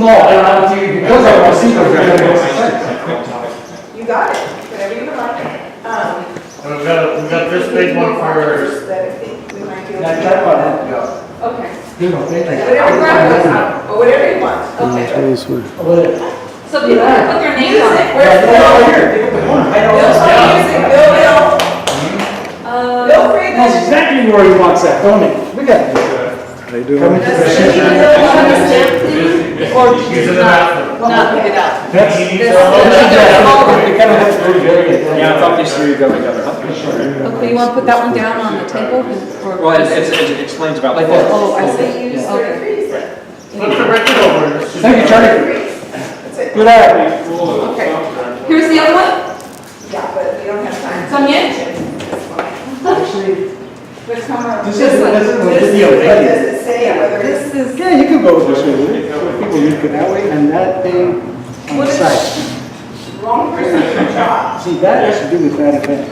No, I don't have to, because I want to see them. You got it, whatever you would like. We got this big one for. That I think we might be able That to. tripod had to go. Okay. You know, they think. Whatever you want, or whatever you want. Okay. Whatever. So people can put their names on it. Where's Bill? Right here. They put the one. I know. Bill's on music, Bill. Bill Free. That's exactly where he wants that, don't he? We got it. They do. Come into the Does ship. he really want to stamp thing? Or Use in the not? bathroom. Not pick it up? That's. He needs This- to- It kind of has to be very good. Yeah, I thought these three go together. Okay, you want to put that one down on the table? Or- Well, it explains about Like the that. Oh, I see. Use Okay. 33, then. Flip the record over. Thank you, Charlie. That's it. Good eye. Okay. Here's the other one. Yeah, but we don't have time. Some yet? Actually, Which camera? this is a video. What does it say, whether it's? This is. Yeah, you can go this way. People use it that way, and that thing on the side. Wrong person for the job. See, that has to do with that event.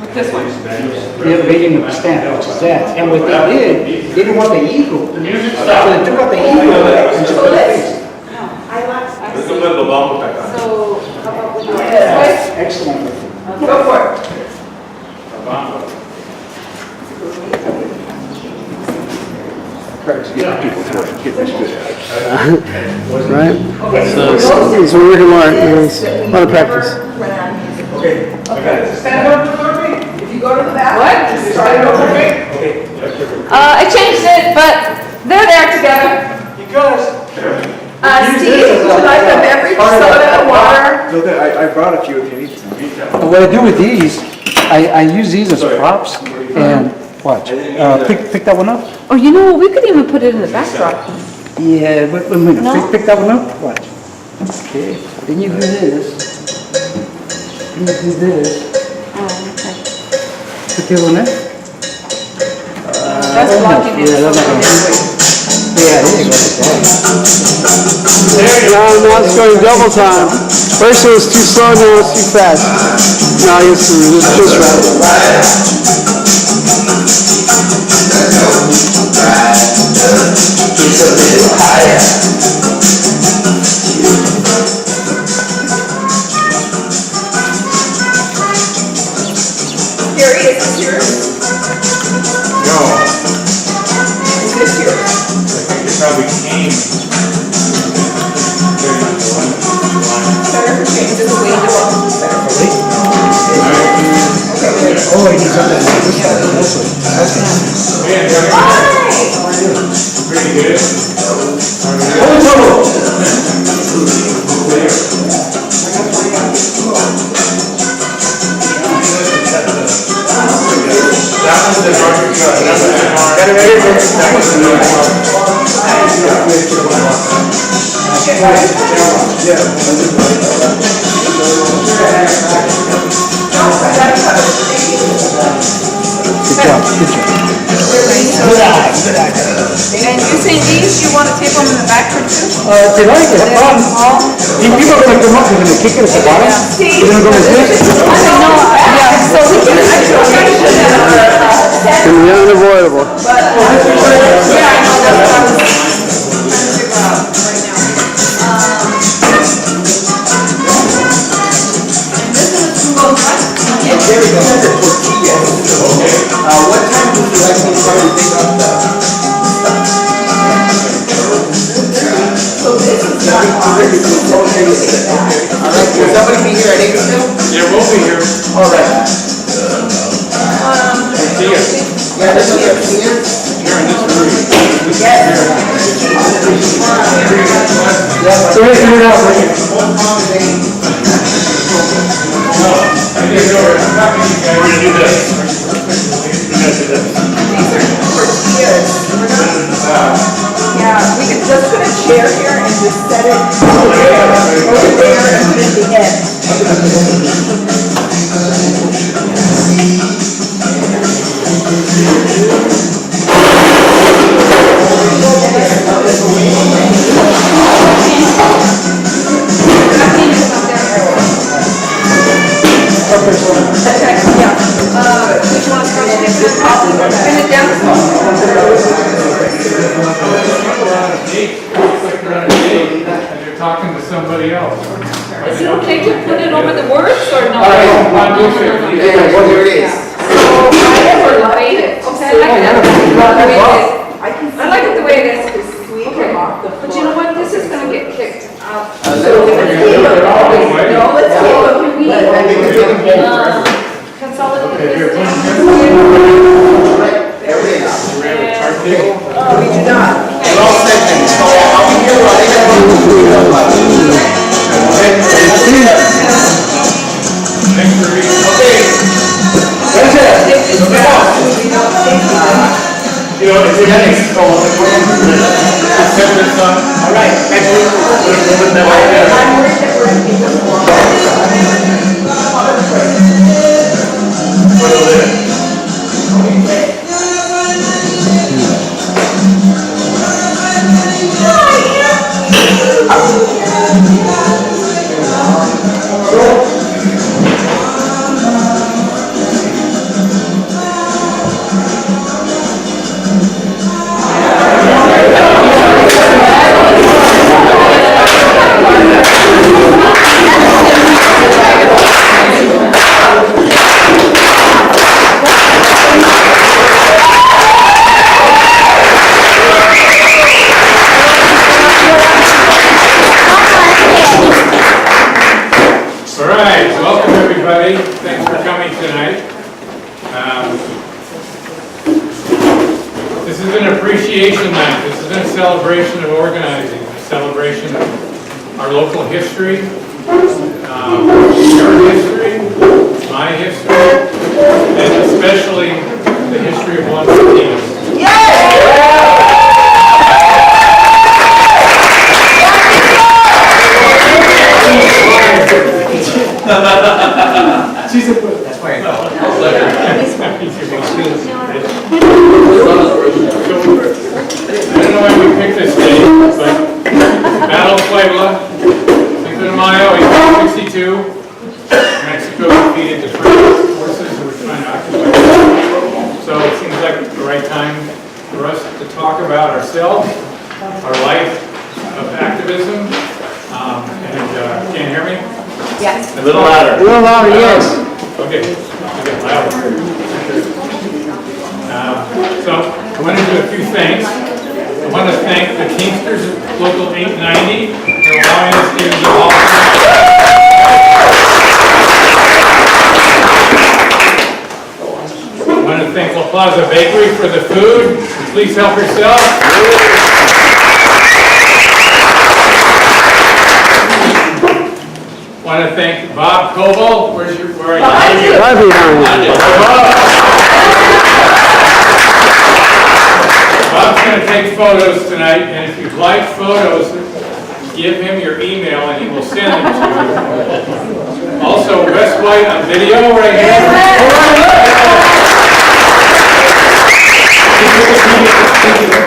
With this one. The evading of the stamp, which is that. And what they did, they didn't want the eagle. The music So stop. they took out the eagle and just put the face. I like, I I see. see. So, how about we do it this way? Excellent. Go for it. Right? So we're working hard. It's a lot of practice. Okay. Stand up to Dorothy. If you go to the bathroom. What? Start it over. I changed it, but they're there together. Because. Steve, would you like a beverage, soda, water? No, I brought a few if you need some. What I do with these, I use these as props and watch. Pick that one up. Oh, you know what? We could even put it in the backdrop. Yeah, but No. pick that one up. Watch. Okay. Then you do this. Then you do this. Oh, okay. Put the other one in. That's blocking it. Yeah, that's not gonna. Yeah, there you go. Now it's going double time. First it was too slow, now it's too fast. Now it's just right. Gary, is this yours? No, Is this yours? I think it probably came. Better for change this way. Oh, I need something like this one. This one. Pretty good. That was the Norfolk, Good job, good job. And you say these, you want to tape them in the back for two? Tonight, these people are gonna come up, they're gonna kick it at the bottom. They're gonna go like this. I don't know, yeah, so we can, Can be unavoidable. yeah, I know, that's what I was trying to figure out right now. And this is from both sides? There we go. What time would you like me to probably pick up the? So this is not ours. All right, will somebody be here at 8 still? Yeah, we'll be here. All right. See ya. Yeah, this is here. Here in this room. So let's do it out, right? I think we're gonna do this. We're gonna do this. These are tortillas. Yeah, we could just put a chair here and just set it over there and put it at the end. Which one's from the pin it down? talking to somebody else. Is it okay to put it over the words or no? Hey, well, here it is. So, I never made it. Okay, I like that. I like it the way it is. Sweep Okay, them off the but you know what, this is gonna get kicked out. So let's keep them. No, let's keep them. Can we, consolidate Okay, here, this? There it is. We do not. We're all set then, so I'll be here while they Thanks for reading. You know, if you're getting just set this up. All right, thank you. I'm worried that we're gonna be this long. Put it in. All right, welcome everybody. Thanks for coming tonight. This is an appreciation night. This is a celebration of organizing, a celebration of our local history, your history, my history, and especially the history of Juan Martinez. That's why I thought. I don't know why we picked this date, but Battle of Puebla, Cinco de Mayo, 1862, Mexico defeated the French forces who were trying to occupy. So it seems like the right time for us to talk about ourselves, our life of activism, and can't hear me? Yes. A little louder. A little louder, yes. Okay, a bit louder. So I want to do a few things. I want to thank the Teamsters of Local 890 for allowing us to use the hall. I want to thank La Plaza Bakery for the food. Please help yourself. I want to thank Bob Coble. Where are you? Right behind you. Bob's going to take photos tonight, and if you'd like photos, give him your email and he will send them to you. Also, West White on video right here.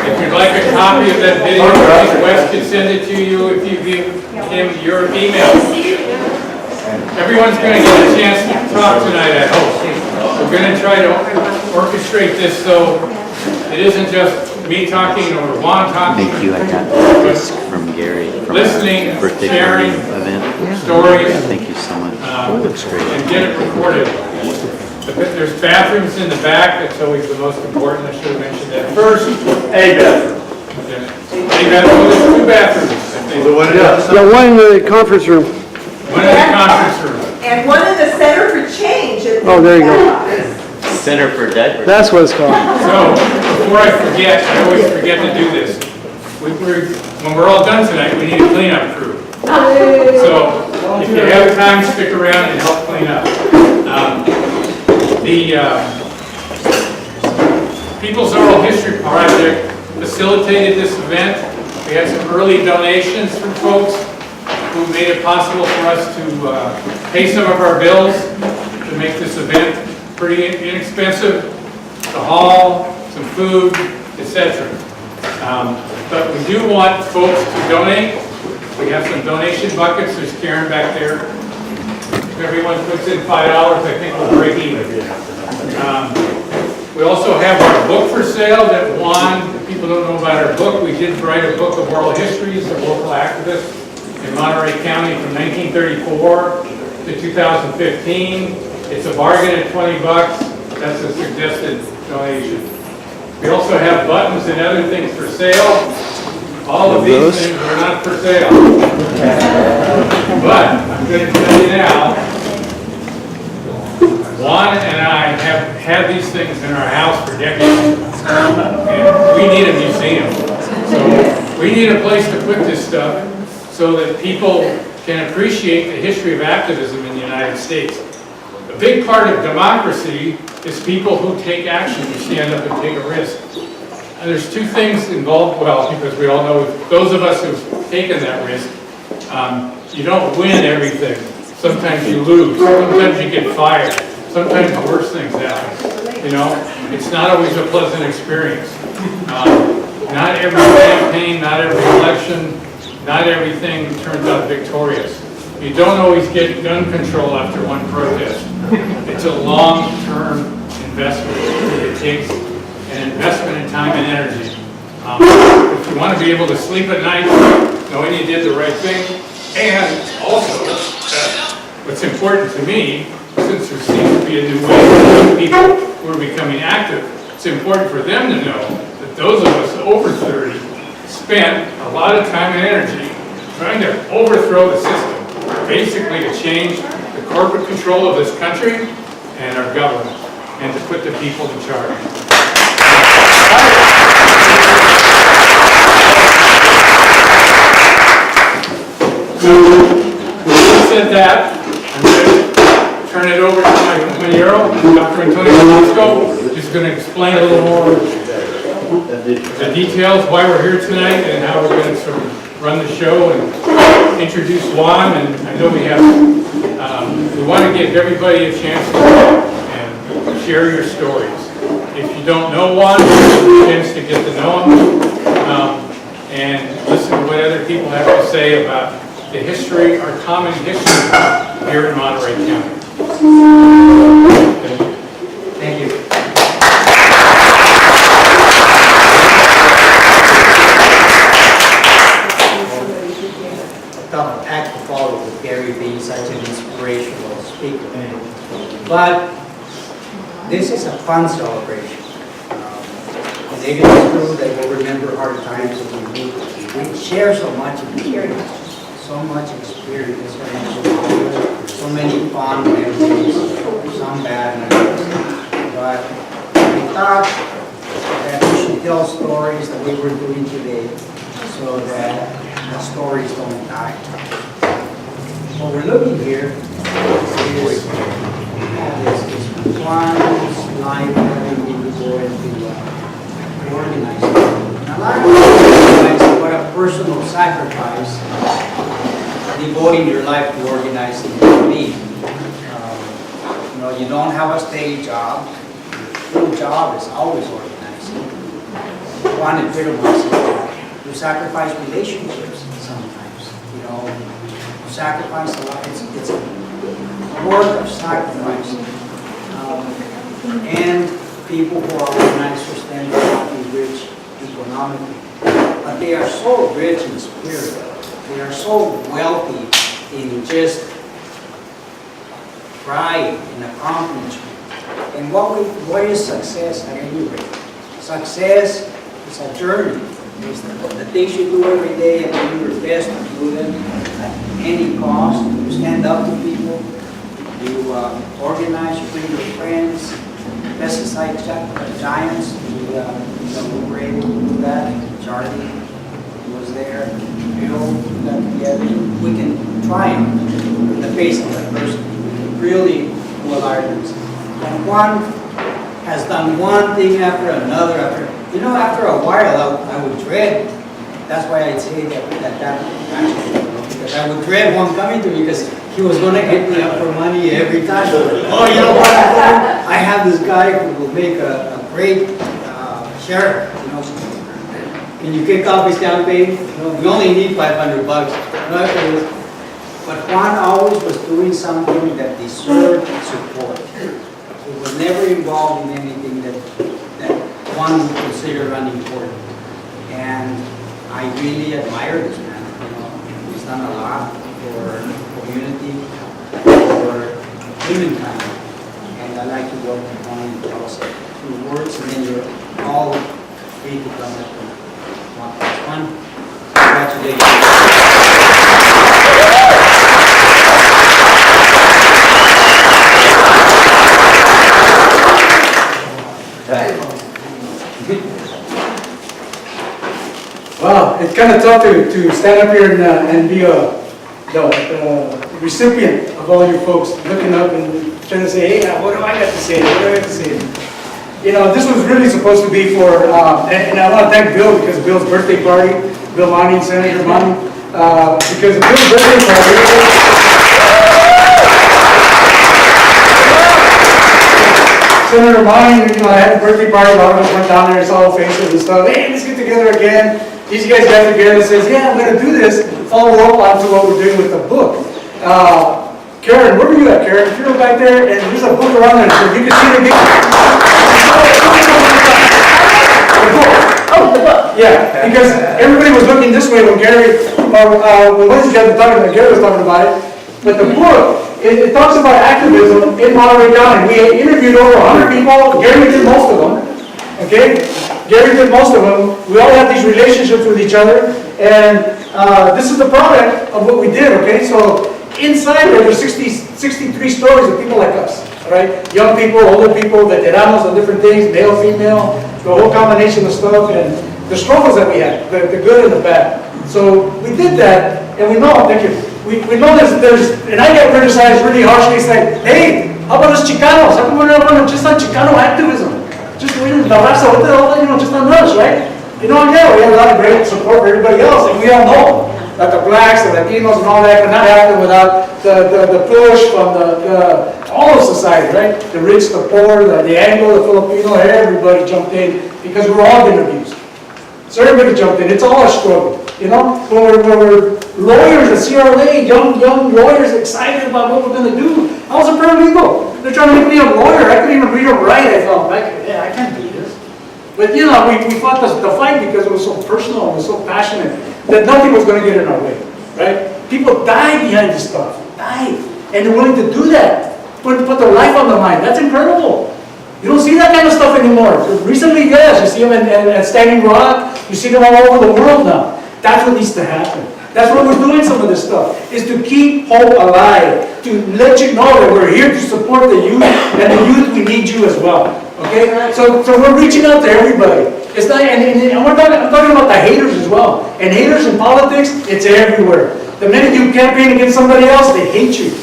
If you'd like a copy of that video, I think Wes can send it to you if you give him your email. Everyone's going to get a chance to talk tonight, I hope. We're going to try to orchestrate this so it isn't just me talking or Juan talking. Thank you. I got this from Gary from Listening, our birthday sharing, party event. stories, Thank you so much. Looks great. and get it recorded. There's bathrooms in the back. That's always the most important. I should have mentioned that first. A bathroom. A bathroom. There's two bathrooms. I think. Yeah, one in the conference room. One in the conference room. And one in the Center for Change. Oh, there you go. Center for Diapers. That's what it's called. So, before I forget, I always forget to do this. When we're all done tonight, we need a cleanup crew. So, if you have time, stick around and help clean up. The People's Oral History Project facilitated this event. We had some early donations from folks who made it possible for us to pay some of our bills to make this event pretty inexpensive. The hall, some food, etc. But we do want folks to donate. We have some donation buckets. There's Karen back there. If everyone puts in $5, I think we'll break even. We also have our book for sale that Juan, if people don't know about our book, we did write a book of oral histories of local activists. in Monterey County from 1934 to 2015. It's a bargain at 20 bucks. That's a suggested donation. We also have buttons and other things for sale. All of these things are not for sale. But I'm going to tell you now, Juan and I have had these things in our house for decades. And we need a museum. So we need a place to put this stuff so that people can appreciate the history of activism in the United States. A big part of democracy is people who take action, who stand up and take a risk. And there's two things involved, well, because we all know, those of us who've taken that risk, you don't win everything. Sometimes you lose, sometimes you get fired, sometimes worse things happen. You know, it's not always a pleasant experience. Not every campaign, not every election, not everything turns out victorious. You don't always get gun control after one protest. It's a long-term investment. It takes an investment in time and energy. If you want to be able to sleep at night, knowing you did the right thing, and also, what's important to me, since there seems to be a new wave of people who are becoming active, it's important for them to know that those of us over 30 spent a lot of time and energy trying to overthrow the system, basically to change the corporate control of this country and our government, and to put the people in charge. Having said that, I'm going to turn it over to my compañero, Dr. Antonio Velasco. He's going to explain a little more the details, why we're here tonight, and how we're going to sort of run the show and introduce Juan. And I know we have, we want to give everybody a chance to talk and share your stories. If you don't know Juan, it's a chance to get to know him and listen to what other people have to say about the history, our common history here in Monterey County. Thank you. I thought I'd pack the follow with Gary being such an inspirational speaker. But this is a fun celebration. Maybe it's true that we'll remember hard times and we share so much experience, so many fond memories, some bad memories. But we thought that we should tell stories that we were doing today so that the stories don't die. What we're looking here is Juan's life having been devoted to organizing. And a lot of people realize what a personal sacrifice devoting your life to organizing can be. You know, you don't have a steady job. Your full job is always organizing. Juan epitomizes that. You sacrifice relationships sometimes. You know, you sacrifice a lot. It's a work of sacrifice. And people who are organized for stand may not be rich economically, but they are so rich in spirit. They are so wealthy in just pride and accomplishment. And what is success at any rate? Success is a journey. It's the things you do every day and do your best to do them at any cost. You stand up to people. You organize, you bring your friends, pesticide giants. We were able to do that. Charlie was there. Bill got together. We can triumph in the face of adversity. Really will ardence. And Juan has done one thing after another. After a while, I would dread. That's why I'd say that because I would dread Juan coming to me because he was going to hit me up for money every time. Oh, you know what? I have this guy who will make a great sheriff. Can you kick off his campaign? We only need $500. But Juan always was doing something that deserved support. He was never involved in anything that Juan would consider unimportant. And I really admire this man. He's He's done a lot for community, for humankind. And I'd like to welcome Juan and tell us a few words, and then you're all free to come up and talk to Juan. Congratulations. Wow, it's kind of tough to stand up here and be the recipient of all you folks looking up and trying to say, hey, what do I got to say? What do I have to say? You know, this was really supposed to be for, and I want to thank Bill because Bill's birthday party, Bill Monning, Senator Monning, because of Bill's birthday party. Senator Monning, you know, I had a birthday party, a lot of us went down there and saw faces and stuff. Hey, let's get together again. These guys got together and says, yeah, I'm going to do this, follow up onto what we're doing with the book. Karen, where were you at, Karen? If you're back there, and there's a book around there, so you can see the book. Oh, the book. Yeah, because everybody was looking this way when Gary, when one of these guys was talking about it, Gary was talking about it. But the book, it talks about activism in Monterey County. We interviewed over 100 people. Gary did most of them. Okay? Gary did most of them. We all have these relationships with each other. And this is the product of what we did. Okay? So inside there's 63 stories of people like us. All right? Young people, older people, veteranos of different things, male, female, the whole combination of stuff. And the struggles that we had, the good and the bad. So we did that. And we know, thank you. We know there's, and I get criticized really harshly, it's like, hey, how about us Chicanos? How come we're not just on Chicano activism? Just waiting la raza, what the hell, you know, just on us, right? You know, yeah, we have a lot of great support for everybody else, and we all know that the blacks, the Latinos, and all that cannot happen without the push from all of society, right? The rich, the poor, the Anglo, the Filipino, everybody jumped in because we were all getting abused. So everybody jumped in. It's all a struggle. You know, when we're lawyers at CRLA, young lawyers excited about what we're going to do. I was a paralegal. They're trying to make me a lawyer. I couldn't even read or write. I felt like, yeah, I can't do this. But you know, we fought the fight because it was so personal, it was so passionate that nothing was going to get in our way, right? People died behind this stuff, died, and they're willing to do that. Put their life on the line. That's incredible. You don't see that kind of stuff anymore. Recently, yes, you see them at Standing Rock. You see them all over the world now. That's what needs to happen. That's why we're doing some of this stuff, is to keep hope alive, to let you know that we're here to support the youth, and the youth, we need you as well. Okay? So we're reaching out to everybody. It's not, and I'm talking about the haters as well. And haters in politics, it's everywhere. The minute you campaign against somebody else, they hate you.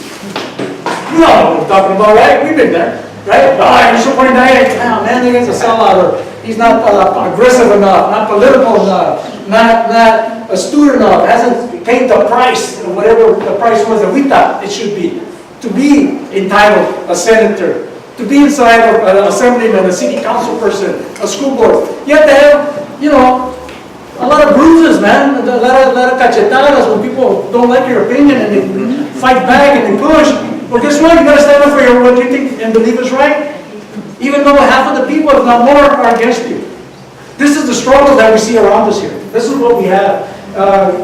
You know what I'm talking about, right? We've been there. Right? Oh, you're supporting that guy. Oh, man, that guy's a sellout, or he's not aggressive enough, not political enough, not astute enough, hasn't paid the price, whatever the price was that we thought it should be, to be entitled a senator, to be inside of an assemblyman, a city council person, a school board. You have to have, you know, a lot of bruises, man, a lot of cachetadas when people don't like your opinion and they fight back and they push. Well, guess what? You got to stand up for what you think and believe is right. Even though half of the people, if not more, are against you. This is the struggle that we see around us here. This is what we have.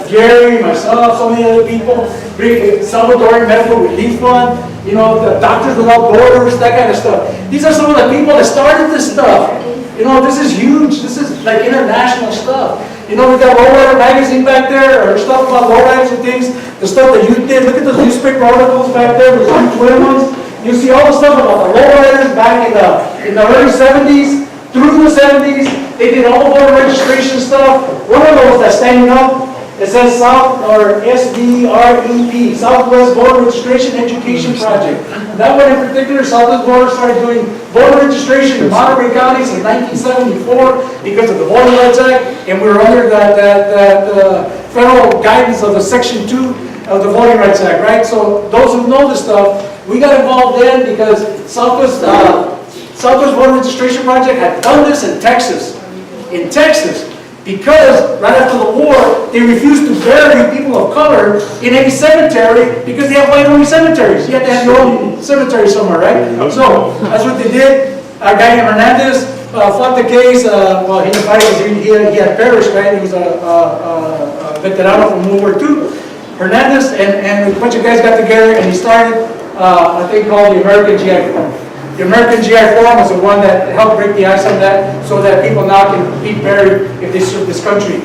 Gary, myself, so many other people, Salvadorian Medical Relief Fund, you know, the Doctors Without Borders, that kind of stuff. These are some of the people that started this stuff. You know, this is huge. This is like international stuff. You know, we got Lowrider magazine back there, or stuff about lowriders and things, the stuff that you did. Look at those newspaper articles back there, those Twitter ones. You see all the stuff about the lowriders back in the early 70s, through the 70s. They did all the voter registration stuff. One of those that's standing up, it says South, or SVREP, Southwest Voter Registration Education Project. That one in particular, Southwest Voter started doing voter registration in Monterey County since 1974 because of the Voting Rights Act, and we were under that federal guidance of the Section 2 of the Voting Rights Act, right? So those who know this stuff, we got involved then because Southwest Voter Registration Project had done this in Texas. Because right after the war, they refused to bury people of color in any cemetery because they have white-only cemeteries. You have to have your own cemetery somewhere, right? So that's what they did. Our guy Hernandez fought the case. Well, he didn't fight because he had perished, right? He was a veterano from World War II. Hernandez and a bunch of guys got together and he started a thing called the American GI Forum. The American GI Forum was the one that helped break the ice on that so that people now can be buried if they serve this country.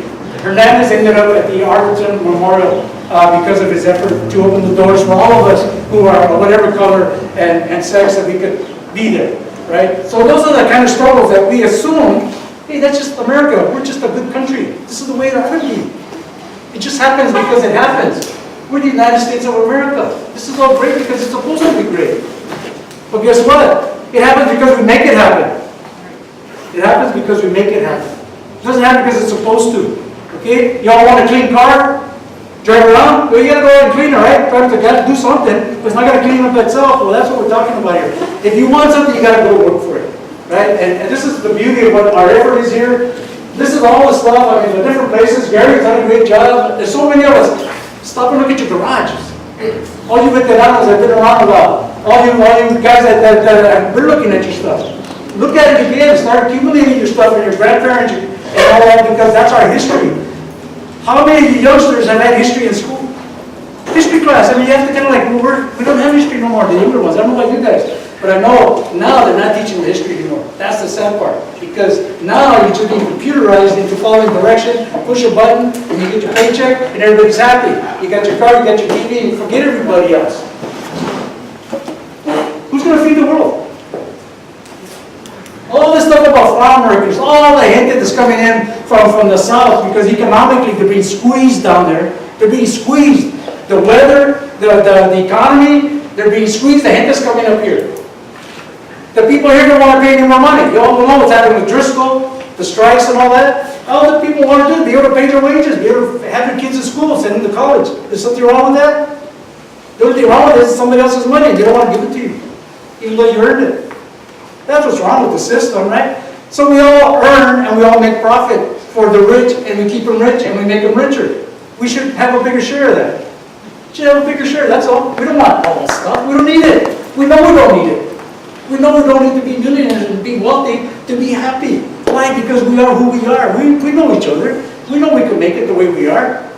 Hernandez ended up at the Arlington Memorial because of his effort to open the doors for all of us who are of whatever color and sex that we could be there, right? So those are the kind of struggles that we assume, hey, that's just America. We're just a good country. This is the way it ought to be. It just happens because it happens. We're the United States of America. This is all great because it's supposed to be great. But guess what? It happens because we make it happen. It happens because we make it happen. It doesn't happen because it's supposed to. Okay? Y'all want a clean car? Drive around? Well, you gotta go out and clean it, right? Drive to gotta do something, but it's not gonna clean up itself. Well, that's what we're talking about here. If you want something, you gotta go work for it. Right? And this is the beauty of what our effort is here. This is all the stuff, I mean, the different places. Gary's done a great job. There's so many of us. Stop and look at your garages. All you veteranos that have been around a while. All you guys that we're looking at your stuff. Look at it again. Start accumulating your stuff and your grandparents and all that because that's our history. How many of you youngsters have had history in school? History class. I mean, you have to kind of like, we don't have history no more, the younger ones. I don't know about you guys. But I know now they're not teaching the history anymore. That's the sad part. Because now you're just being computerized into following direction, push a button, and you get your paycheck, and everybody's happy. You got your car, you got your TV, and you forget everybody else. Who's going to feed the world? All this stuff about farm workers, all the hate that's coming in from the south, because economically they're being squeezed down there. They're being squeezed. The weather, the economy, they're being squeezed. The hate that's coming up here. The people here don't want to pay any more money. You all know what's happening with Driscoll, the strikes and all that. All the people want to do, be able to pay their wages, be able to have their kids in school, send them to college. There's something wrong with that? The only thing wrong with it is somebody else's money and they don't want to give it to you, even though you earned it. That's what's wrong with the system, right? So we all earn and we all make profit for the rich and we keep them rich and we make them richer. We should have a bigger share of that. We should have a bigger share, that's all. We don't want all this stuff. We don't need it. We know we don't need it. We know we don't need to be millionaires and be wealthy to be happy. Why? Because we are who we are. We know each other. We know we can make it the way we are.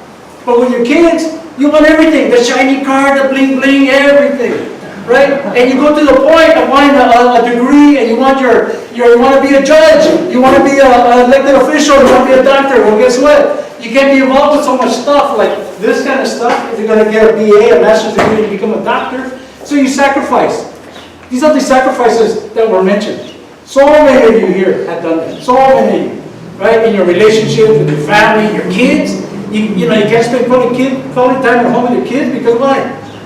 But with your kids, you want everything. The shiny car, the bling bling, everything. Right? And you go to the point of wanting a degree and you want you want to be a judge. You want to be an elected official. You want to be a doctor. Well, guess what? You can't be involved with so much stuff like this kind of stuff if you're going to get a BA, a master's degree, and become a doctor. So you sacrifice. These are the sacrifices that were mentioned. So many of you here have done that. So many of you, right? In your relationship with your family, your kids. You know, you can't spend quality time at home with your kids because why?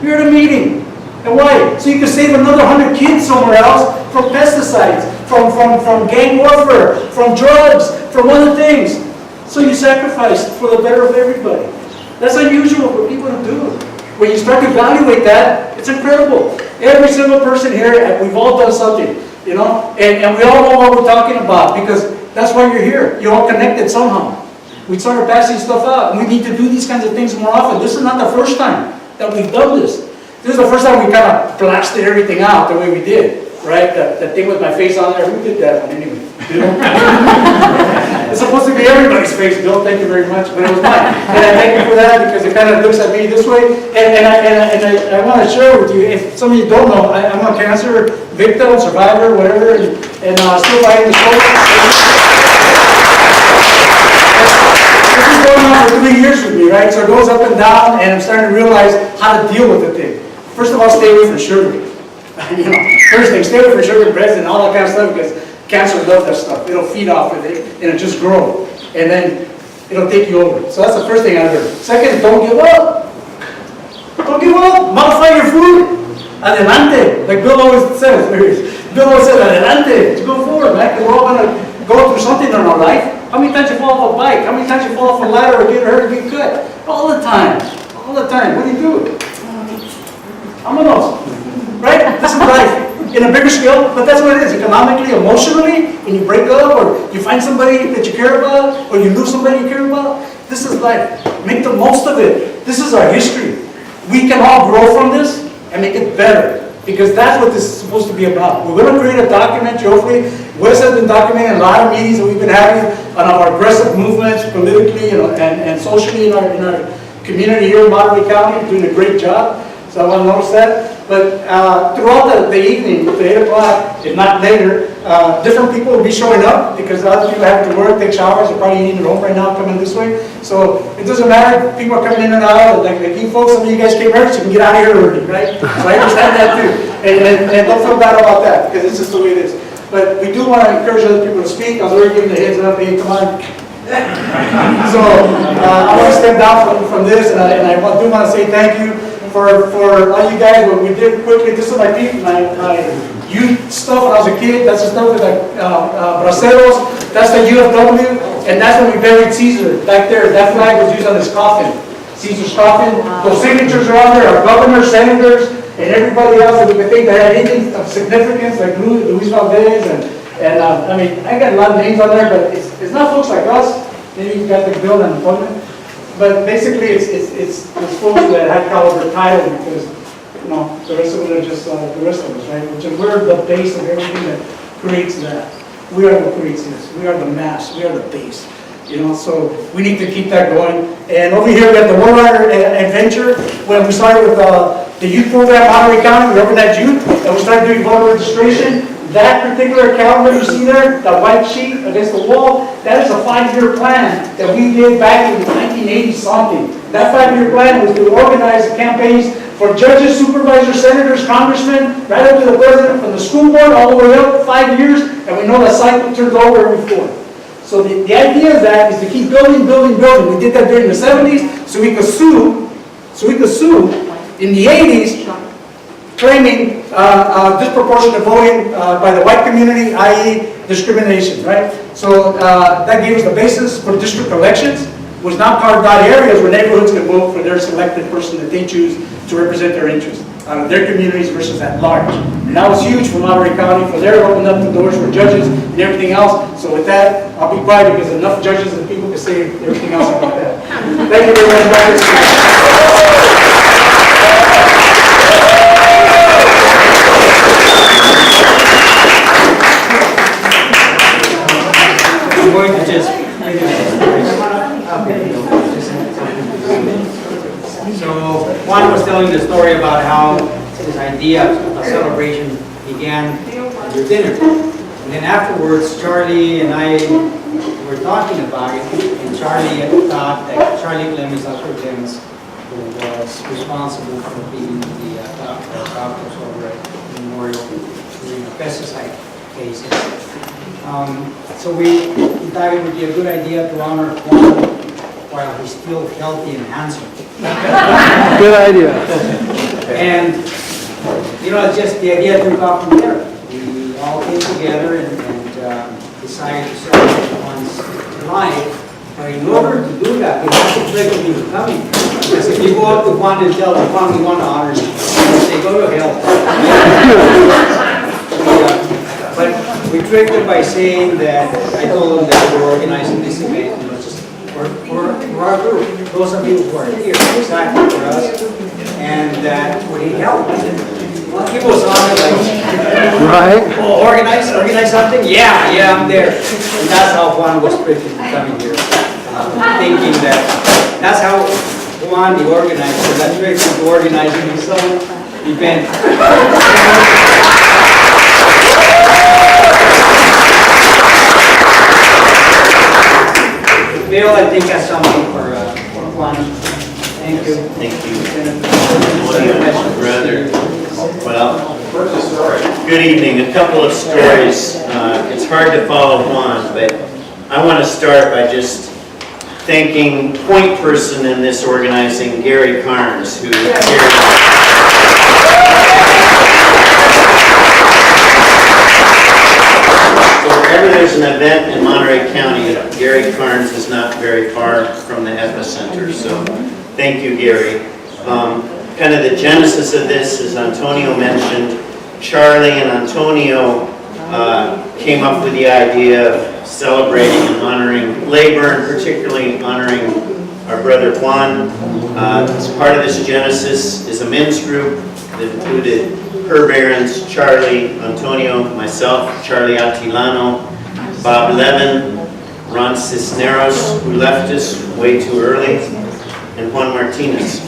You're at a meeting. And why? So you can save another 100 kids somewhere else from pesticides, from gang warfare, from drugs, from other things. So you sacrifice for the better of everybody. That's unusual for people to do. When you start to evaluate that, it's incredible. Every single person here, we've all done something, you know, and we all know what we're talking about because that's why you're here. You're all connected somehow. We started passing stuff out, and we need to do these kinds of things more often. This is not the first time that we've done this. This is the first time we kind of blasted everything out the way we did, right? That thing with my face on there, who did that one anyway? It's supposed to be everybody's face, Bill, thank you very much, but it was mine. And I thank you for that because it kind of looks at me this way. And I want to share with you, if some of you don't know, I'm a cancer victim, survivor, whatever, and still fighting the struggle. This is going on for 3 years with me, right? So it goes up and down, and I'm starting to realize how to deal with the thing. First of all, stay away from sugar. You know, first thing, stay away from sugar, breads, and all that kind of stuff because cancer loves that stuff. It'll feed off of it, and it'll just grow, and then it'll take you over. So that's the first thing I learned. Second, don't give up. Don't give up. Modify your food. Adelante. Like Bill always says. Bill always said, adelante. Let's go forward, man. Because we're all going to go through something in our life. How many times you fall off a bike? How many times you fall off a ladder or get hurt or get cut? All the time. All the time. What do you do? Vámonos. Right? This is life. In a bigger scale, but that's what it is. Economically, emotionally, when you break up or you find somebody that you care about or you lose somebody you care about, this is life. Make the most of it. This is our history. We can all grow from this and make it better because that's what this is supposed to be about. We're going to create a document, hopefully. Wes has been documenting a lot of meetings that we've been having on our aggressive movements politically and socially in our community here in Monterey County, doing a great job, so I want to notice that. But throughout the evening, at 8 o'clock, if not later, different people will be showing up because other people have to work, take showers, they're probably eating at home right now, coming this way. So it doesn't matter, people are coming in and out, like you folks, some of you guys came early, so you can get out of here early, right? So I understand that too. And don't feel bad about that, because it's just the way it is. But we do want to encourage other people to speak. I was already giving the heads up, hey, come on. So I want to step down from this, and I do want to say thank you for all you guys. What we did quickly, this is my youth stuff when I was a kid. That's the stuff with braceros. That's the UFW, and that's when we buried Caesar back there. That flag was used on his coffin, Caesar's coffin. Those signatures are on there. Our governors, senators, and everybody else that we could think that had anything of significance, like Luis Valdez, and I mean, I got a lot of names on there, but it's not folks like us. Maybe you got the bill and employment, but basically it's folks that had caliber title, because you know the rest of them are just the rest of us, right? Which is we're the base of everything that creates that. We are what creates this. We are the mass. We are the base. You know, so we need to keep that going. And over here we have the Warrior Adventure. When we started with the youth program, Monterey County, we organized youth, and we started doing voter registration. That particular calendar you see there, the white sheet against the wall, that is a 5-year plan that we did back in 1980-something. That 5-year plan was to organize campaigns for judges, supervisors, senators, congressmen, right up to the president, from the school board all the way up, 5 years, and we know that cycle turns over every 4. So the idea of that is to keep building, building, building. We did that during the 70s, so we could sue in the 80s, claiming disproportionate voting by the white community, i.e. discrimination, right? So that gave us the basis for district elections, was now carved out areas where neighborhoods can vote for their selected person that they choose to represent their interests out of their communities versus at large. And that was huge for Monterey County, for there to open up the doors for judges and everything else. So with that, I'll be quiet because enough judges and people can say everything else about that. Thank you very much. I'm going to just so Juan was telling the story about how this idea of a celebration began at your dinner. And then afterwards, Charlie and I were talking about it, and Charlie thought that Charlie Clements, Dr. Clements, who was responsible for being the doctors over at Memorial during the pesticide cases. So we thought it would be a good idea to honor Juan while he's still healthy and handsome. Good idea. And, you know, it's just the idea took off from there. We all came together and decided to celebrate Juan's life. But in order to do that, we have to trigger people coming. Because if you go up to Juan and tell him, Juan, we want to honor you, they say, go to hell. But we tricked them by saying that, I told them that we're organizing this event, and just for our group, those of you who are here, exactly for us, and that would he help? People saw me like, Right? oh, organize something? Yeah, I'm there. And that's how Juan was tricked into coming here, thinking that, that's how Juan, the organizer, got tricked into organizing his own event. Bill, I think has something for Juan. Thank you. Thank you. Brother. Well, good evening. A couple of stories. It's hard to follow Juan, but I want to start by just thanking point person in this organizing, Gary Karnes, who is here. Wherever there's an event in Monterey County, Gary Karnes is not very far from the epicenter. So thank you, Gary. Kind of the genesis of this, as Antonio mentioned, Charlie and Antonio came up with the idea of celebrating and honoring labor, and particularly honoring our brother Juan. As part of this genesis is a men's group that included Herb Aarons, Charlie, Antonio, myself, Charlie Atilano, Bob Levin, Ron Cisneros, who left us way too early, and Juan Martinez.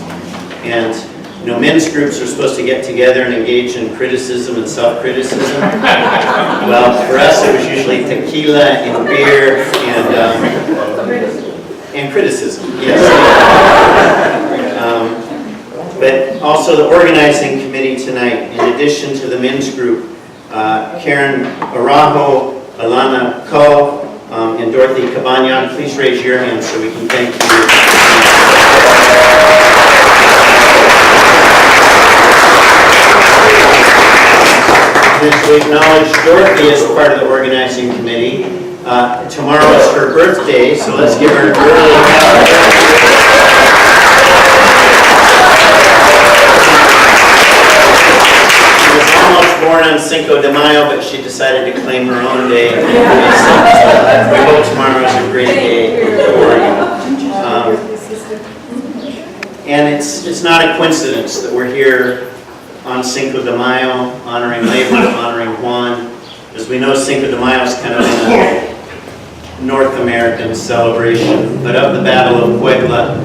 And you know, men's groups are supposed to get together and engage in criticism and self-criticism. Well, for us it was usually tequila and beer and criticism, yes. But also the organizing committee tonight, in addition to the men's group, Karen Araujo, Alannah, Kull, and Dorothy Cabanyog. Please raise your hands so we can thank you. To acknowledge Dorothy as part of the organizing committee. Tomorrow is her birthday, so let's give her an early happy birthday. She was almost born on Cinco de Mayo, but she decided to claim her own day. We hope tomorrow is a great day for you. And it's not a coincidence that we're here on Cinco de Mayo, honoring labor, honoring Juan. As we know, Cinco de Mayo is kind of a North American celebration, but of the Battle of Puebla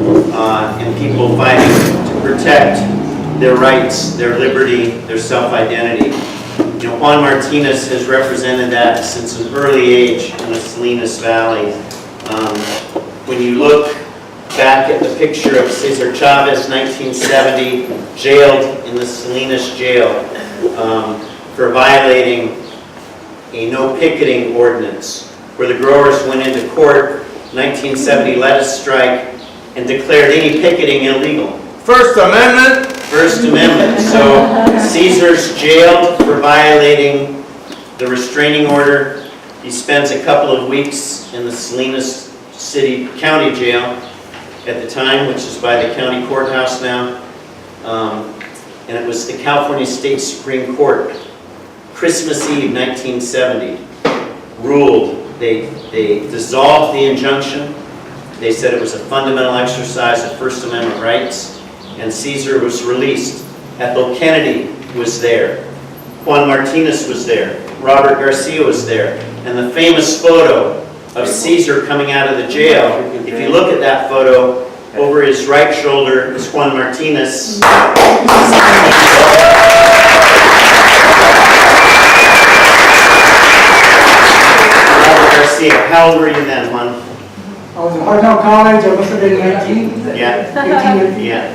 and people fighting to protect their rights, their liberty, their self-identity. You know, Juan Martinez has represented that since an early age in the Salinas Valley. When you look back at the picture of Cesar Chavez, 1970, jailed in the Salinas jail for violating a no picketing ordinance, where the growers went into court, 1970, led a strike, and declared any picketing illegal. First Amendment. First Amendment. So Cesar's jailed for violating the restraining order. He spends a couple of weeks in the Salinas City County Jail at the time, which is by the county courthouse now. And it was the California State Supreme Court, Christmas Eve 1970, ruled. They dissolved the injunction. They said it was a fundamental exercise of First Amendment rights, and Cesar was released. Ethel Kennedy was there. Juan Martinez was there. Robert Garcia was there. And the famous photo of Cesar coming out of the jail, if you look at that photo, over his right shoulder is Juan Martinez. Robert Garcia, how old were you then, Juan? I was at Hartnell College, I must have been 19. Yeah. 18. Yeah.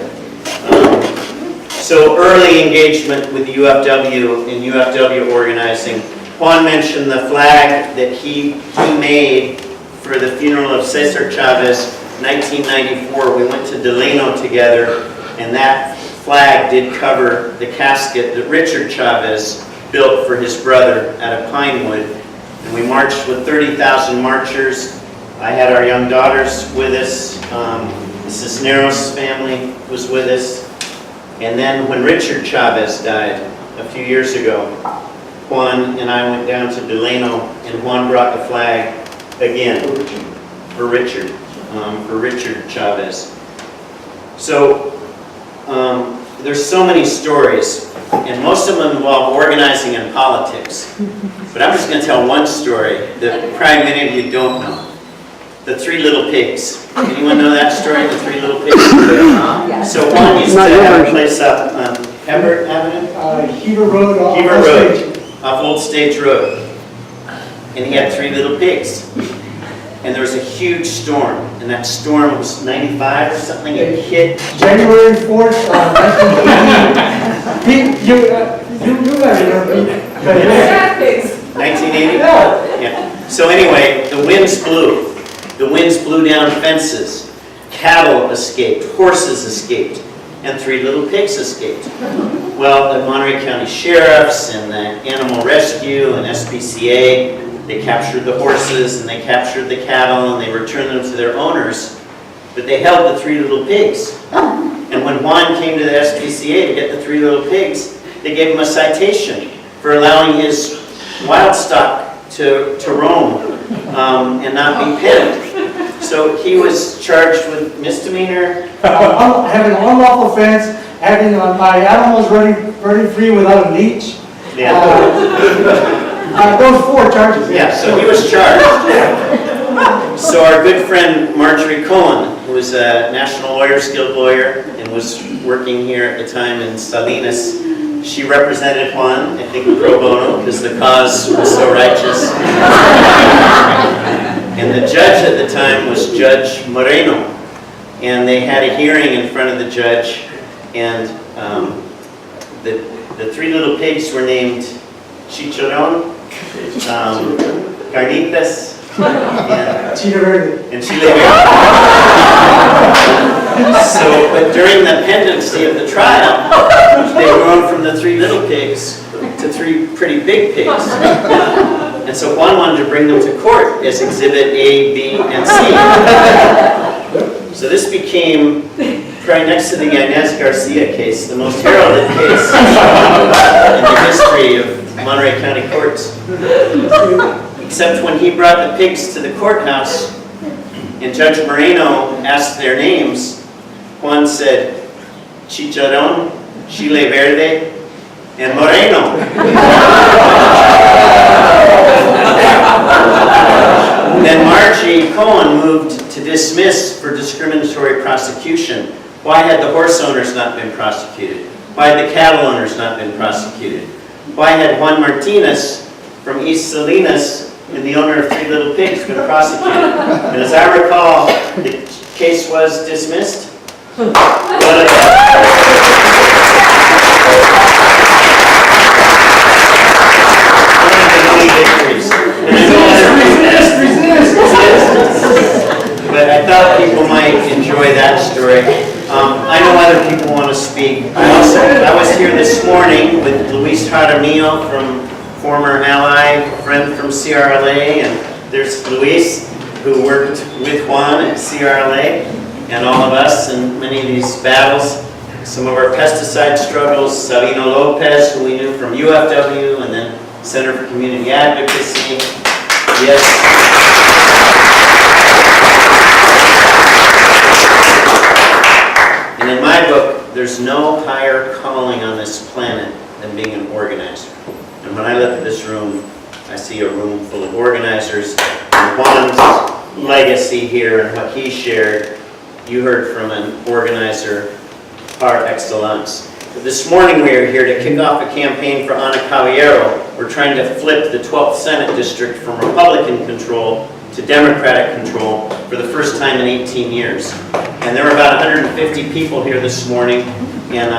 So early engagement with the UFW and UFW organizing. Juan mentioned the flag that he made for the funeral of Cesar Chavez, 1994. We went to Delano together, and that flag did cover the casket that Richard Chavez built for his brother out of Pinewood. And we marched with 30,000 marchers. I had our young daughters with us. The Cisneros family was with us. And then when Richard Chavez died a few years ago, Juan and I went down to Delano, and Juan brought the flag again for Richard Chavez. So there's so many stories, and most of them involve organizing and politics. But I'm just going to tell one story that probably many of you don't know. The Three Little Pigs. Anyone know that story, the Three Little Pigs? So Juan used to have a place up on Everett Avenue? Heber Road. Heber Road, off Old Stage Road. And he had 3 little pigs. And there was a huge storm, and that storm was 95 or something. It hit January 4th, 1980. You guys remember. 1980? Yeah. So anyway, the winds blew. The winds blew down fences. Cattle escaped. Horses escaped. And 3 little pigs escaped. Well, the Monterey County Sheriffs and the Animal Rescue and SPCA, they captured the horses and they captured the cattle and they returned them to their owners. But they held the 3 little pigs. And when Juan came to the SPCA to get the 3 little pigs, they gave him a citation for allowing his wild stock to roam and not be penned. So he was charged with misdemeanor. Having an unlawful fence, having my animals running free without a leash. Yeah. Those 4 charges. Yeah, so he was charged. So our good friend Marjorie Cohen, who is a National Lawyer, skilled lawyer, and was working here at the time in Salinas, she represented Juan, I think pro bono, because the cause was so righteous. And the judge at the time was Judge Moreno. And they had a hearing in front of the judge, and the three little pigs were named Chicharron, Carnitas, and Chile Verde. Chile Verde. So, but during the pendency of the trial, they grew from the three little pigs to three pretty big pigs. And so Juan wanted to bring them to court as Exhibit A, B, and C. So this became, right next to the Inez Garcia case, the most heralded case in the history of Monterey County courts. Except when he brought the pigs to the courthouse and Judge Moreno asked their names, Juan said, Chicharron, Chile Verde, and Moreno. Then Margie Cohen moved to dismiss for discriminatory prosecution. Why had the horse owners not been prosecuted? Why had the cattle owners not been prosecuted? Why had Juan Martinez from East Salinas and the owner of Three Little Pigs been prosecuted? And as I recall, the case was dismissed. One of the many victories. And I know but I thought people might enjoy that story. I know other people want to speak. I was here this morning with Luis Jaramillo, from former ally, friend from CRLA, and there's Luis, who worked with Juan at CRLA, and all of us in many of these battles. Some of our pesticide struggles, Sabino Lopez, who we knew from UFW, and then Center for Community Advocacy. Yes. And in my book, there's no higher calling on this planet than being an organizer. And when I look at this room, I see a room full of organizers. And Juan's legacy here and what he shared, you heard from an organizer par excellence. But this morning we are here to kick off a campaign for Ana Caballero. We're trying to flip the 12th Senate District from Republican control to Democratic control for the first time in 18 years. And there were about 150 people here this morning, and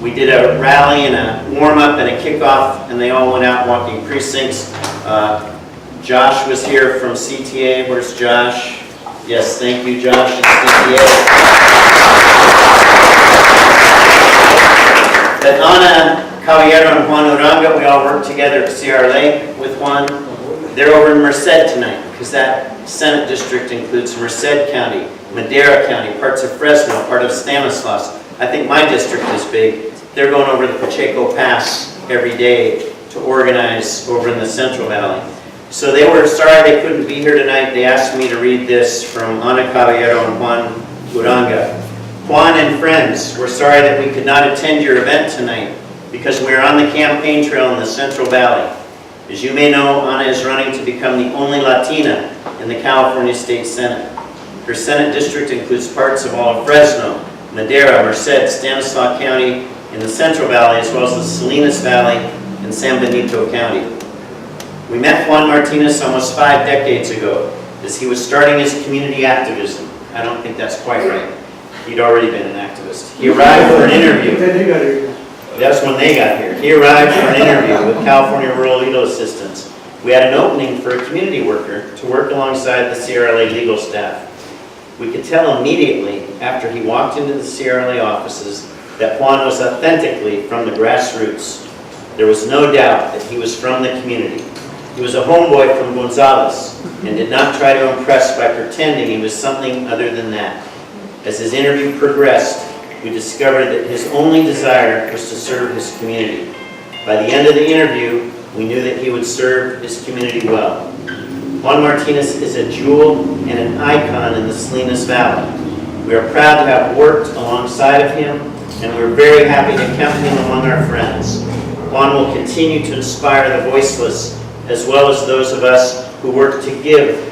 we did a rally and a warm-up and a kickoff, and they all went out walking precincts. Josh was here from CTA. Where's Josh? Yes, thank you, Josh, at CTA. But Ana Caballero and Juan Uranga, we all worked together at CRLA with Juan. They're over in Merced tonight, because that Senate district includes Merced County, Madera County, parts of Fresno, part of Stanislaus. I think my district is big. They're going over the Pacheco Pass every day to organize over in the Central Valley. So they were sorry they couldn't be here tonight. They asked me to read this from Ana Caballero and Juan Uranga. Juan and friends, we're sorry that we could not attend your event tonight because we are on the campaign trail in the Central Valley. As you may know, Ana is running to become the only Latina in the California State Senate. Her Senate district includes parts of all of Fresno, Madera, Merced, Stanislaus County in the Central Valley, as well as the Salinas Valley and San Benito County. We met Juan Martinez almost 5 decades ago as he was starting his community activism. I don't think that's quite right. He'd already been an activist. He arrived for an interview. That's when they got here. He arrived for an interview with California Rural Legal Assistance. We had an opening for a community worker to work alongside the CRLA legal staff. We could tell immediately after he walked into the CRLA offices that Juan was authentically from the grassroots. There was no doubt that he was from the community. He was a homeboy from Gonzales and did not try to impress by pretending he was something other than that. As his interview progressed, we discovered that his only desire was to serve his community. By the end of the interview, we knew that he would serve his community well. Juan Martinez is a jewel and an icon in the Salinas Valley. We are proud to have worked alongside of him, and we're very happy to count him among our friends. Juan will continue to inspire the voiceless, as well as those of us who work to give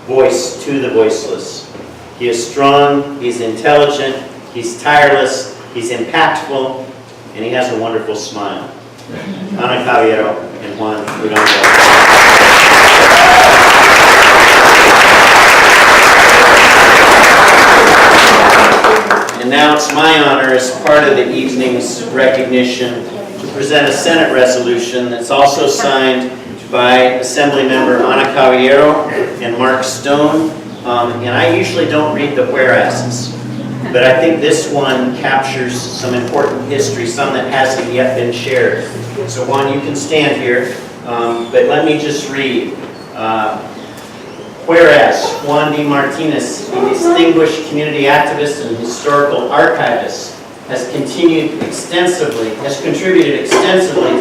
voice to the voiceless. He is strong, he's intelligent, he's tireless, he's impactful, and he has a wonderful smile. Ana Caballero and Juan, we don't go. And now it's my honor as part of the evening's recognition to present a Senate resolution that's also signed by Assembly Member Ana Caballero and Mark Stone. And I usually don't read the whereases, but I think this one captures some important history, some that hasn't yet been shared. So Juan, you can stand here, but let me just read. Whereas Juan D. Martinez, a distinguished community activist and historical archivist, has contributed extensively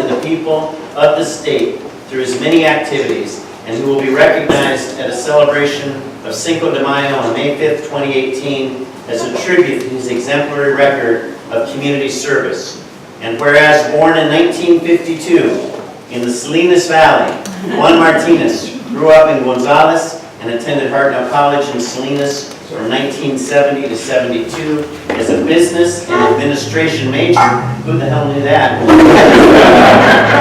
to the people of the state through his many activities, and who will be recognized at a celebration of Cinco de Mayo on May 5th, 2018, as a tribute to his exemplary record of community service. And whereas born in 1952 in the Salinas Valley, Juan Martinez grew up in Gonzales and attended Hartnell College in Salinas from 1970 to 72 as a business and administration major. Who the hell knew that?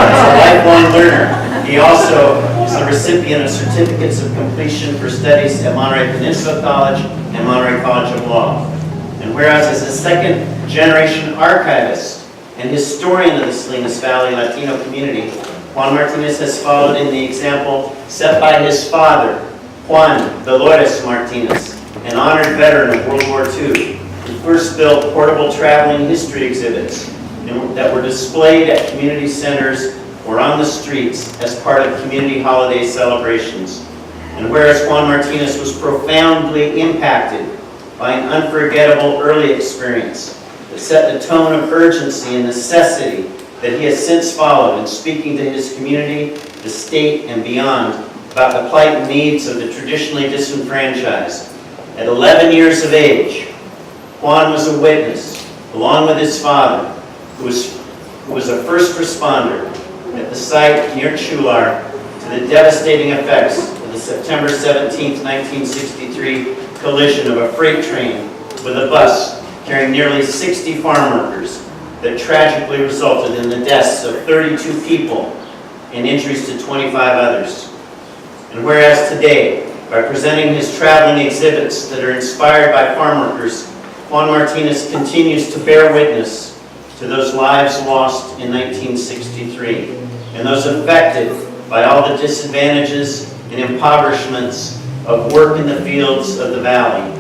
As a lifelong learner, he also is the recipient of certificates of completion for studies at Monterey Peninsula College and Monterey College of Law. And whereas as a second-generation archivist and historian of the Salinas Valley Latino community, Juan Martinez has followed in the example set by his father, Juan Dolores Martinez, an honored veteran of World War II, who first built portable traveling history exhibits that were displayed at community centers or on the streets as part of community holiday celebrations. And whereas Juan Martinez was profoundly impacted by an unforgettable early experience that set the tone of urgency and necessity that he has since followed in speaking to his community, the state, and beyond about the plight and needs of the traditionally disenfranchised. At 11 years of age, Juan was a witness, along with his father, who was a first responder at the site near Chular to the devastating effects of the September 17, 1963 collision of a freight train with a bus carrying nearly 60 farm workers that tragically resulted in the deaths of 32 people and injuries to 25 others. And whereas today, by presenting his traveling exhibits that are inspired by farm workers, Juan Martinez continues to bear witness to those lives lost in 1963 and those affected by all the disadvantages and impoverishments of work in the fields of the valley.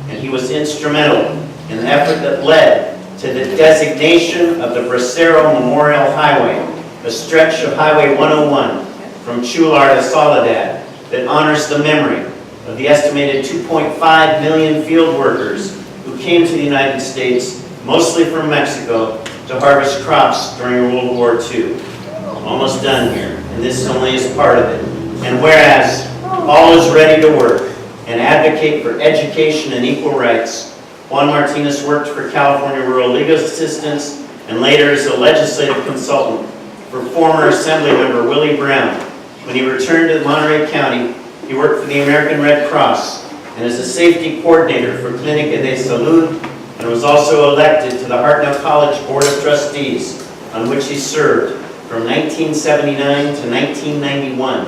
And he was instrumental in the effort that led to the designation of the Bracero Memorial Highway, a stretch of Highway 101 from Chular to Soledad that honors the memory of the estimated 2.5 million field workers who came to the United States, mostly from Mexico, to harvest crops during World War II. Almost done here, and this only is part of it. And whereas all is ready to work and advocate for education and equal rights, Juan Martinez worked for California Rural Legal Assistance and later as a legislative consultant for former Assembly Member Willie Brown. When he returned to Monterey County, he worked for the American Red Cross and as a safety coordinator for Clínica de Salud, and was also elected to the Hartnell College Board of Trustees, on which he served from 1979 to 1991,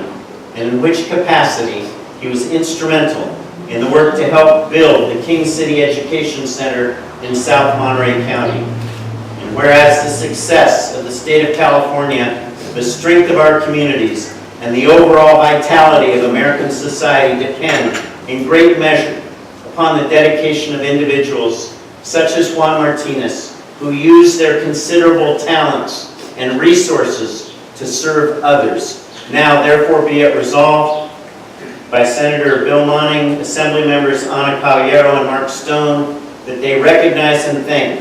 and in which capacity he was instrumental in the work to help build the King City Education Center in South Monterey County. And whereas the success of the state of California, the strength of our communities, and the overall vitality of American society depend in great measure upon the dedication of individuals such as Juan Martinez, who use their considerable talents and resources to serve others. Now, therefore, be it resolved by Senator Bill Monning, Assembly Members Ana Caballero and Mark Stone, that they recognize and thank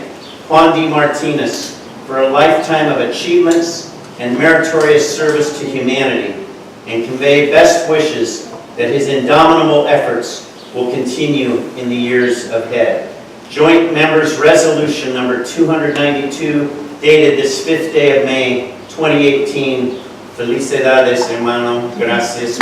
Juan D. Martinez for a lifetime of achievements and meritorious service to humanity, and convey best wishes that his indomitable efforts will continue in the years ahead. Joint Members Resolution number 292, dated this 5th day of May, 2018, Felicidades, hermano. Gracias.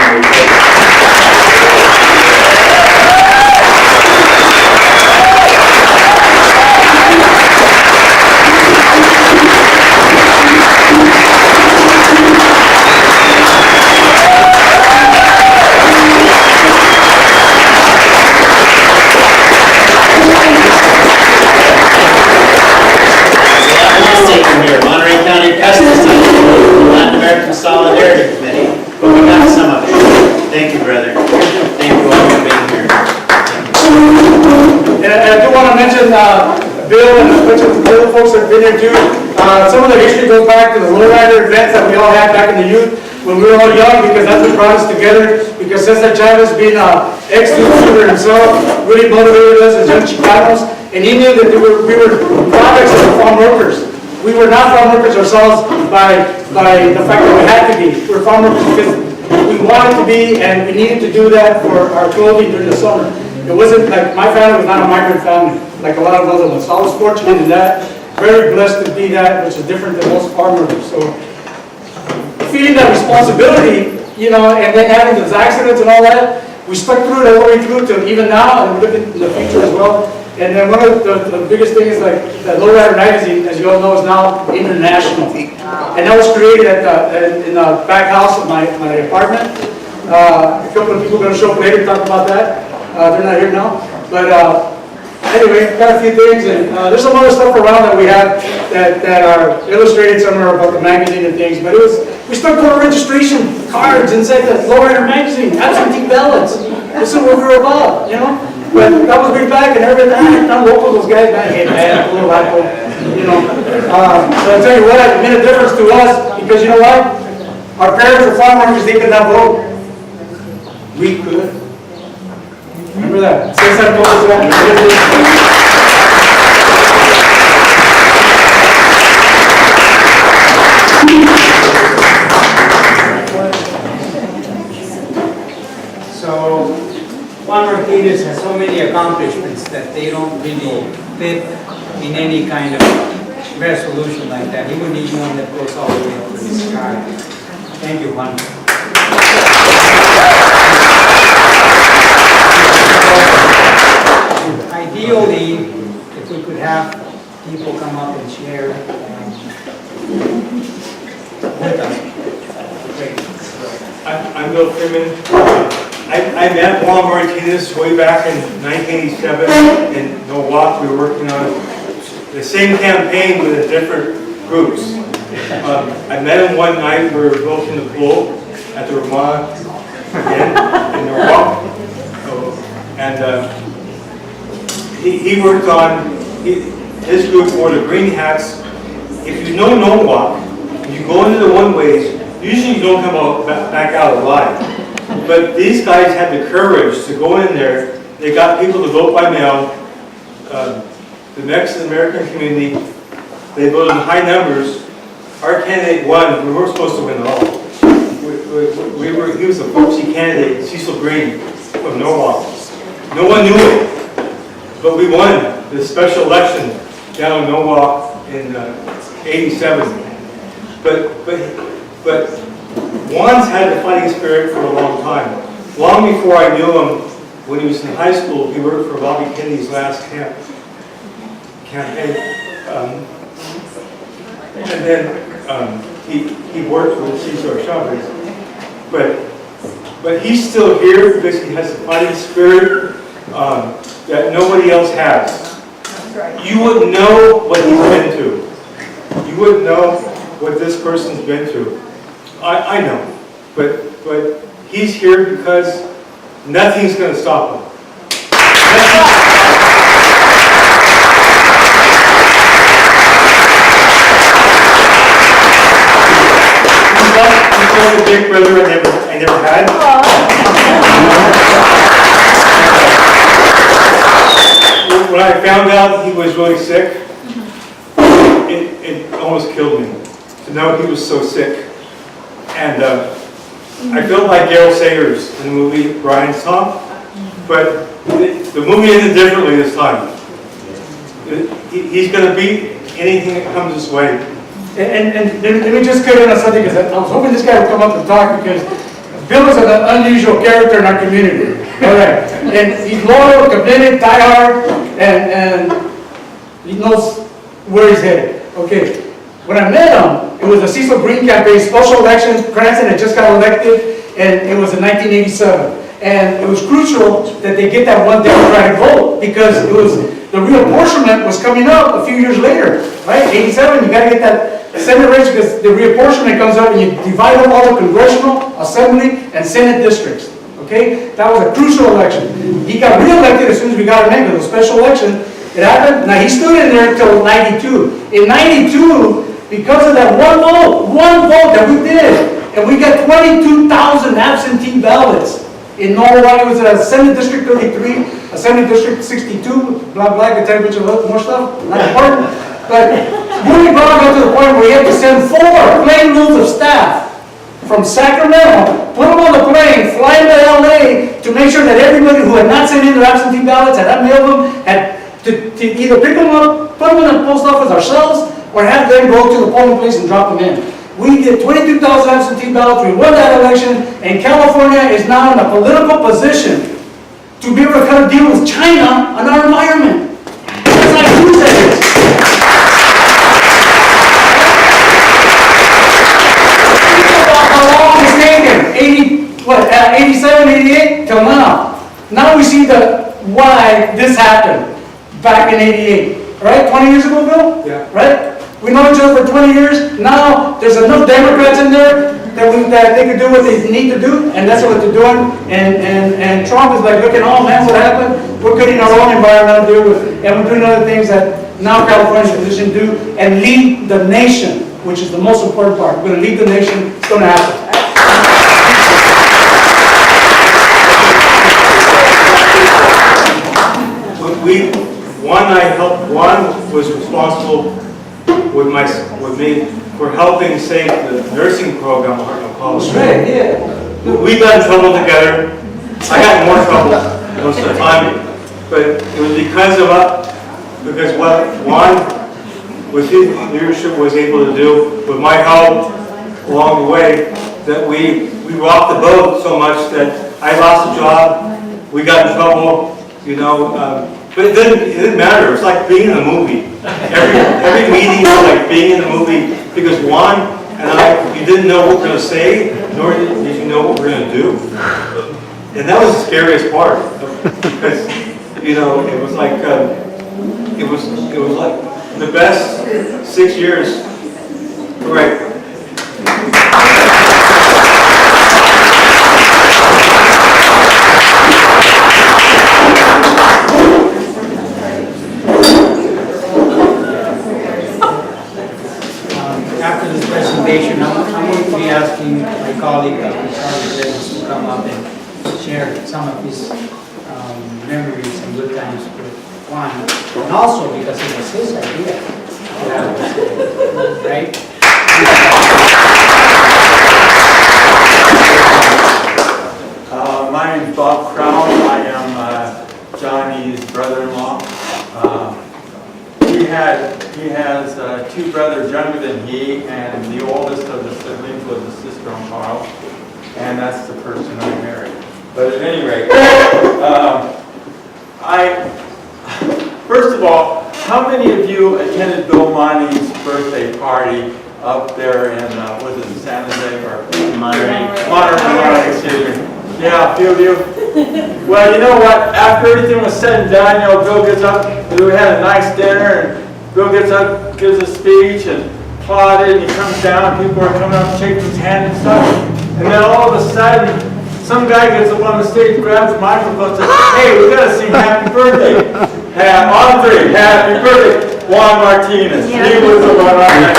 Here, Monterey County Pesticide, Latin American Solidarity Committee, but we got some of it. Thank you, brother. Thank you all for being here. And I do want to mention Bill and a bunch of other folks that have been here too. Some of the history goes back to the lowrider events that we all had back in the youth when we were all young, because that's what brought us together. Because Cesar Chavez, being an ex-shooter himself, really motivated us as young Chicanos, and he knew that we were products of the farm workers. We were not farm workers ourselves by the fact that we had to be. We were farm workers because we wanted to be, and we needed to do that for our clothing during the summer. It wasn't like, my family was not a migrant family like a lot of other ones. So I was fortunate in that, very blessed to be that, which is different than most farm workers. So feeling that responsibility, you know, and then having those accidents and all that, we stuck through it all the way through to even now, and we're looking in the future as well. And then one of the biggest things, like the Lowrider magazine, as you all know, is now international. And that was created in the back house of my apartment. A couple of people are going to show up later to talk about that. They're not here now. But anyway, got a few things. And there's some other stuff around that we have that are illustrated somewhere about the magazine and things. But we stuck to our registration cards and said that Lowrider magazine, absentee ballots. This is what we were about, you know? But that was way back, and every time I'm local, those guys, man, hey man, a little rifle, you know. So I'll tell you what, it made a difference to us, because you know what? Our parents were farm workers, they could not vote. We could. Remember that? Cesar told us that. So, Juan Martinez has so many accomplishments that they don't really fit in any kind of resolution like that. He would need one that goes all the way up to the sky. Thank you, Juan. Ideally, if we could have people come up and share with us. Great. I'm Bill Freeman. I met Juan Martinez way back in 1987 in Milwaukee. We were working on the same campaign with a different groups. I met him one night. We were both in the Kull at the Ramah again in Milwaukee. And he worked on, his group wore the green hats. If you know Norwalk, you go into the one-ways, usually you don't come out, back out alive. But these guys had the courage to go in there. They got people to vote by mail. The Mexican-American community, they voted in high numbers. Our candidate won. We weren't supposed to win at all. He was a folksy candidate, Cecil Green from Norwalk. No one knew it, but we won the special election down in Norwalk in '87. But Juan's had the fighting spirit for a long time. Long before I knew him, when he was in high school, he worked for Bobby Kennedy's last campaign. And then he worked with Cesar Chavez. But he's still here because he has the fighting spirit that nobody else has. You wouldn't know what he's been through. You wouldn't know what this person's been through. I know, but he's here because nothing's going to stop him. He's like the big brother I never had. When I found out he was really sick, it almost killed me to know he was so sick. And I felt like Gale Sayers in the movie Brian's Song, but the movie ended differently this time. He's going to beat anything that comes his way. And let me just cut in on something, because I was hoping this guy would come up and talk, because Bill is an unusual character in our community. All right. And he's loyal, committed, diehard, and he knows where he's headed. Okay. When I met him, it was the Cecil Green campaign, special elections. Cranston had just got elected, and it was in 1987. And it was crucial that they get that one Democratic vote, because it was the reapportionment was coming up a few years later, right? 87, you got to get that Senate race, because the reapportionment comes up and you divide up all the congressional, assembly, and Senate districts. Okay, that was a crucial election. He got re-elected as soon as we got him in. It was a special election. It happened. Now he stood in there until 92. In 92, because of that one vote that we did, and we got 22,000 absentee ballots. In Norway, it was a Senate District 33, a Senate District 62, blah, blah, I can tell you a bunch more stuff, not important. But Moody Brown got to the point where he had to send 4 plane loads of staff from Sacramento, put them on the plane, fly them to LA to make sure that everybody who had not sent in their absentee ballots, had not mailed them, had to either pick them up, put them in the post office ourselves, or have them go to the polling place and drop them in. We did 22,000 absentee ballots, we won that election, and California is now in a political position to be able to kind of deal with China on our environment. That's how huge that is. Think about how long it's taken, 87, 88, till now. Now we see why this happened back in 88, right? 20 years ago, Bill? Yeah. Right? We know each other for 20 years. Now, there's enough Democrats in there that they can do what they need to do, and that's what they're doing. And Trump is like looking, oh man, what happened? We're getting our own environmental deal with, and we're doing other things that now California's positioned to do, and lead the nation, which is the most important part. We're going to lead the nation. It's going to happen. Juan was responsible with me for helping save the nursing program at Hartnell College. Right, yeah. We got in trouble together. I got in more trouble most of the time, but it was because what Juan, with his leadership, was able to do, with my help along the way, that we rocked the boat so much that I lost a job, we got in trouble, you know, but it didn't matter. It's like being in a movie. Every meeting was like being in a movie, because Juan and I, you didn't know what we're going to say, nor did you know what we're going to do. And that was the scariest part, because you know it was like the best 6 years. Correct. After this presentation, I'm going to be asking my colleague, Charles, to come up and share some of his memories and good times with Juan, and also because it was his idea. Right? My name is Bob Crown. I am Johnny's brother-in-law. He has 2 brothers younger than he, and the oldest of the siblings was a sister on Carl, and that's the person I married. But at any rate, first of all, how many of you attended Bill Monning's birthday party up there in, was it San Jose or Monterey, excuse me. Yeah, a few of you. Well, you know what? After everything was said and done, you know, Bill gets up, we had a nice dinner, and Bill gets up, gives a speech, and applauded, and he comes down, people are coming up, shaking his hand and stuff. And then all of a sudden, some guy gets up on the stage, grabs the microphone, and says, hey, we gotta sing happy birthday. On 3, happy birthday, Juan Martinez. Yeah. He was the one on that.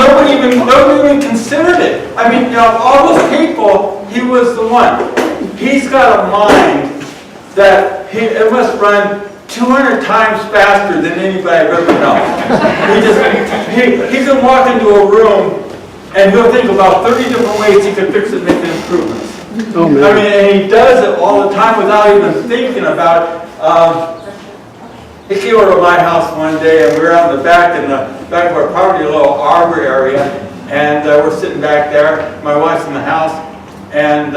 Nobody even considered it. I mean, you know, all those people, he was the one. He's got a mind that it must run 200 times faster than anybody I've ever known. He can walk into a room and he'll think about 30 different ways he could fix it and make the improvements. Oh, man. I mean, and he does it all the time without even thinking about it. he came over to my house one day, and we were out in the back of our property, a little arbor area, and we're sitting back there. My wife's in the house, and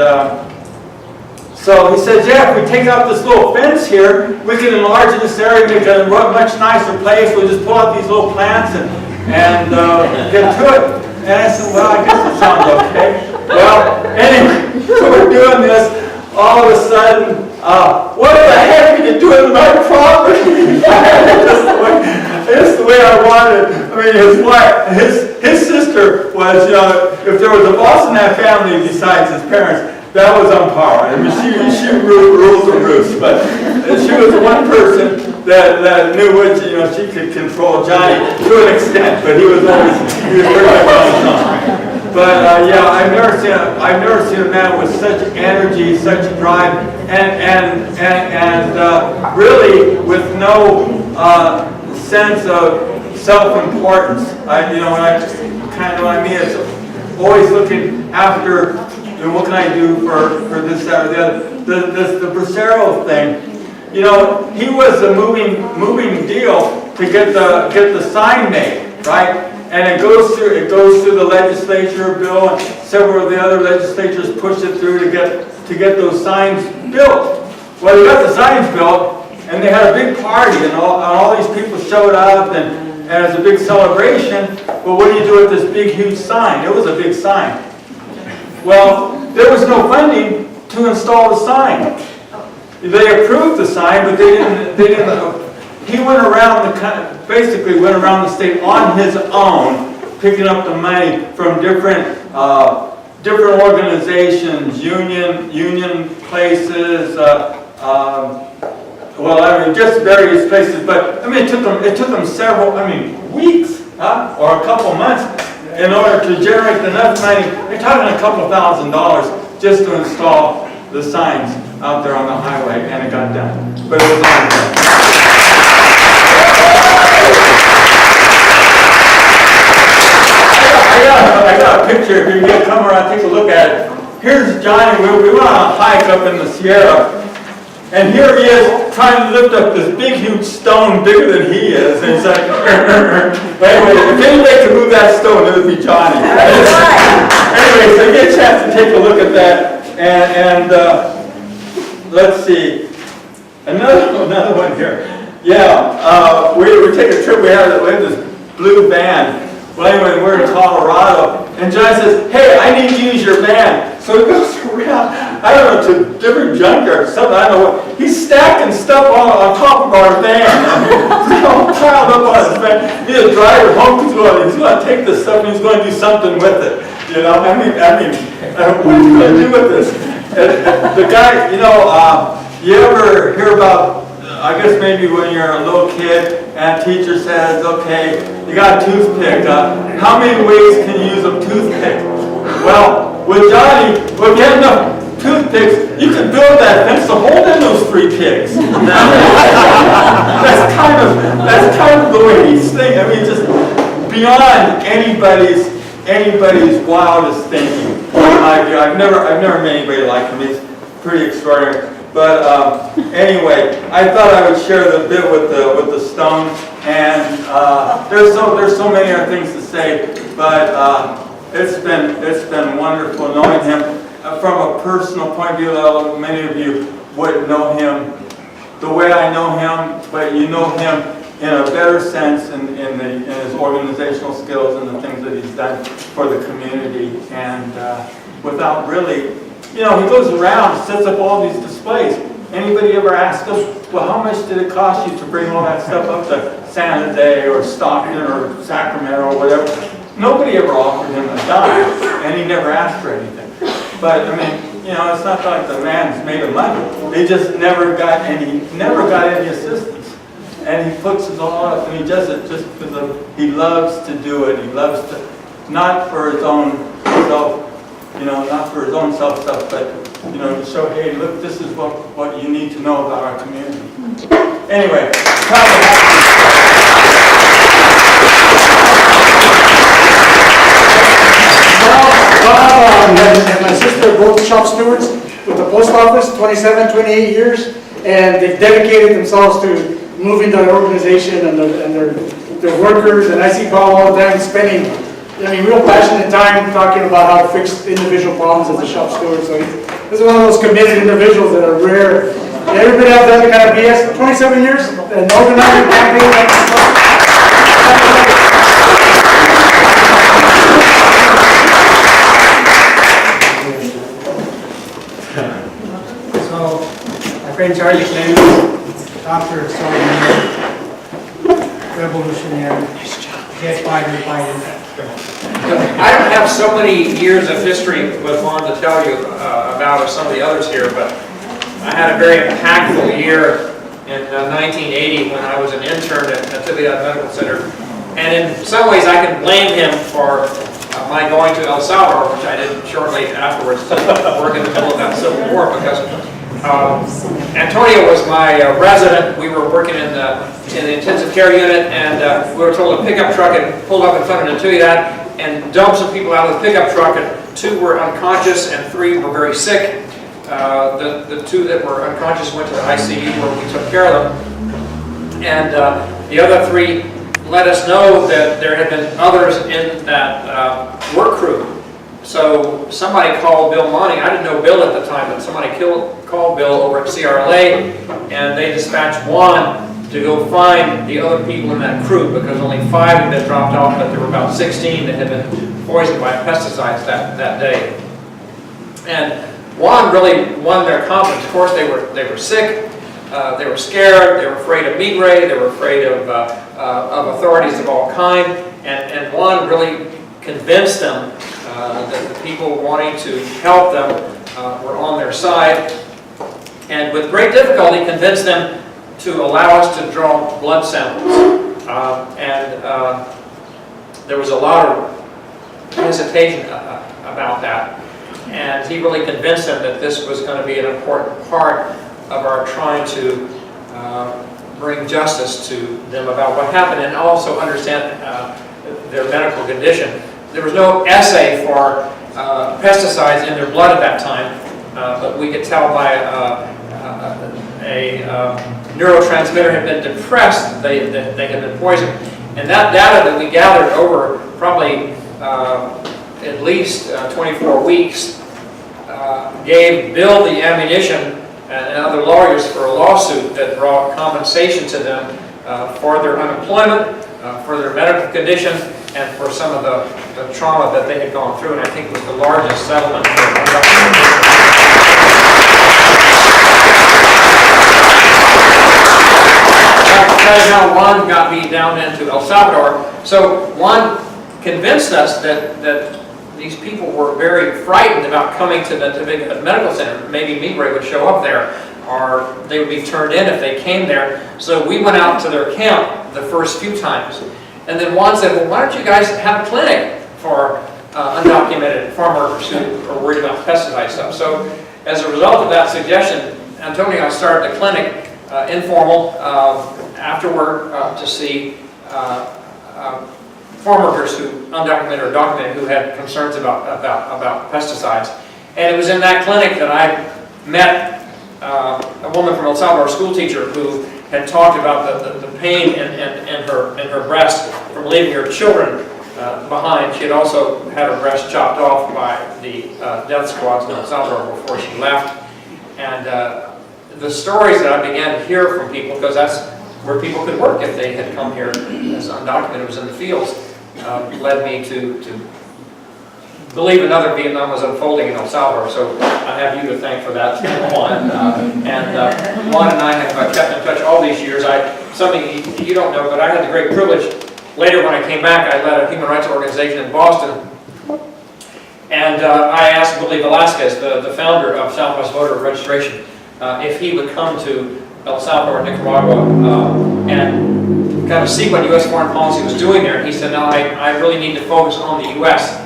so he said, "Yeah, if we take out this little fence here, we can enlarge this area, make it a much nicer place. We'll just pull out these little plants and get to it." And I said, "Well, I guess it sounds okay." Well, anyway, so we're doing this. All of a sudden, what the heck are you doing to my property? Just the way I wanted. I mean, his wife, his sister was, if there was a boss in that family besides his parents, that was on par. I mean, she rules the roost, but she was the one person that knew what, she could control Johnny to an extent, but he was pretty much on his own. But yeah, I've never seen a man with such energy, such drive, and really with no sense of self-importance. What I mean, it's always looking after. What can I do for this, that, or the other? The Bracero thing, he was a moving deal to get the sign made, right? And it goes through the legislature bill, and several of the other legislatures pushed it through to get those signs built. Well, they got the signs built, and they had a big party, and all these people showed up, and it was a big celebration. But what do you do with this big, huge sign? It was a big sign. Well, there was no funding to install the sign. They approved the sign, but they didn't. He went around basically went around the state on his own, picking up the money from different organizations, union places. Just various places. But I mean, it took them several, weeks, or a couple months, in order to generate enough money. They're talking a couple $1,000 just to install the signs out there on the highway, and it got done. But it was not done. I got a picture. If you can come around, take a look at it. Here's Johnny. We went on a hike up in the Sierra, and here he is trying to lift up this big, huge stone bigger than he is. And he's like, anyway, if anybody could move that stone, it would be Johnny. Anyway, so you get a chance to take a look at that. And let's see. Another one here. Yeah, we take a trip. We had this blue van. Well, anyway, we're in Colorado, and John says, "Hey, I need to use your van." So he goes around, I don't know, to different junkyards, something, I don't know what. He's stacking stuff on top of our van. It's all piled up on his van. He's a driver home. He's going to take this stuff and he's going to do something with it. What are you going to do with this? The guy, you ever hear about, I guess maybe when you're a little kid and a teacher says, "Okay, you got a toothpick. How many ways can you use a toothpick?" Well, with Johnny, we'll get enough toothpicks, you can build that fence to hold in those 3 picks. That's kind of the way he's thinking. I mean, just beyond anybody's wildest thinking. I've never met anybody like him. He's pretty extraordinary. But anyway, I thought I would share the bit with the stone, and there's so many other things to say, but it's been wonderful knowing him from a personal point of view. Many of you wouldn't know him the way I know him, but you know him in a better sense in his organizational skills and the things that he's done for the community, and without really. He goes around and sets up all these displays. Anybody ever ask him, well, how much did it cost you to bring all that stuff up to San Jose or Stockton or Sacramento or whatever? Nobody ever offered him a dime, and he never asked for anything. But, it's not like the man's made of money. He just never got any assistance. And he puts it all up, and he does it just because he loves to do it. He loves to, not for his own self, not for his own self-stuff, but, to show, hey, look, this is what you need to know about our community. Anyway, and my sister are both shop stewards with the post office, 27, 28 years, and they've dedicated themselves to moving their organization and their workers, and I see Paul all the time spending, real passionate time talking about how to fix individual problems as a shop steward. So this is one of those committed individuals that are rare. Everybody else does the kind of BS for 27 years, and organizing campaigns. So, my friend Charlie Clements, doctor, extraordinary, revolutionary, jet fighter pilot. I don't have so many years of history with Juan to tell you about as some of the others here, but I had a very impactful year in 1980 when I was an intern at Cabanyog Medical Center. And in some ways I can blame him for my going to El Salvador, which I did shortly afterwards to work in the middle of that Civil War, because Antonio was my resident. We were working in the intensive care unit, and we were told a pickup truck had pulled up in front of Natividad and dumped some people out of the pickup truck, and 2 were unconscious and 3 were very sick. The 2 that were unconscious went to the ICU where we took care of them, and the other 3 let us know that there had been others in that work crew. So somebody called Bill Monning. I didn't know Bill at the time, but somebody called Bill over at CRLA, and they dispatched Juan to go find the other people in that crew, because only 5 had been dropped off, but there were about 16 that had been poisoned by pesticides that day. And Juan really won their confidence. Of course, they were sick, they were scared, they were afraid of migre, they were afraid of authorities of all kind, and Juan really convinced them that the people wanting to help them were on their side, and with great difficulty convinced them to allow us to draw blood samples. There was a lot of hesitation about that. And he really convinced them that this was going to be an important part of our trying to bring justice to them about what happened, and also understand their medical condition. There was no assay for pesticides in their blood at that time, but we could tell by a neurotransmitter had been depressed that they had been poisoned. And that data that we gathered over probably at least 24 weeks gave Bill the ammunition and other lawyers for a lawsuit that brought compensation to them for their unemployment, for their medical condition, and for some of the trauma that they had gone through, and I think it was the largest settlement That's how Juan got me down into El Salvador. So Juan convinced us that these people were very frightened about coming to the medical center. Maybe migre would show up there, or they would be turned in if they came there. So we went out to their camp the first few times. And then Juan said, well, why don't you guys have a clinic for undocumented farm workers who are worried about pesticide stuff? So as a result of that suggestion, Antonio and I started a clinic, informal, after work, to see farm workers who, undocumented or documented, who had concerns about pesticides. And it was in that clinic that I met a woman from El Salvador, a school teacher, who had talked about the pain in her breast from leaving her children behind. She had also had her breast chopped off by the death squads in El Salvador before she left. And the stories that I began to hear from people, because that's where people could work if they had come here as undocumented, was in the fields, led me to believe another Vietnam was unfolding in El Salvador. So I have you to thank for that, Juan. Juan and I have kept in touch all these years. Something you don't know, but I had the great privilege. Later when I came back, I led a human rights organization in Boston. And I asked Velasco, the founder of Southwest Voter Registration, if he would come to El Salvador, Nicaragua, and kind of see what U.S. foreign policy was doing there. And he said, no, I really need to focus on the U.S.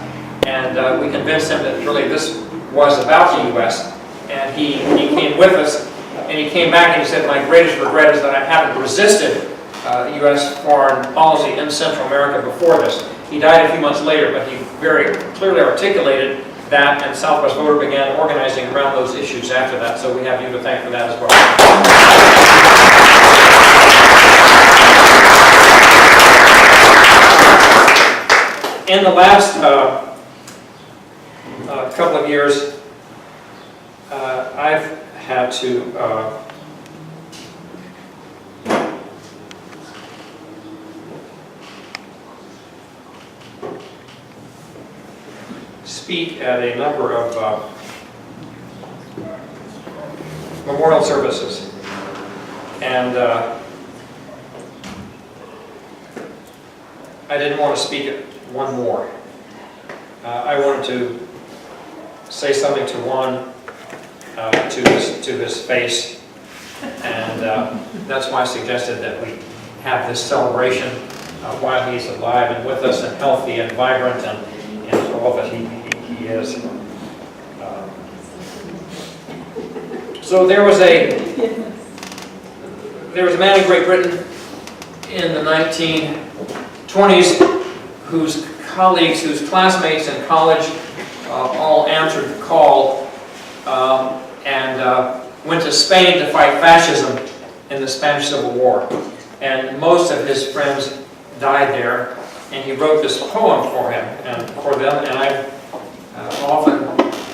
And we convinced him that really this was about the U.S. And he came with us, and he came back and he said, my greatest regret is that I haven't resisted U.S. foreign policy in Central America before this. He died a few months later, but he very clearly articulated that, and Southwest Voter began organizing around those issues after that, so we have you to thank for that as well. in the last couple of years, I've had to speak at a number of memorial services, and I didn't want to speak at one more. I wanted to say something to Juan, to his face, and that's why I suggested that we have this celebration while he's alive and with us and healthy and vibrant and all that he is. So there was a man in Great Britain in the 1920s whose colleagues, whose classmates in college all answered the call and went to Spain to fight fascism in the Spanish Civil War. And most of his friends died there, and he wrote this poem for him and for them, and I've often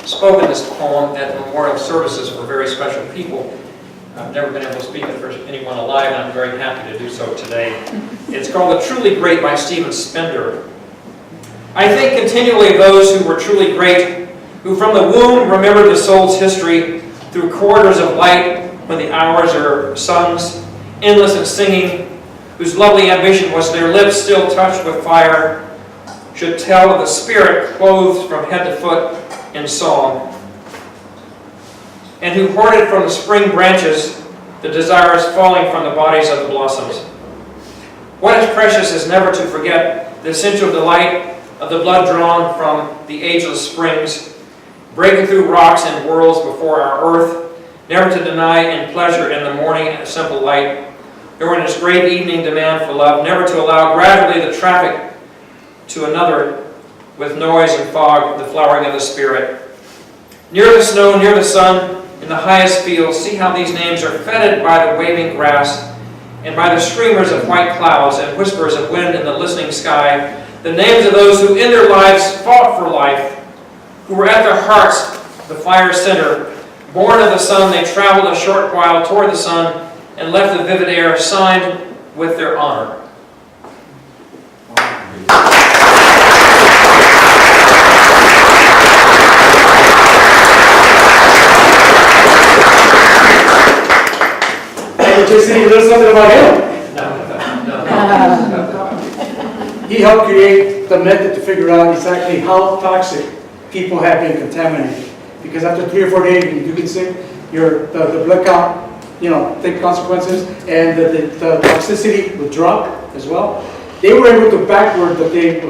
spoken this poem at memorial services for very special people. I've never been able to speak it for anyone alive, and I'm very happy to do so today. It's called The Truly Great by Stephen Spender. I think continually of those who were truly great, who from the womb remembered the soul's history through corridors of light when the hours are suns, endless in singing, whose lovely ambition was their lips still touched with fire, should tell of the spirit clothed from head to foot in song, and who hoarded from the spring branches the desires falling from the bodies of the blossoms. What is precious is never to forget the essential delight of the blood drawn from the ageless springs, breaking through rocks and worlds before our earth, never to deny in pleasure in the morning a simple light, nor in its great evening demand for love, never to allow gradually the traffic to another with noise and fog, the flowering of the spirit. Near the snow, near the sun, in the highest fields, see how these names are fetid by the waving grass and by the streamers of white clouds and whispers of wind in the listening sky, the names of those who in their lives fought for life, who were at their hearts the fire's center. Born of the sun, they traveled a short while toward the sun and left the vivid air signed with their honor. Just saying a little something about him. He helped create the method to figure out exactly how toxic people have been contaminated. Because after 3 or 4 days, when you do get sick, the blood count, take consequences, and the toxicity would drop as well. They were able to backward the thing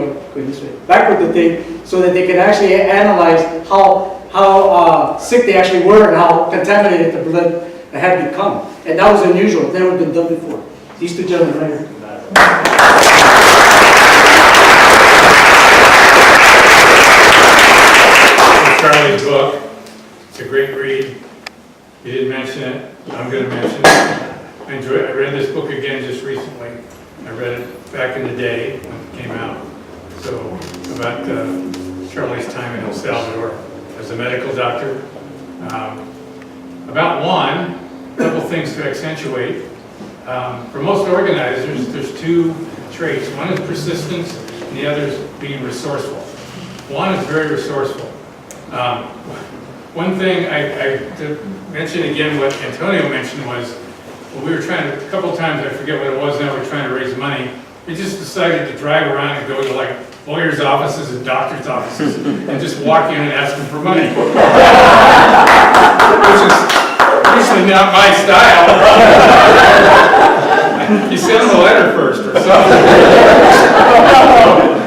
so that they could actually analyze how sick they actually were and how contaminated the blood had become. And that was unusual. It's never been done before. These two gentlemen right here. Charlie's book. It's a great read. You didn't mention it. I'm going to mention it. I read this book again just recently. I read it back in the day when it came out. So about Charlie's time in El Salvador as a medical doctor. About Juan, a couple things to accentuate. For most organizers, there's 2 traits. One is persistence, and the other is being resourceful. Juan is very resourceful. One thing to mention again, what Antonio mentioned was, we were trying to, a couple times, I forget what it was now, we were trying to raise money. We just decided to drive around and go to like lawyers' offices and doctors' offices and just walk in and ask them for money. Which is usually not my style. You send them a letter first or something.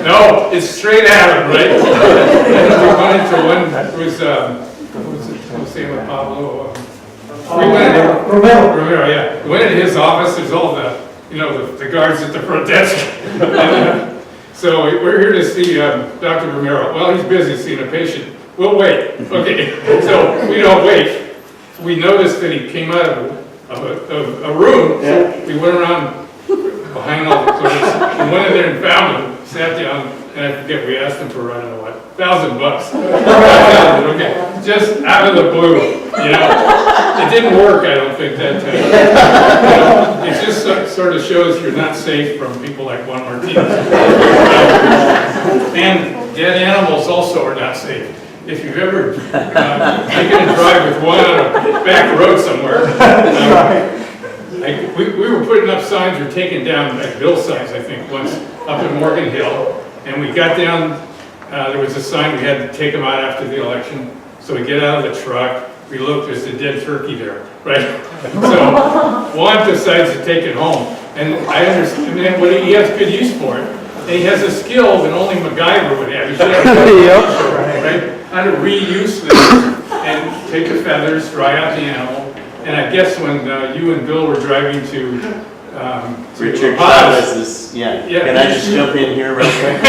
No, it's straight at them, right? And we went into one, it was, what was the name of Pablo? Romero, yeah. We went into his office, there's all the, the guards at the front desk. So we're here to see Dr. Romero. Well, he's busy seeing a patient. We'll wait. Okay, so we don't wait. We noticed that he came out of a room. So we went around behind all the clerks and went in there and found him, sat down, and I forget, we asked him for, I don't know what, $1,000. Okay, just out of the blue, you know. It didn't work, I don't think, that time. You know, it just sort of shows you're not safe from people like Juan Martinez. And dead animals also are not safe. If you've ever taken a drive with one on a back road somewhere, we were putting up signs, or taking down like bill signs, I think, once up in Morgan Hill, and we got down, there was a sign, we had to take them out after the election, so we get out of the truck, we look, there's a dead turkey there, right? So Juan decides to take it home, and I understand, and what he has good use for it, and he has a skill that only MacGyver would have. He should have right? How to reuse this and take the feathers, dry out the animal. And I guess when you and Bill were driving to Richard Chavez's, yeah. Can I just jump in here real quick?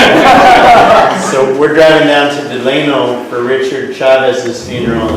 So we're driving down to Delano for Richard Chavez's funeral.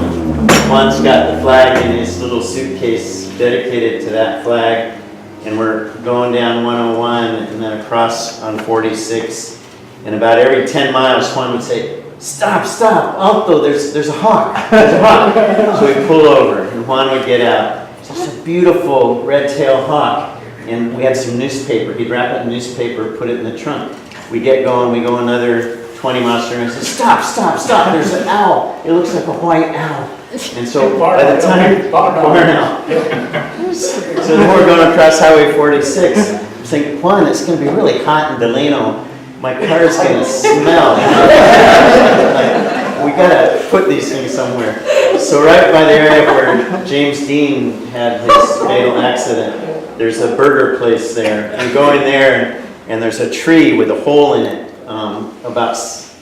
Juan's got the flag in his little suitcase dedicated to that flag. And we're going down 101 and then across on 46. And about every 10 miles, Juan would say, "Stop, stop, Alto, there's a hawk, there's a hawk." So we pull over and Juan would get out. It's just a beautiful red-tailed hawk. And we had some newspaper. He'd wrap it in newspaper, put it in the trunk. We get going, we go another 20 miles and he says, "Stop, stop, stop, there's an owl. It looks like a white owl." And so by the time, barn owl. So then we're going across Highway 46. I'm thinking, Juan, it's going to be really hot in Delano. My car's going to smell. We got to put these things somewhere. So right by the area where James Dean had his fatal accident, there's a burger place there. You go in there and there's a tree with a hole in it, about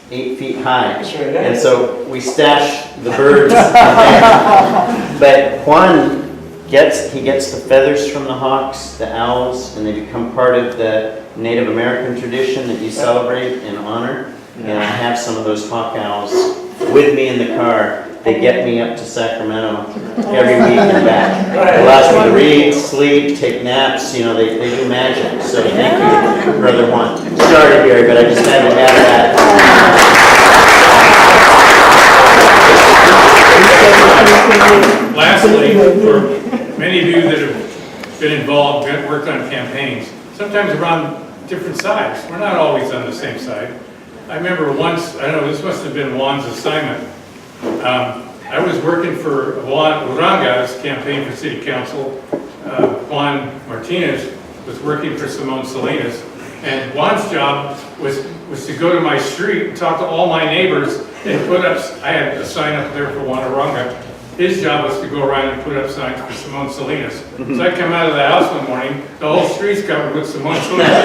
8 feet high. And so we stash the birds in there. But Juan gets the feathers from the hawks, the owls, and they become part of the Native American tradition that you celebrate and honor. And I have some of those hawk owls with me in the car. They get me up to Sacramento every week and back. It allows me to read, sleep, take naps. You know, they do magic. So thank you, Brother Juan. Sorry, Gary, but I just had to add that. Lastly, for many of you that have been involved, worked on campaigns, sometimes around different sides. We're not always on the same side. I remember once, I don't know, this must have been Juan's assignment. I was working for Juan Uranga's campaign for city council. Juan Martinez was working for Simone Salinas. And Juan's job was to go to my street and talk to all my neighbors and put up, I had a sign up there for Juan Uranga. His job was to go around and put up signs for Simone Salinas. So I come out of the house one morning, the whole street's covered with Simone Salinas. There's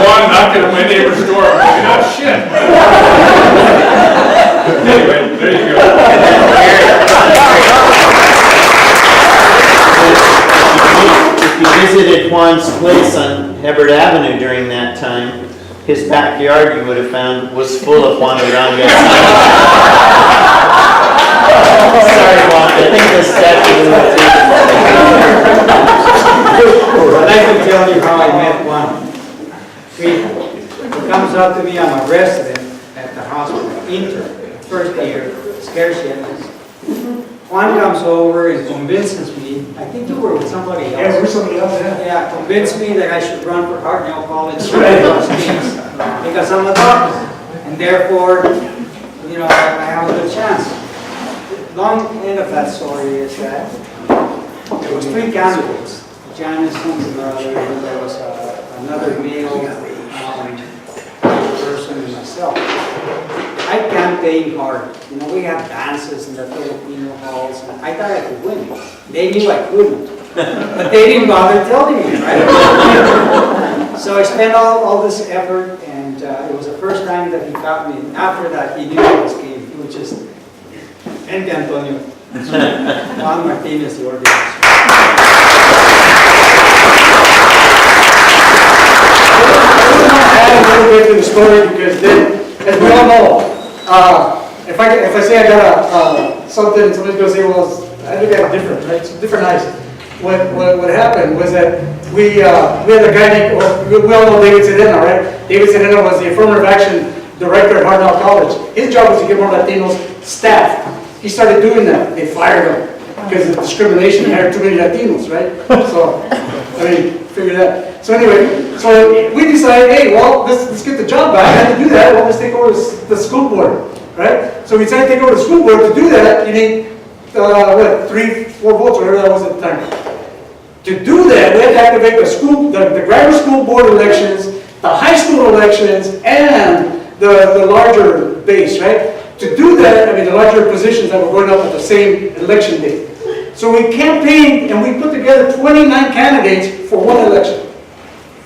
Juan knocking at my neighbor's door. I'm thinking, oh shit. Anyway, there you go. If you visited Juan's place on Hebert Avenue during that time, his backyard you would have found was full of Juan Uranga. Sorry, Juan, I think the statute I'd like to tell you how I met Juan. He comes up to me, I'm a resident at the hospital, intern, first year, scarcity. Juan comes over and convinces me, I think you were with somebody else. Yeah, we're somebody else, yeah. Yeah, convinced me that I should run for Hartnell College because I'm a doctor. And therefore, you know, I have a good chance. Long end of that story is that there was 3 candidates. Janice, there was another male person and myself. I campaigned hard. You know, we have dances in the Filipino halls, and I thought I could win. They knew I couldn't, but they didn't bother telling me, right? So I spent all this effort, and it was the first time that he got me. After that, he knew I was game. He was just, Ente Antonio. Juan Martinez, the organizer. Add a little bit to the story because then, as we all know, if I say I got something, somebody's going to say, well, I look at it different, right? It's different eyes. what happened was that we had a guy named, we all know David Sedena, right? David Sedena was the affirmative action director at Hartnell College. His job was to get more Latinos staff. He started doing that. They fired him because of discrimination. He hired too many Latinos, right? So, I mean, figure that. So anyway, so we decided, hey, well, let's get the job back. I had to do that. Well, let's take over the school board, right? So we decided to take over the school board. To do that, you need, 3, 4 votes, whatever that was at the time. To do that, we had to activate the grammar school board elections, the high school elections, and the larger base, right? To do that, I mean, the larger positions that were going up at the same election date. So we campaigned and we put together 29 candidates for one election.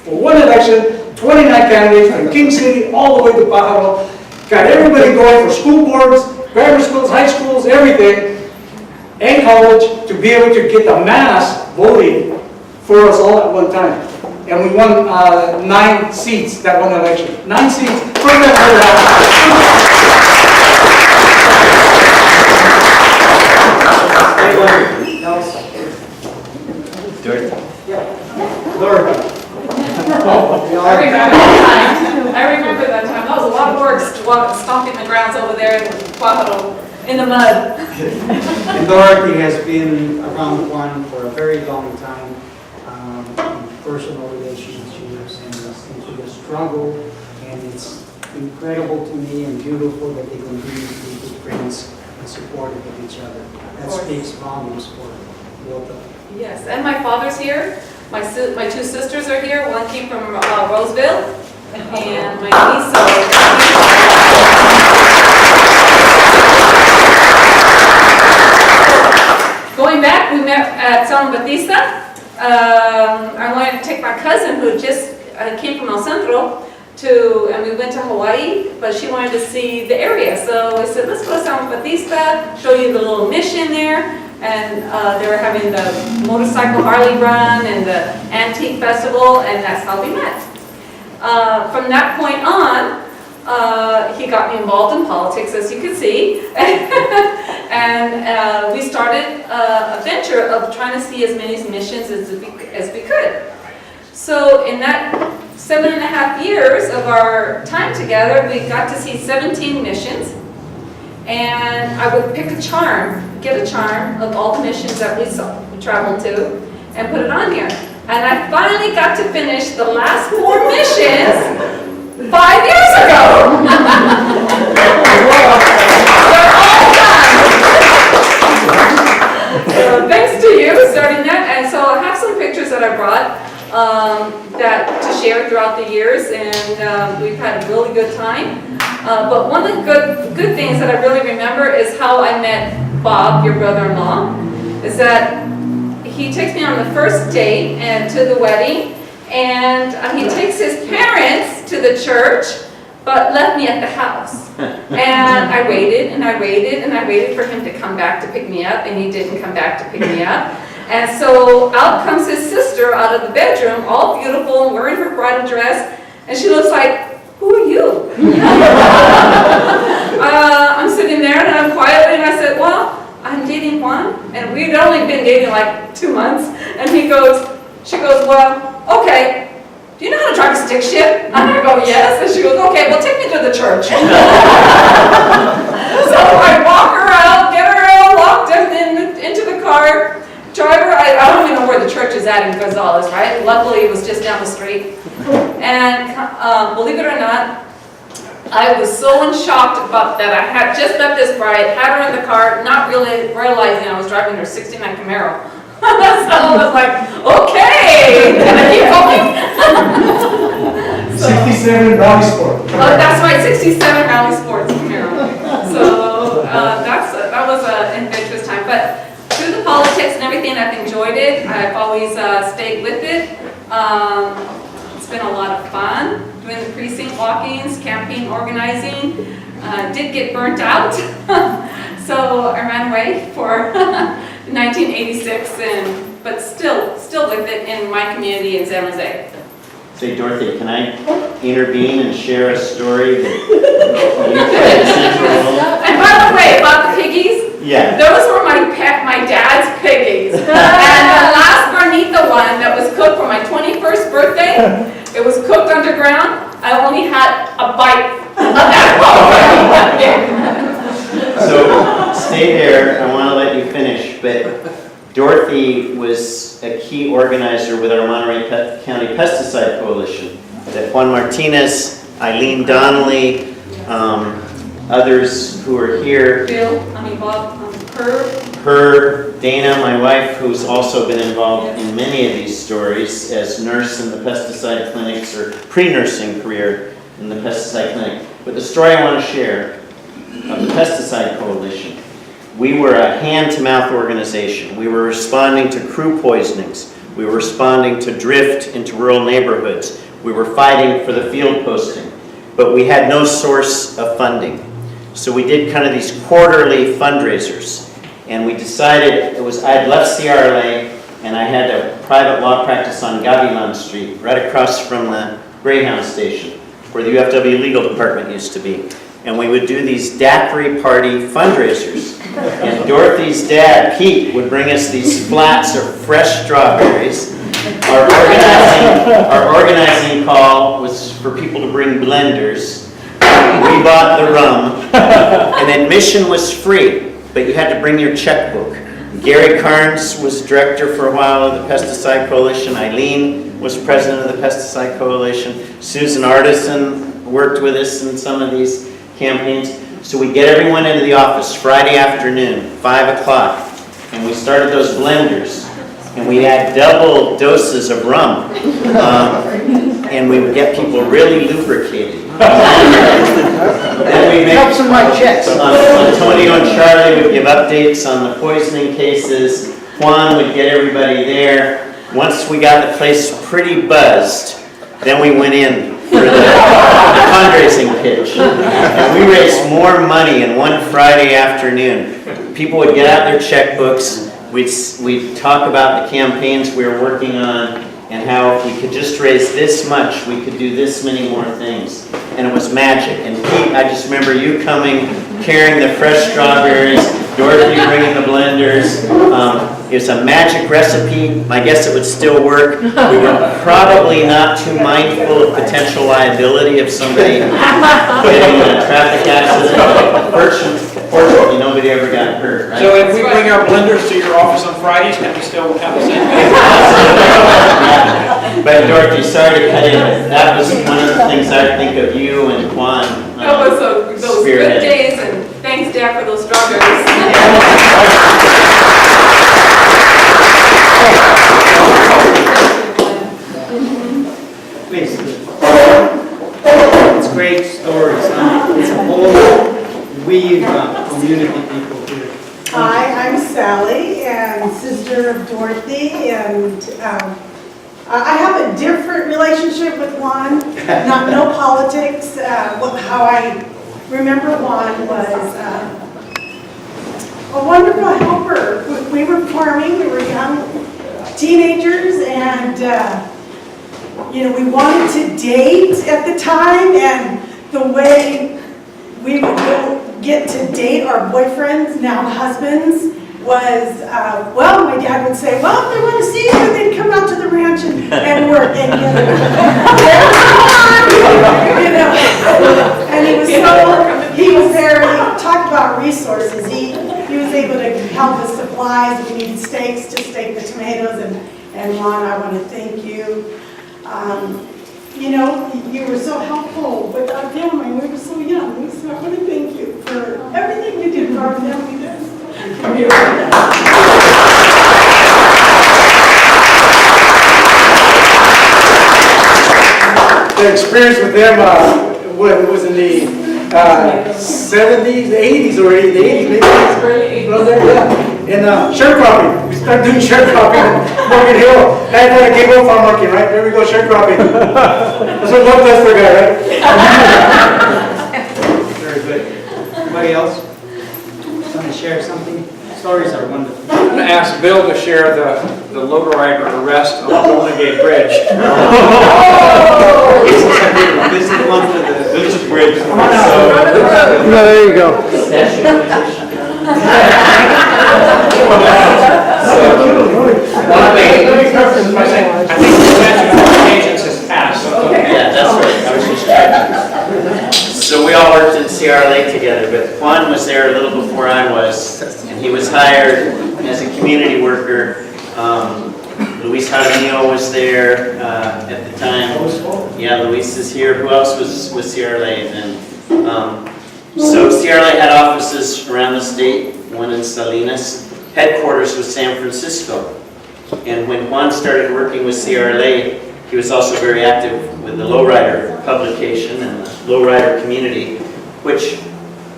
For one election, 29 candidates from King City all the way to Pajaro. Got everybody going for school boards, grammar schools, high schools, everything, and college to be able to get the mass voting for us all at one time. And we won 9 seats that one election. 9 seats. First time ever Dorothy. I remember that time. That was a lot of work stomping the grounds over there in Cuajado, in the mud. And Dorothy has been around Juan for a very long time, in personal relationships and into the struggle, and it's incredible to me and beautiful that they continue to be good friends and supportive of each other. That speaks volumes for both of them. Yes, and my father's here. My 2 sisters are here. One came from Roseville, and my niece. Going back, we met at San Batista. I wanted to take my cousin who just came from El Centro and we went to Hawaii, but she wanted to see the area. So we said, let's go to San Batista, show you the little mission there. And they were having the motorcycle Harley run and the antique festival, and that's how we met. From that point on, he got me involved in politics, as you can see. And we started a venture of trying to see as many missions as we could. So in that 7.5 years of our time together, we got to see 17 missions. And I would pick a charm, get a charm of all the missions that we traveled to, and put it on here. And I finally got to finish the last 4 missions 5 years ago. They're all done. So thanks to you starting that. And so I have some pictures that I brought that to share throughout the years, and we've had a really good time. But one of the good things that I really remember is how I met Bob, your brother-in-law, is that he takes me on the first date and to the wedding, and he takes his parents to the church, but left me at the house. And I waited and I waited and I waited for him to come back to pick me up, and he didn't come back to pick me up. And so out comes his sister out of the bedroom, all beautiful and wearing her bridal dress, and she looks like, who are you? I'm sitting there and I'm quietly, and I said, well, I'm dating Juan, and we'd only been dating like 2 months. And she goes, well, okay, do you know how to drive a stick shift? And I go, yes. And she goes, okay, well, take me to the church. So I walk her out, get her all locked into the car, drive her. I don't even know where the church is at in Gonzales, right? Luckily, it was just down the street. And believe it or not, I was so shocked about that. I had just met this bride, had her in the car, not really realizing I was driving her 69 Camaro. So I was like, okay, can I keep going? 67 Rally Sport. Oh, that's right, 67 Rally Sports Camaro. So that was an adventurous time. But through the politics and everything, I've enjoyed it. I've always stayed with it. It's been a lot of fun doing the precinct walkings, campaign organizing. Did get burnt out, so I ran away for 1986, but still with it in my community in San Jose. Say, Dorothy, can I intervene and share a story that you played central? And by the way, about the piggies, yeah, those were my dad's piggies. And the last a key organizer with our Monterey County Pesticide Coalition. That Juan Martinez, Eileen Donnelly, others who are here, Bob, Herb. her, Dana, my wife, who's also been involved in many of these stories as nurse in the pesticide clinics or pre-nursing career in the pesticide clinic. But the story I want to share of the Pesticide Coalition, we were a hand-to-mouth organization. We were responding to crew poisonings. We were responding to drift into rural neighborhoods. We were fighting for the field posting, but we had no source of funding. So we did kind of these quarterly fundraisers, and we decided, I had left CRLA, and I had a private law practice on Cabanyog Street, right across from the Greyhound station, where the UFW legal department used to be. And we would do these daiquiri party fundraisers. And Dorothy's dad, Pete, would bring us these flats of fresh strawberries. Our organizing call was for people to bring blenders. We bought the rum, and admission was free, but you had to bring your checkbook. Gary Karnes was director for a while of the Pesticide Coalition. Eileen was president of the Pesticide Coalition. Susan Artisan worked with us in some of these campaigns. So we get everyone into the office Friday afternoon, 5 o'clock, and we started those blenders. And we had double doses of rum, and we would get people really lubricated. Then we Helps in my checks. Antonio and Charlie would give updates on the poisoning cases. Juan would get everybody there. Once we got the place pretty buzzed, then we went in for the fundraising pitch. And we raised more money in one Friday afternoon. People would get out their checkbooks. We'd talk about the campaigns we were working on and how if we could just raise this much, we could do this many more things. And it was magic. And Pete, I just remember you coming, carrying the fresh strawberries, Dorothy bringing the blenders. It was a magic recipe. My guess it would still work. We were probably not too mindful of potential liability of somebody getting in a traffic accident. Fortunately, nobody ever got hurt, right? So if we bring our blenders to your office on Fridays, can we still have the same? But Dorothy, sorry to cut in, but that was one of the things I think of you and Juan. That was those good days, and thanks, Dad, for those strawberries. Please. It's great stories, huh? It's a whole weave of community people here. Hi, I'm Sally, and sister of Dorothy, and I have a different relationship with Juan, no politics. How I remember Juan was a wonderful helper. We were farming, we were young teenagers, and we wanted to date at the time, and the way we would go get to date our boyfriends, now husbands, was, my dad would say, well, if they want to see you, they'd come out to the ranch and work, and and he was there, and he talked about resources. He was able to help us supplies. We needed steaks to steak the tomatoes, and Juan, I want to thank you. You were so helpful with our family. We were so young, so I want to thank you for everything you did for our family then. The experience with them was in the 70s, 80s already, the 80s, maybe. And sharecropping. We started doing sharecropping in Morgan Hill. That's where I came home from working, right? There we go, sharecropping. That's what love does for a guy, right? Very good. Anybody else want to share something? Stories are wonderful. I'm going to ask Bill to share the lowrider arrest on the Golden Gate Bridge. This is one for the Village Bridge. There you go. Let me preface this by saying, I think the statute of limitations has passed. Yeah, that's right. I was just checking. So we all worked in CRLA together, but Juan was there a little before I was, and he was hired as a community worker Luis Jaramillo was there at the time. Yeah, Luis is here. Who else was with CRLA then? So CRLA had offices around the state, one in Salinas. Headquarters was San Francisco. And when Juan started working with CRLA, he was also very active with the lowrider publication and the lowrider community, which,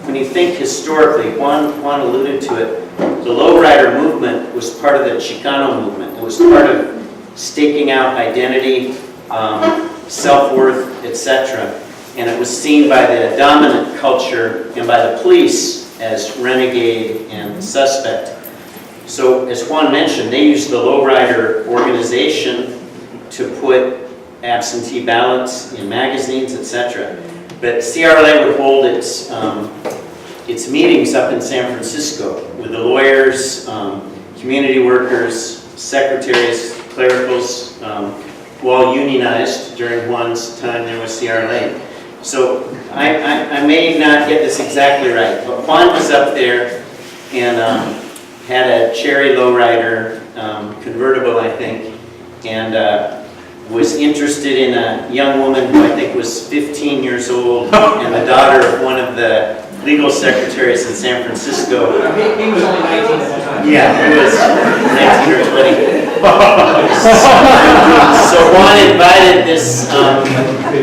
when you think historically, Juan alluded to it, the lowrider movement was part of the Chicano movement. It was part of staking out identity, self-worth, etc. And it was seen by the dominant culture and by the police as renegade and suspect. So, as Juan mentioned, they used the lowrider organization to put absentee ballots in magazines, etc. But CRLA would hold its meetings up in San Francisco with the lawyers, community workers, secretaries, clericals, who all unionized during Juan's time there with CRLA. So I may not get this exactly right, but Juan was up there and had a cherry lowrider convertible, I think, and was interested in a young woman who I think was 15 years old and the daughter of one of the legal secretaries in San Francisco. He was only 19 at the time. Yeah, he was 19 or 20. So Juan invited this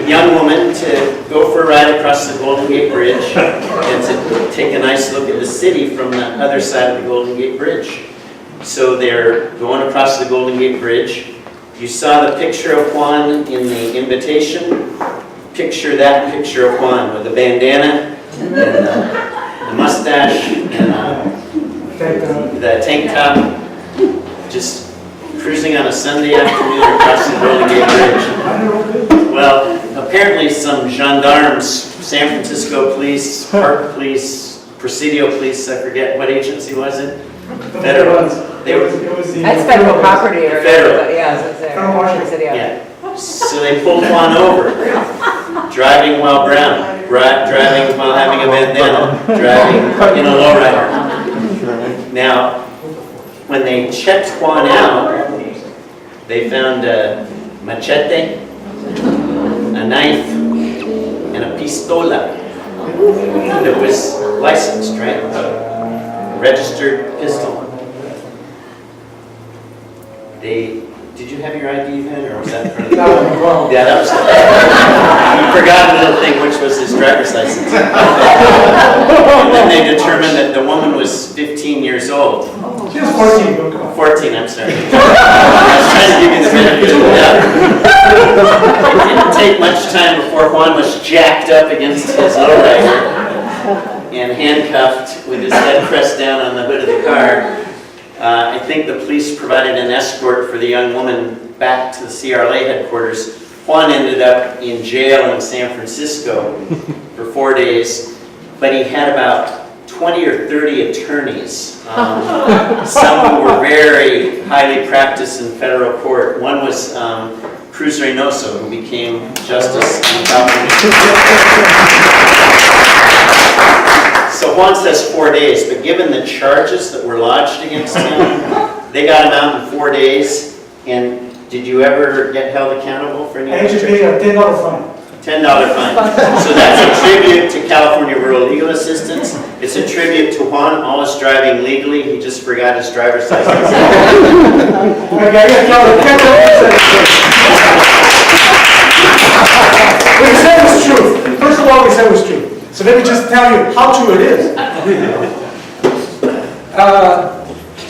young woman to go for a ride across the Golden Gate Bridge and to take a nice look at the city from the other side of the Golden Gate Bridge. So they're going across the Golden Gate Bridge. You saw the picture of Juan in the invitation. Picture that picture of Juan with the bandana and the mustache and the tank top, just cruising on a Sunday afternoon across the Golden Gate Bridge. Well, apparently some gendarmes, San Francisco police, Park Police, Presidio Police, I forget what agency was it? Federal. That's federal property or Federal. but yeah, it's there. Federal Washington. Yeah. So they pulled Juan over, driving while brown, driving while having a bandana, driving in a lowrider. Now, when they checked Juan out, they found a machete, a knife, and a pistola that was licensed, right? A registered pistol. Did you have your ID then, or was that for the... Yeah, that was... You forgot a little thing, which was his driver's license. And then they determined that the woman was 15 years old. She was 14. 14, I'm sorry. I was trying to give you the benefit of the doubt. It didn't take much time before Juan was jacked up against his lowrider and handcuffed with his head pressed down on the hood of the car. I think the police provided an escort for the young woman back to the CRLA headquarters. Juan ended up in jail in San Francisco for 4 days, but he had about 20 or 30 attorneys, some who were very highly practiced in federal court. One was Cruz Reynoso, who became justice in California. So Juan says 4 days, but given the charges that were lodged against him, they got him out in 4 days. And did you ever get held accountable for any of those charges? I paid a $10 fine. $10 fine. So that's a tribute to California Rural Legal Assistance. It's a tribute to Juan, always driving legally. He just forgot his driver's license. What he said was true. First of all, what he said was true. So let me just tell you how true it is.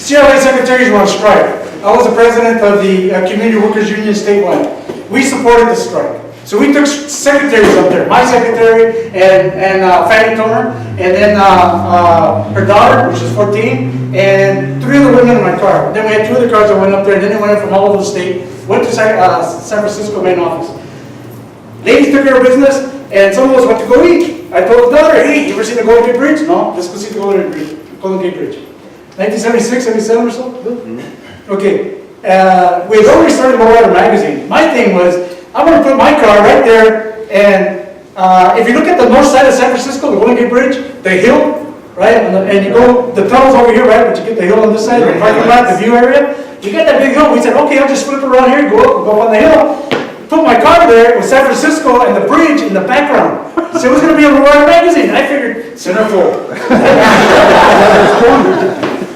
CRLA secretaries were on strike. I was the president of the Community Workers Union statewide. We supported the strike. So we took secretaries up there, my secretary and Fanny Toner, and then her daughter, which is 14, and 3 other women in my car. Then we had 2 other cars that went up there, and then they went in from all over the state, went to San Francisco main office. Ladies took care of business, and some of us went to go eat. I told his daughter, hey, you ever seen the Golden Gate Bridge? No, let's go see the Golden Gate Bridge. 1976, 77 or so? Okay. We had already started Lowrider magazine. My thing was, I want to put my car right there, and if you look at the north side of San Francisco, the Golden Gate Bridge, the hill, right, and you go, the tunnel's over here, right, but you get the hill on this side, the parking lot, the view area, you got that big hill? We said, okay, I'll just flip around here, go up on the hill. Put my car there with San Francisco and the bridge in the background. So it was going to be a Royal magazine. I figured, centerfold.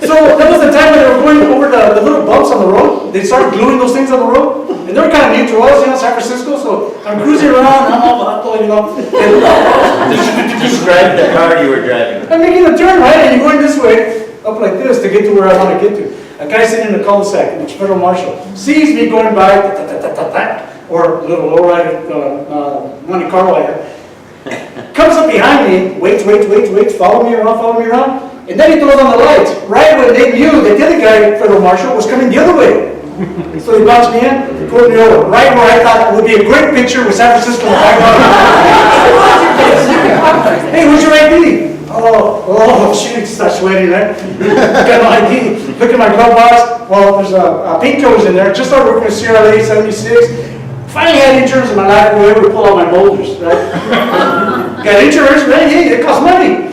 So that was the time when they were going over the little bumps on the road. They started gluing those things on the road. And they were kind of new to us, San Francisco. So I'm cruising around, I'm all vato, Describe the car you were driving. I'm making a turn, right? And you're going this way, up like this, to get to where I want to get to. A guy sitting in the cul-de-sac, the federal marshal, sees me going by, or a little lowrider Monte Carlo I have, comes up behind me, waits, follow me around, and then he throws on the lights, right when they knew that the other guy, federal marshal, was coming the other way. So he bounced me in, he pulled me over, right where I thought would be a great picture with San Francisco in the background. Hey, what's your ID? Oh, shoot, start sweating, right? Got no ID. Look at my glove box. Well, there's a paint tools in there. Just started working with CRLA 76. Finally had insurance in my life. We were able to pull out my boulders, right? Got insurance, right? Hey, it costs money.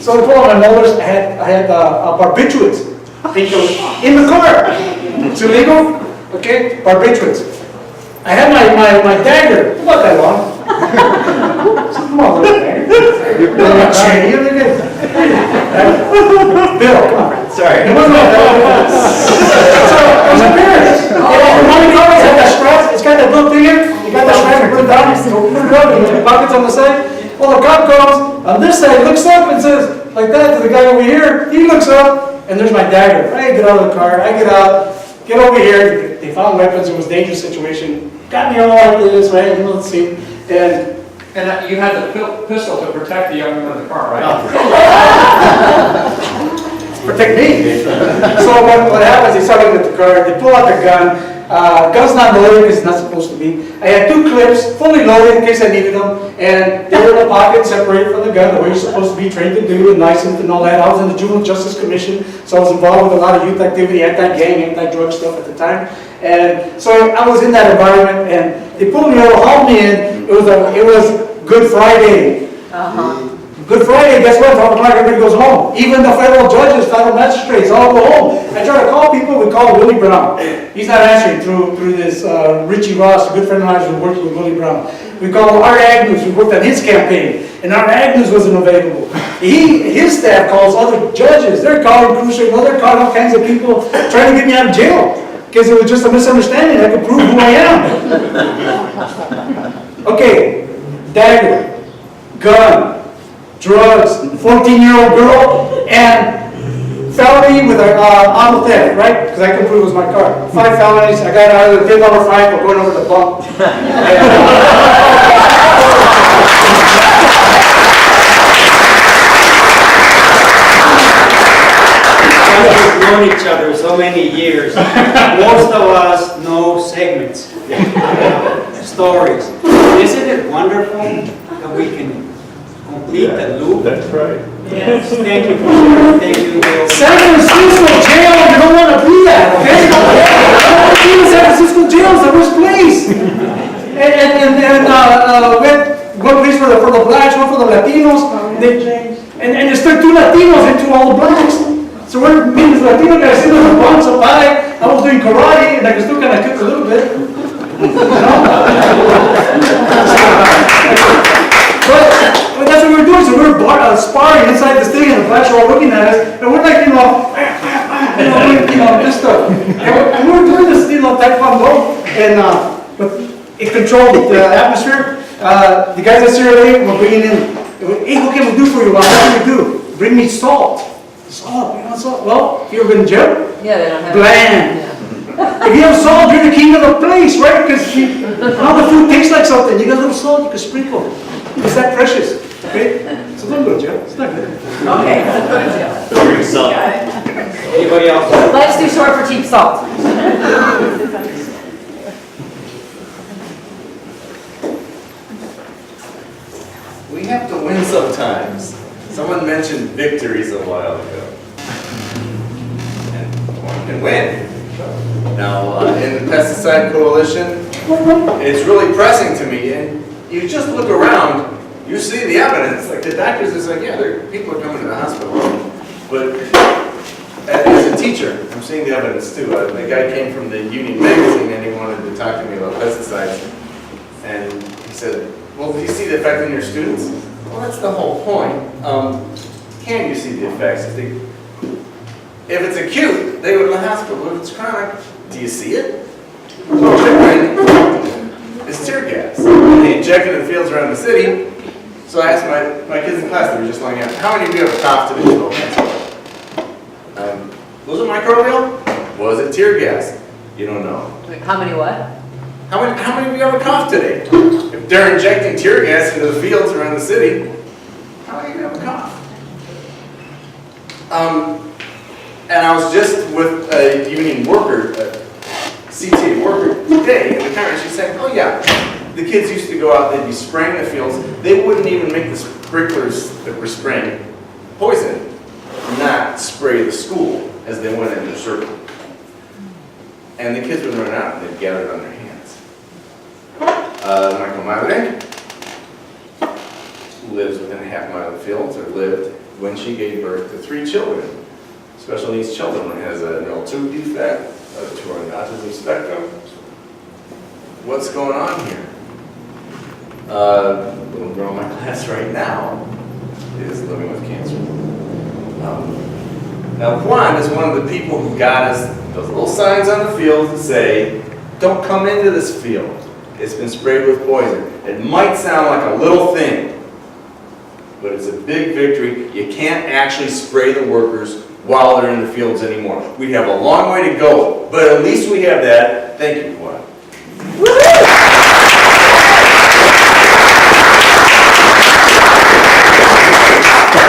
So I pulled out my boulders. I had barbiturates in the car. It's illegal, okay? Barbiturates. I had my dagger. About that long. Come on, little dagger. Bill, come on. Sorry. It wasn't like that. So it was embarrassed. And Monte Carlo had that strap. It's got that little thing here. You got that strap and put it down. So put it up and your pockets on the side. Well, the cop comes on this side, looks up and says, like that to the guy over here. He looks up and there's my dagger. I get out of the car. I get out. Get over here. They found weapons. It was a dangerous situation. Got me all like this, right? You know, let's see. And you had the pistol to protect the young woman in the car, right? Protect me. So what happens, they start looking at the car, they pull out the gun. Gun's not loaded because it's not supposed to be. I had 2 clips, fully loaded in case I needed them, and they were in the pocket, separated from the gun, the way you're supposed to be trained to do, and licensed and all that. I was in the Juvenile Justice Commission, so I was involved with a lot of youth activity, anti-gang, anti-drug stuff at the time. And so I was in that environment, and they pulled me over, hauled me in. It was Good Friday. Good Friday, guess what? 12 o'clock, everybody goes home. Even the federal judges, federal magistrates, all go home. I try to call people, we call Willie Brown. He's not answering through this Richie Ross, a good friend of mine who's working with Willie Brown. We call Art Agnews, who worked on his campaign, and Art Agnews wasn't available. His staff calls other judges. They're calling Crucial, they're calling all kinds of people trying to get me out of jail. Because it was just a misunderstanding. I could prove who I am. Okay, dagger, gun, drugs, 14-year-old girl, and felony with auto theft, right? Because I can prove it was my car. 5 felonies. I got out of the $10 fine for going over the bump. We've known each other so many years. Most of us know segments, stories. Isn't it wonderful that we can complete the loop? That's right. Yes. Thank you for sharing. Thank you, Will. San Francisco jail, you don't want to do that, okay? San Francisco jail is the worst place. And one place for the blacks, one for the Latinos. And they stuck 2 Latinos into all the blacks. So we're me and this Latino guy sitting on the bunk so high. I was doing karate and I could still kind of kick a little bit. But that's what we were doing. So we were sparring inside this thing and the blacks were all looking at us. And we're like, this stuff. And we were doing this, taekwondo. And but it controlled the atmosphere. The guys at CRLA were bringing in, hey, what can we do for you? What can we do? Bring me salt. Salt, you want salt? Well, you ever been in jail? Yeah, they don't have. Bland. If you have salt, you're the king of the place, right? Because all the food tastes like something. You got a little salt, you can sprinkle. It's that precious, okay? So don't go to jail. It's not good. Okay, let's go to jail. Bring salt. Anybody else? Life's too short for cheap salt. We have to win sometimes. Someone mentioned victories a while ago. And one can win. Now, in the Pesticide Coalition, it's really pressing to me. And you just look around, you see the evidence. Like the doctors is like, yeah, people are coming to the hospital. But as a teacher, I'm seeing the evidence too. The guy came from the Union magazine and he wanted to talk to me about pesticides. And he said, well, do you see the effect on your students? Well, that's the whole point. Can you see the effects? If it's acute, they go to the hospital. If it's chronic, do you see it? It's tear gas. They inject it in the fields around the city. So I asked my kids in class, they were just laying out, how many of you have a cough today? Was it microbial? Was it tear gas? You don't know. Wait, how many what? How many of you have a cough today? If they're injecting tear gas into the fields around the city, how many of you have a cough? And I was just with a union worker, a CTA worker today in the car, and she's saying, oh yeah, the kids used to go out, they'd be spraying the fields, they wouldn't even make the sprinklers that were spraying poison, not spray the school as they went into a circle. And the kids would run out and they'd gather it on their hands. My comadre lives within a half mile of the fields, or lived when she gave birth to 3 children. Special needs children. One has an L2 defect, other 2 are on the autism spectrum. What's going on here? Little girl in my class right now is living with cancer. Now Juan is one of the people who got us those little signs on the field that say, don't come into this field. It's been sprayed with poison. It might sound like a little thing, but it's a big victory. You can't actually spray the workers while they're in the fields anymore. We have a long way to go, but at least we have that. Thank you, Juan.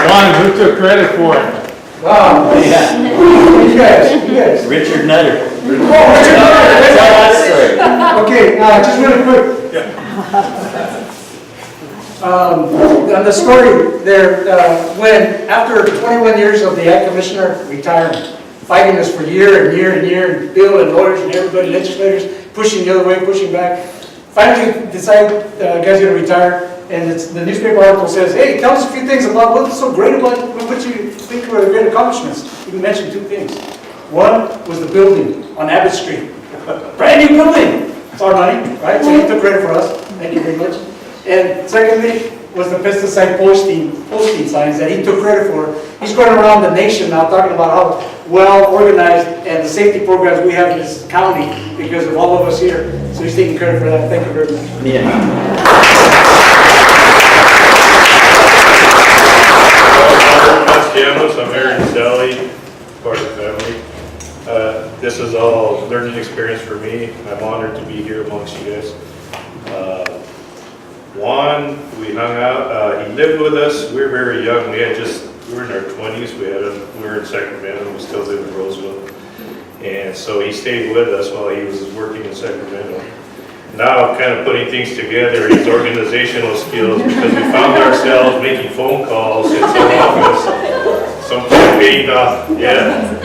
Juan, who took credit for it? Wow. Yeah. You guys. Richard Nutter. Oh, Richard Nutter. Tell that story. Okay, just really quick. On the story there, when after 21 years of the Ag Commissioner retiring, fighting us for year and year and year, and Bill and lawyers and everybody, legislators, pushing the other way, pushing back, finally decided guy's going to retire, and the newspaper article says, hey, tell us a few things about what's so great about what you think were great accomplishments. He mentioned 2 things. One was the building on Abbott Street. Brand new building. It's our money, right? So he took credit for us. Thank you very much. And secondly was the pesticide posting signs that he took credit for. He's going around the nation now talking about how well organized and the safety programs we have in this county because of all of us here. So he's taking credit for that. Thank you very much. Yeah. I'm married to Sally, part of the family. This is all learning experience for me. I'm honored to be here amongst you guys. Juan, we hung out. He lived with us. We were very young. We were in our 20s. We were in Sacramento. We still live in Roseville. And so he stayed with us while he was working in Sacramento. Now, kind of putting things together, his organizational skills, because we found ourselves making phone calls in some office, some paid off. Yeah.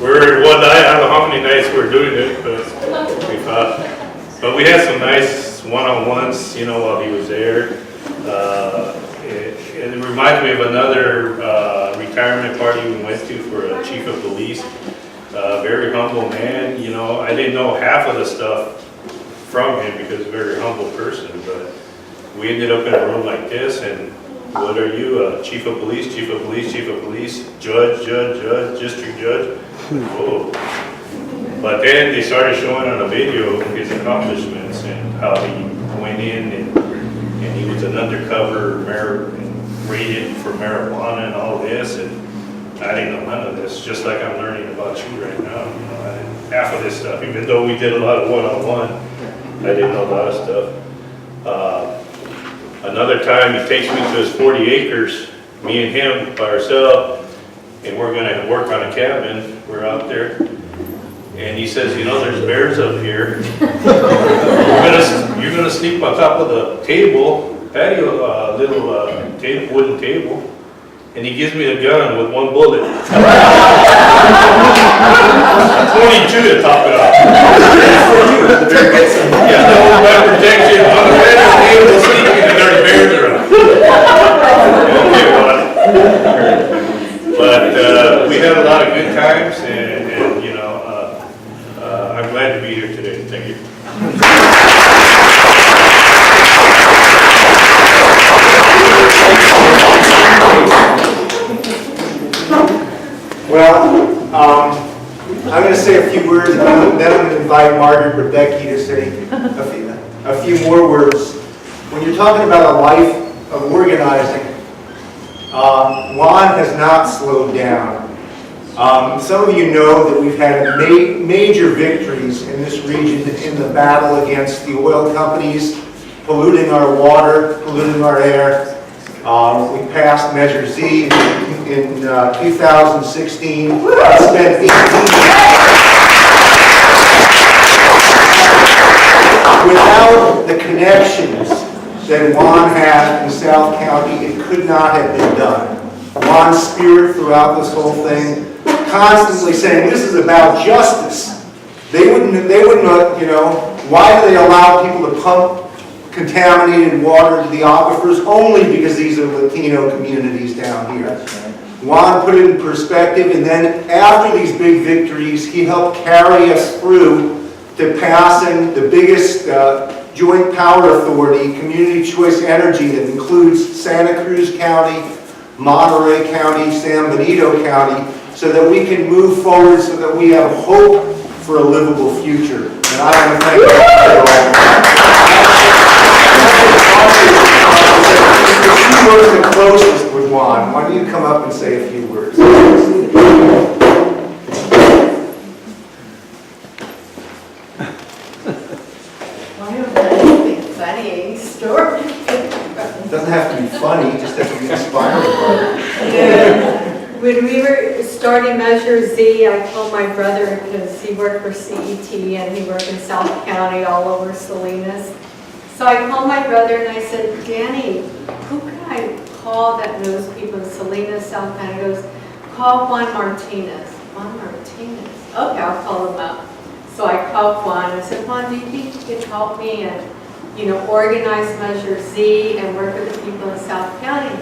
We're one night, I don't know how many nights we're doing it, but we had some nice one-on-ones, you know, while he was there. It reminds me of another retirement party we went to for a chief of police. Very humble man, you know. I didn't know half of the stuff from him because he's a very humble person, but we ended up in a room like this, and what are you, chief of police, chief of police, chief of police, judge, district judge? Whoa. But then they started showing on a video his accomplishments and how he went in and he was an undercover and raided for marijuana and all this, and I didn't know none of this, just like I'm learning about you right now. You know, I didn't, half of this stuff, even though we did a lot of one-on-one, I didn't know a lot of stuff. Another time he takes me to his 40 acres, me and him by ourselves, and we're going to work on a cabin. We're out there. And he says, you know, there's bears up here. You're going to sleep on top of the table, patio, little wooden table. And he gives me a gun with 1 bullet. 22 to top it off. Yeah, no weapon protection. On the bed of the table, sleeping, and there's bears around. Okay, but we had a lot of good times. Well, I'm going to say a few words, and then I'm going to invite Margaret Rebecca to say a few more words. When you're talking about a life of organizing, Juan has not slowed down. Some of you know that we've had major victories in this region in the battle against the oil companies polluting our water, polluting our air. We passed Measure Z in 2016. Spent 18 without the connections that Juan had in South County, it could not have been done. Juan's spirit throughout this whole thing, constantly saying, this is about justice. They wouldn't, you know, why do they allow people to pump contaminated water to the aquifers? Only because these are Latino communities down here. Juan put it in perspective, and then after these big victories, he helped carry us through to passing the biggest joint power authority, community choice energy, that includes Santa Cruz County, Monterey County, San Benito County, so that we can move forward, so that we have hope for a livable future. And I want to thank you for all of that. The closest with Juan. Why don't you come up and say a few words? Funny story. It doesn't have to be funny, it just has to be inspiring. When we were starting Measure Z, I called my brother because he worked for CET and he worked in South County all over Salinas. So I called my brother and I said, Danny, who can I call that knows people in Salinas, South County? He goes, call Juan Martinez. Juan Martinez? Okay, I'll call him up. So I called Juan and I said, Juan, do you think you could help me and, you know, organize Measure Z and work with the people in South County?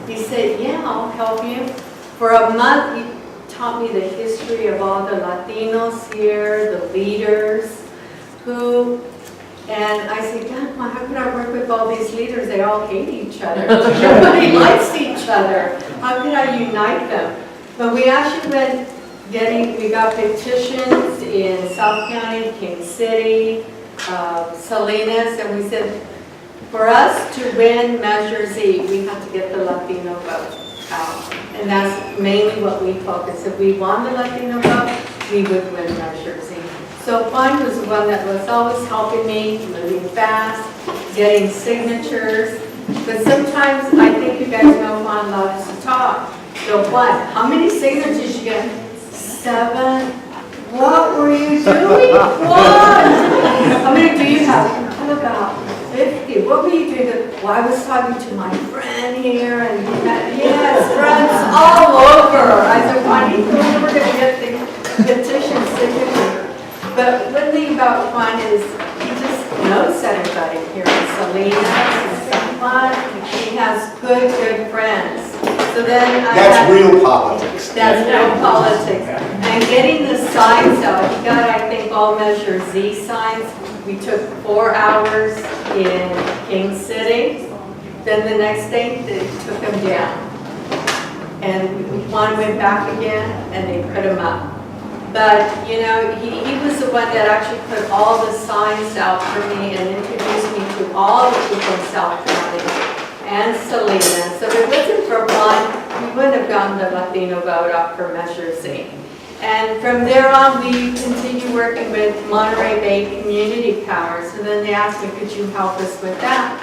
He said, yeah, I'll help you. For a month, he taught me the history of all the Latinos here, the leaders, and I said, God, well, how can I work with all these leaders? They all hate each other. Nobody likes each other. How can I unite them? But we actually we got petitions in South County, King City, Salinas, and we said, for us to win Measure Z, we have to get the Latino vote out. And that's mainly what we focus. If we won the Latino vote, we would win Measure Z. So Juan was the one that was always helping me, moving fast, getting signatures. But sometimes I think you guys know Juan loves to talk. So Juan, how many signatures you get? 7. What were you doing? Juan! How many do you have? I have about 50. What were you doing? Well, I was talking to my friend here, and he had, yes, friends all over. I said, Juan, you know we're going to get the petition signature. But one thing about Juan is he just knows everybody here in Salinas and San Juan. He has good friends. So then that's real politics. That's real politics. And getting the signs out, he got, I think, all Measure Z signs. We took 4 hours in King City. Then the next day, they took them down. And Juan went back again, and they put them up. But, you know, he was the one that actually put all the signs out for me and introduced me to all the people in South County and Salinas. So if it wasn't for Juan, we wouldn't have gotten the Latino vote up for Measure Z. And from there on, we continued working with Monterey Bay Community Power. So then they asked me, could you help us with that?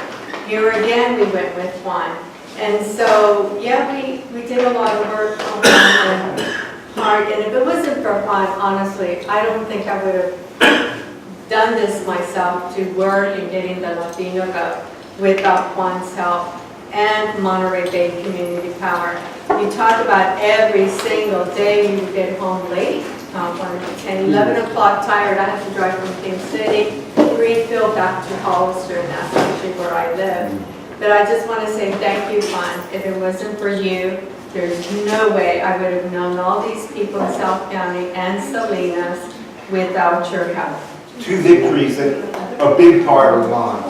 Here again, we went with Juan. And so, yeah, we did a lot of work on that. Hard, and if it wasn't for Juan, honestly, I don't think I would have done this myself to work in getting the Latino vote without Juan's help and Monterey Bay Community Power. You talk about every single day you would get home late, 10, 11 o'clock tired. I have to drive from King City, Greenfield back to Hollister, and that's actually where I live. But I just want to say thank you, Juan. If it wasn't for you, there's no way I would have known all these people in South County and Salinas without your help. 2 victories that a big part of Juan.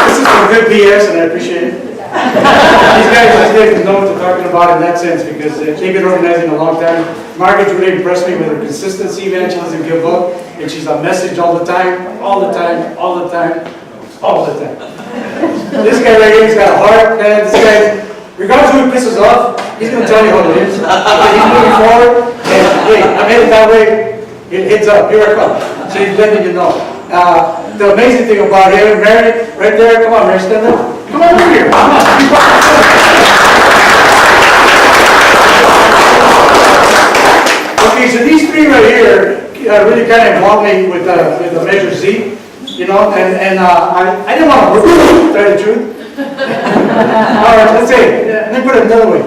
This is some good BS, and I appreciate it. These guys know what they're talking about in that sense, because they've been organizing a long time. Margaret's really impressed me with her consistency, man. She doesn't give up, and she's on message all the time, all the time, all the time, all the time. This guy right here, he's got a heart, man. This guy, regardless of who he pisses off, he's going to tell you how it is. He's moving forward, and hey, I'm headed that way. Heads up, here I come. So he's letting you know. The amazing thing about him, Mary, right there, come on, Mary, stand up. Come on over here, come on. Okay, so these three right here really kind of involved me with the Measure Z, you know, and I didn't want to work with them, to tell you the truth. All right, let's say, let me put it another way.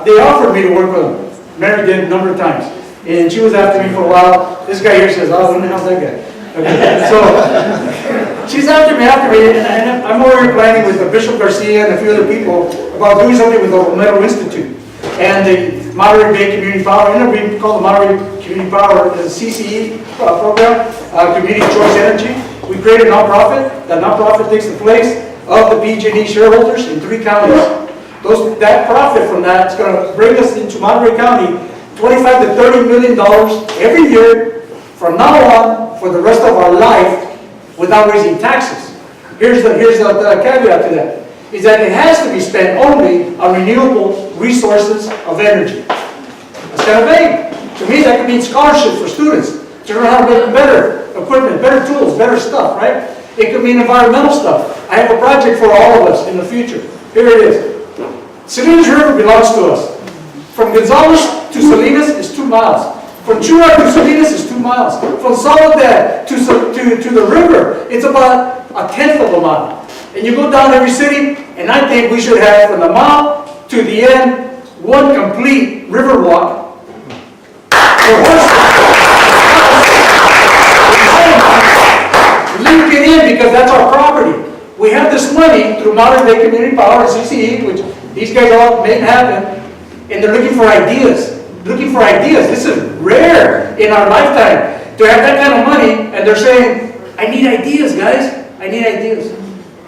They offered me to work with them. Mary did a number of times. And she was after me for a while. This guy here says, oh, who the hell's that guy? Okay, so she's after me, and I'm over here planning with Bishop Garcia and a few other people about doing something with the Romero Institute and the Monterey Bay Community Power. It ended up being called the Monterey Community Power CCE program, Community Choice Energy. We created a nonprofit. That nonprofit takes the place of the PG&E shareholders in 3 counties. That profit from that is going to bring us into Monterey County $25 to $30 million every year from now on for the rest of our life without raising taxes. Here's the caveat to that, is that it has to be spent only on renewable resources of energy. That's kind of vague. To me, that could mean scholarships for students to learn how to make better equipment, better tools, better stuff, right? It could mean environmental stuff. I have a project for all of us in the future. Here it is. Salinas River belongs to us. From Gonzales to Salinas is 2 miles. From Chura to Salinas is 2 miles. From Soledad to the river, it's about 1/10 of a mile. And you go down every city, and I think we should have from the mile to the end, one complete river walk. Link it in because that's our property. We have this money through Monterey Bay Community Power and CCE, which these guys all made happen, and they're looking for ideas. This is rare in our lifetime to have that kind of money, and they're saying, I need ideas, guys. I need ideas.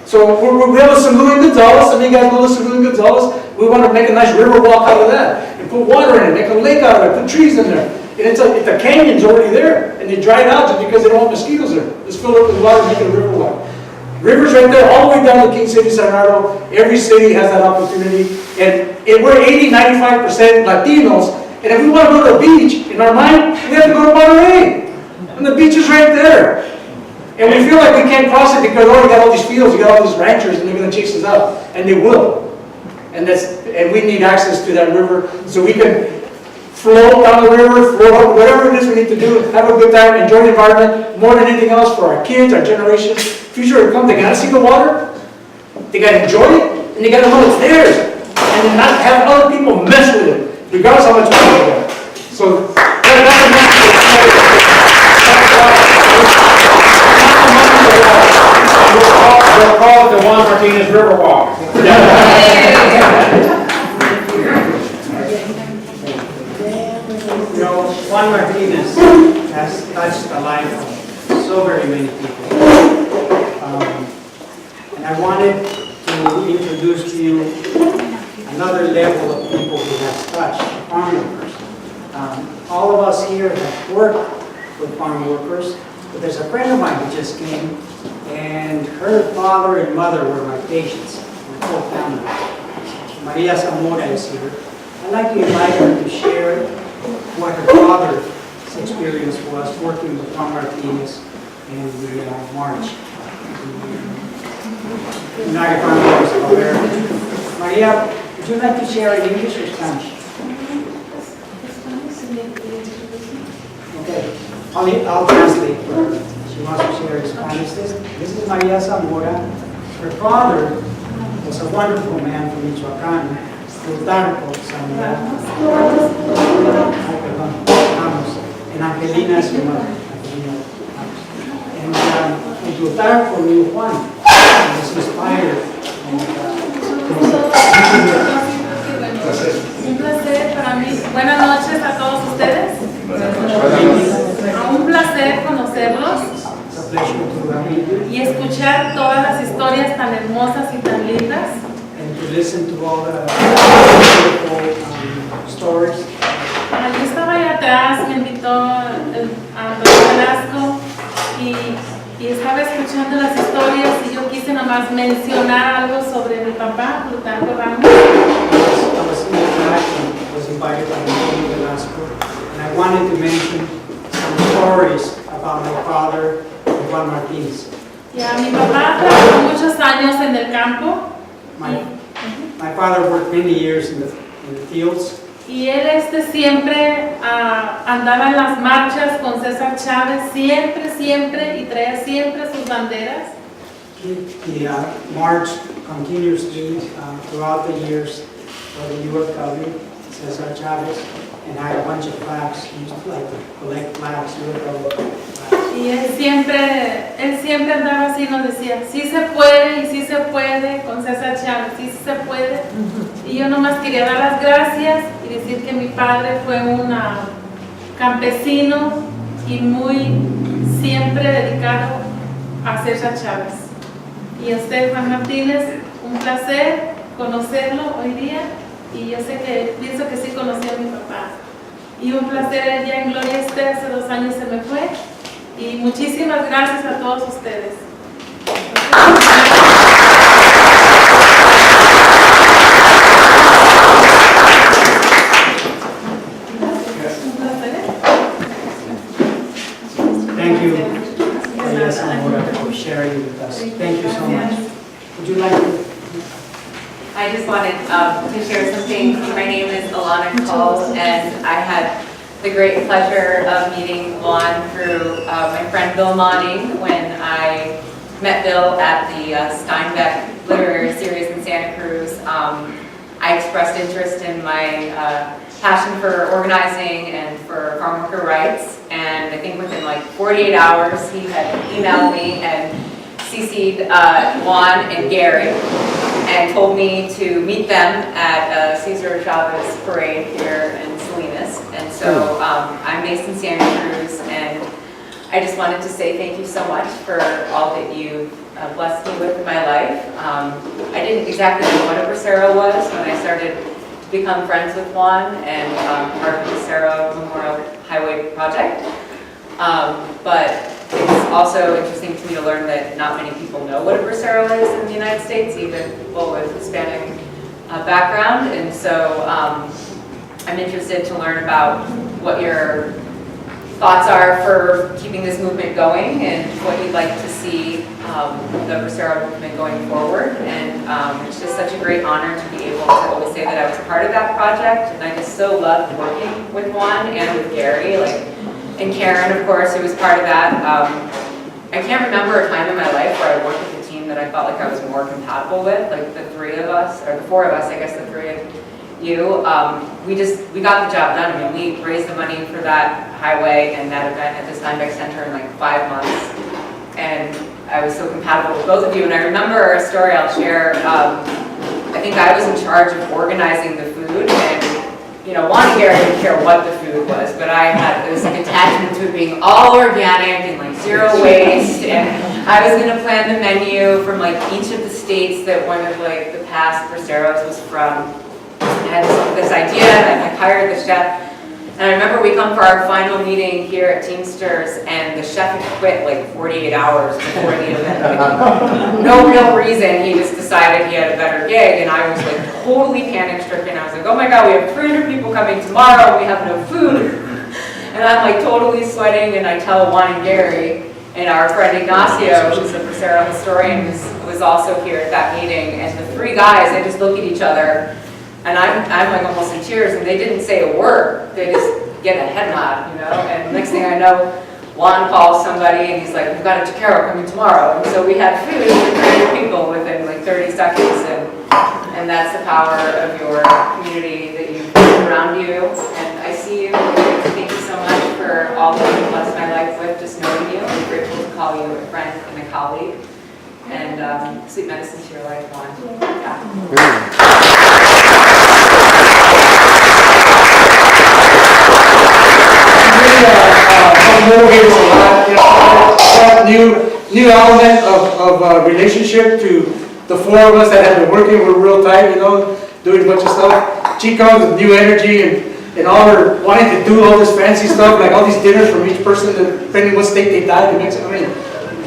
So we have a Saloon in Gonzales. Some of you guys know the Saloon in Gonzales. We want to make a nice river walk out of that and put water in it, make a lake out of it, put trees in there. And the canyon's already there, and they dry it out just because they don't want mosquitoes there. Just fill it up with water and make it a river walk. Rivers right there, all the way down to King City, San Bernardo. Every city has that opportunity. And we're 80-95% Latinos. And if we want to go to the beach, in our mind, we have to go to Monterey. And the beach is right there. And we feel like we can't cross it because, oh, we got all these fields, we got all these ranchers, and they're going to chase us out. And they will. And we need access to that river so we can float down the river, float up, whatever it is we need to do, have a good time, enjoy the environment, more than anything else for our kids, our generation. Future to come, they got to see the water, they got to enjoy it, and they got to know it's theirs. And then not have other people mess with it, regardless of how much money they got. So, that's a message. We'll call it the Juan Martinez River Walk. You know, Juan Martinez has touched the life of so very many people. And I wanted to introduce to you another level of people who have touched farm workers. All of us here have worked with farm workers, but there's a friend of mine who just came, and her father and mother were my patients, my whole family. Maria Zamora is here. I'd like to invite her to share what her father's experience was working with Juan Martinez in the March. United Farm Workers of America. Maria, would you like to share in English or Spanish? Okay, I'll translate for her. She wants to share in Spanish. This is Maria Zamora. Her father was a wonderful man from Michoacán, Plutarco Zamora. And Angelina is her mother. And Plutarco knew Juan. He was inspired. And listen to all the beautiful stories. Yo estaba allá atrás, me invitó a Velasco y estaba escuchando las historias y yo quise nomás mencionar algo sobre mi papá, Plutarco Ramos. I was in the back and was invited by Velasco, and I wanted to mention some stories about my father, Juan Martinez. Ya, mi papá trabajó muchos años en el campo. My father worked many years in the fields. Y él siempre andaba en las marchas con César Chávez, siempre, y traía siempre sus banderas. He marched continuously throughout the years for the U.S. government, Cesar Chavez, and had a bunch of flags. He used to like collect flags, U.S. government flags. Y él siempre andaba así, nos decía, sí se puede y sí se puede con César Chávez, sí se puede. Y yo nomás quería dar las gracias y decir que mi padre fue un campesino y siempre dedicado a César Chávez. Y a usted, Juan Martínez, un placer conocerlo hoy día y yo pienso que sí conocí a mi papá. Y un placer ya en Gloria esté, hace 2 años se me fue. Y muchísimas gracias a todos ustedes. Thank you, for sharing with us. Thank you so much. Would you like to? I just wanted to share something. My name is Alannah Kull, and I had the great pleasure of meeting Juan through my friend Bill Monning when I met Bill at the Steinbeck Literary Series in Santa Cruz. I expressed interest in my passion for organizing and for farm worker rights, and I think within like 48 hours he had emailed me and CC'd Juan and Gary and told me to meet them at Cesar Chavez parade here in Salinas. And so I'm based in Santa Cruz, and I just wanted to say thank you so much for all that you've blessed me with in my life. I didn't exactly know what a bracero was when I started to become friends with Juan and part of the Bracero Memorial Highway Project. But it's also interesting to me to learn that not many people know what a bracero is in the United States, even people with Hispanic background. And so I'm interested to learn about what your thoughts are for keeping this movement going and what you'd like to see the bracero movement going forward. And it's just such a great honor to be able to always say that I was a part of that project. And I just so loved working with Juan and with Gary. And Karen, of course, who was part of that. I can't remember a time in my life where I worked with a team that I felt like I was more compatible with, like the 3 of us, or the 4 of us, I guess the 3 of you. We got the job done. I mean, we raised the money for that highway and that event at the Steinbeck Center in like 5 months. And I was so compatible with both of you. And I remember a story I'll share. I think I was in charge of organizing the food, and Juan and Gary didn't care what the food was, but I had this attachment to it being all organic and like 0 waste, and I was going to plan the menu from like each of the states that one of like the past braceros was from. I had this idea, and I hired the chef. And I remember we come for our final meeting here at Teamsters, and the chef had quit like 48 hours before the event. Like, no real reason, he just decided he had a better gig, and I was like totally panic stricken. I was like, oh my God, we have 300 people coming tomorrow, we have no food. And I'm like totally sweating, and I tell Juan and Gary, and our friend Ignacio, who's a bracero historian, was also here at that meeting, and the 3 guys, they just look at each other. And I'm like almost in tears, and they didn't say a word. They just get a head nod, And next thing I know, Juan calls somebody, and he's like, we've got a taquero coming tomorrow. And so we had food for 300 people within like 30 seconds. And that's the power of your community that you've built around you. And I see you. Thank you so much for all that you've blessed my life with, just knowing you. I'm grateful to call you a friend and a colleague. And sweet medicine to your life, Juan. New element of relationship to the four of us that have been working, we're real tight, you know, doing a bunch of stuff. Chico with new energy and all her wanting to do all this fancy stuff, like all these dinners from each person, depending what state they died in Mexico. I mean,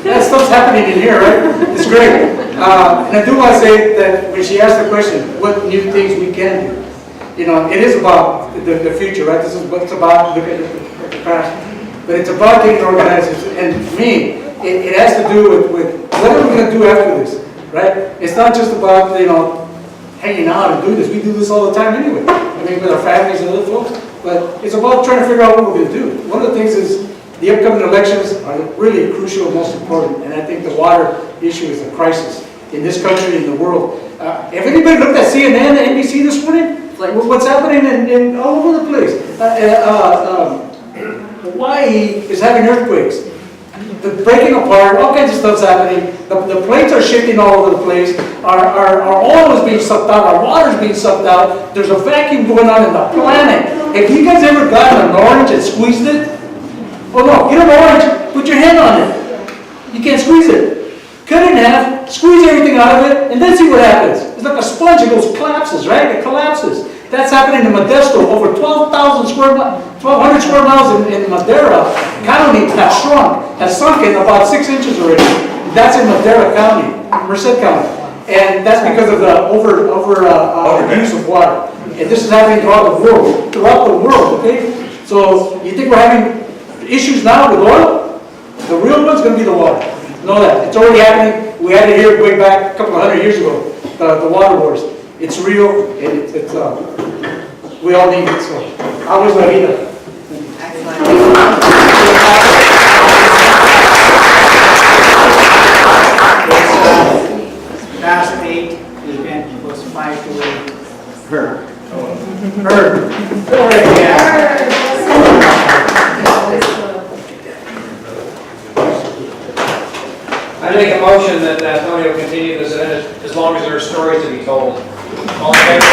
that stuff's happening in here, right? It's great. And I do want to say that when she asked the question, what new things we can do, you know, it is about the future, right? This is what it's about, look at the past. But it's about getting organized. And to me, it has to do with what are we going to do after this, right? It's not just about, you know, hanging out and doing this. We do this all the time anyway. I mean, with our families and other folks. But it's about trying to figure out what we're going to do. One of the things is the upcoming elections are really crucial and most important. And I think the water issue is a crisis in this country and the world. Have anybody looked at CNN and NBC this morning? What's happening in all over the place? Hawaii is having earthquakes. The breaking apart, all kinds of stuff's happening. The plates are shifting all over the place. Our oil is being sucked out. Our water is being sucked out. There's a vacuum going on in the planet. Have you guys ever gotten an orange and squeezed it? Oh no, get an orange, put your hand on it. You can't squeeze it. Cut it in half, squeeze everything out of it, and then see what happens. It's like a sponge, it goes, collapses, right? It collapses. That's happening in Modesto. Over 12,000 square miles, 1,200 square miles in Madera County has sunken about 6 inches already. That's in Madera County, Merced County. And that's because of the overuse of water. And this is happening throughout the world, okay? So you think we're having issues now with oil? The real one's going to be the water. Know that. It's already happening. We had it here way back a couple of 100 years ago, the water wars. It's real, and it's we all need it. So, how was la vida? Past 8, the event was 5 to 8. Her. I make a motion that Antonio continue this event as long as there are stories to be told. All in favor?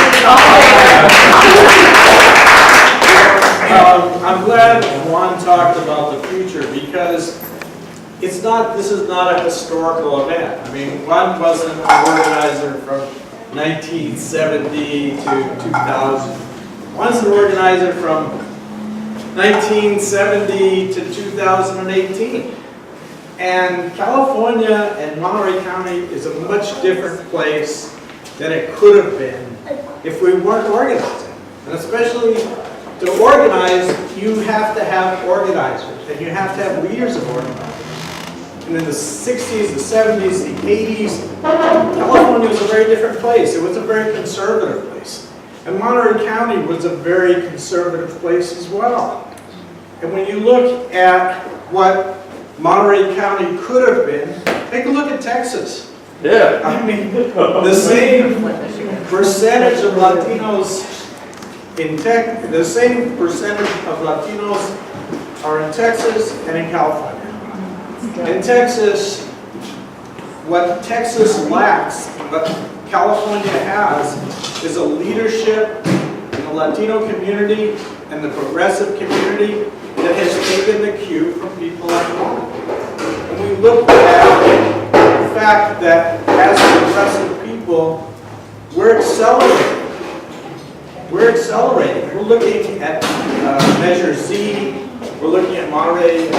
I'm glad Juan talked about the future because this is not a historical event. I mean, Juan wasn't an organizer from 1970 to 2000. Juan's an organizer from 1970 to 2018. And California and Monterey County is a much different place than it could have been if we weren't organizing. And especially to organize, you have to have organizers, and you have to have leaders of organizers. And in the 60s, the 70s, the 80s, California was a very different place. It was a very conservative place. And Monterey County was a very conservative place as well. And when you look at what Monterey County could have been, take a look at Texas. Yeah. I mean, the same percentage of Latinos the same percentage of Latinos are in Texas and in California. In Texas, what Texas lacks, what California has, is a leadership in the Latino community and the progressive community that has taken the cue from people like Juan. And we look at the fact that as progressive people, we're accelerating. We're accelerating. We're looking at Measure Z. We're looking at Monterey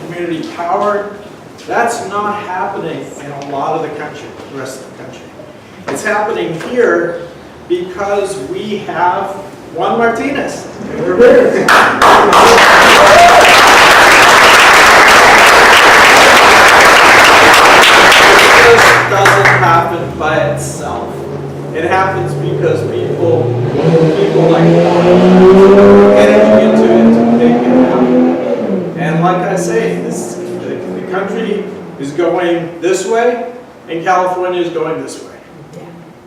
Community Power. That's not happening in a lot of the country, the rest of the country. It's happening here because we have Juan Martinez. We're here. This doesn't happen by itself. It happens because people like energy into it to make it happen. And like I say, the country is going this way, and California is going this way.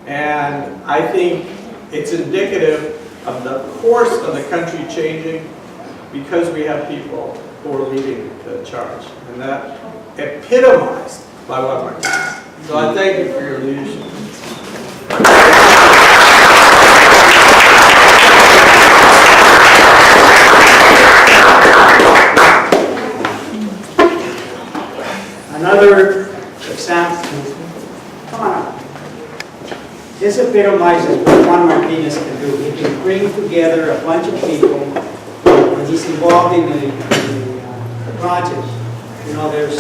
And I think it's indicative of the course of the country changing because we have people who are leading the charge. And that epitomized by Juan Martinez. So I thank you for your leadership. Another example. Come on up. epitomizes what Juan Martinez can do. He can bring together a bunch of people when he's involved in the project. You know, there's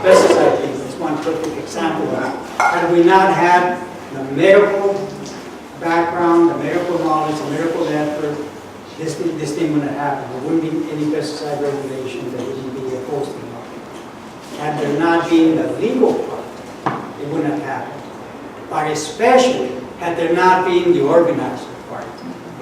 pesticide thing, that's one perfect example of it. Had we not had the medical background, the medical knowledge, the medical effort, this thing wouldn't happen. There wouldn't be any pesticide regulation that wouldn't be opposed to it. Had there not been the legal part, it wouldn't have happened. But especially had there not been the organizing part,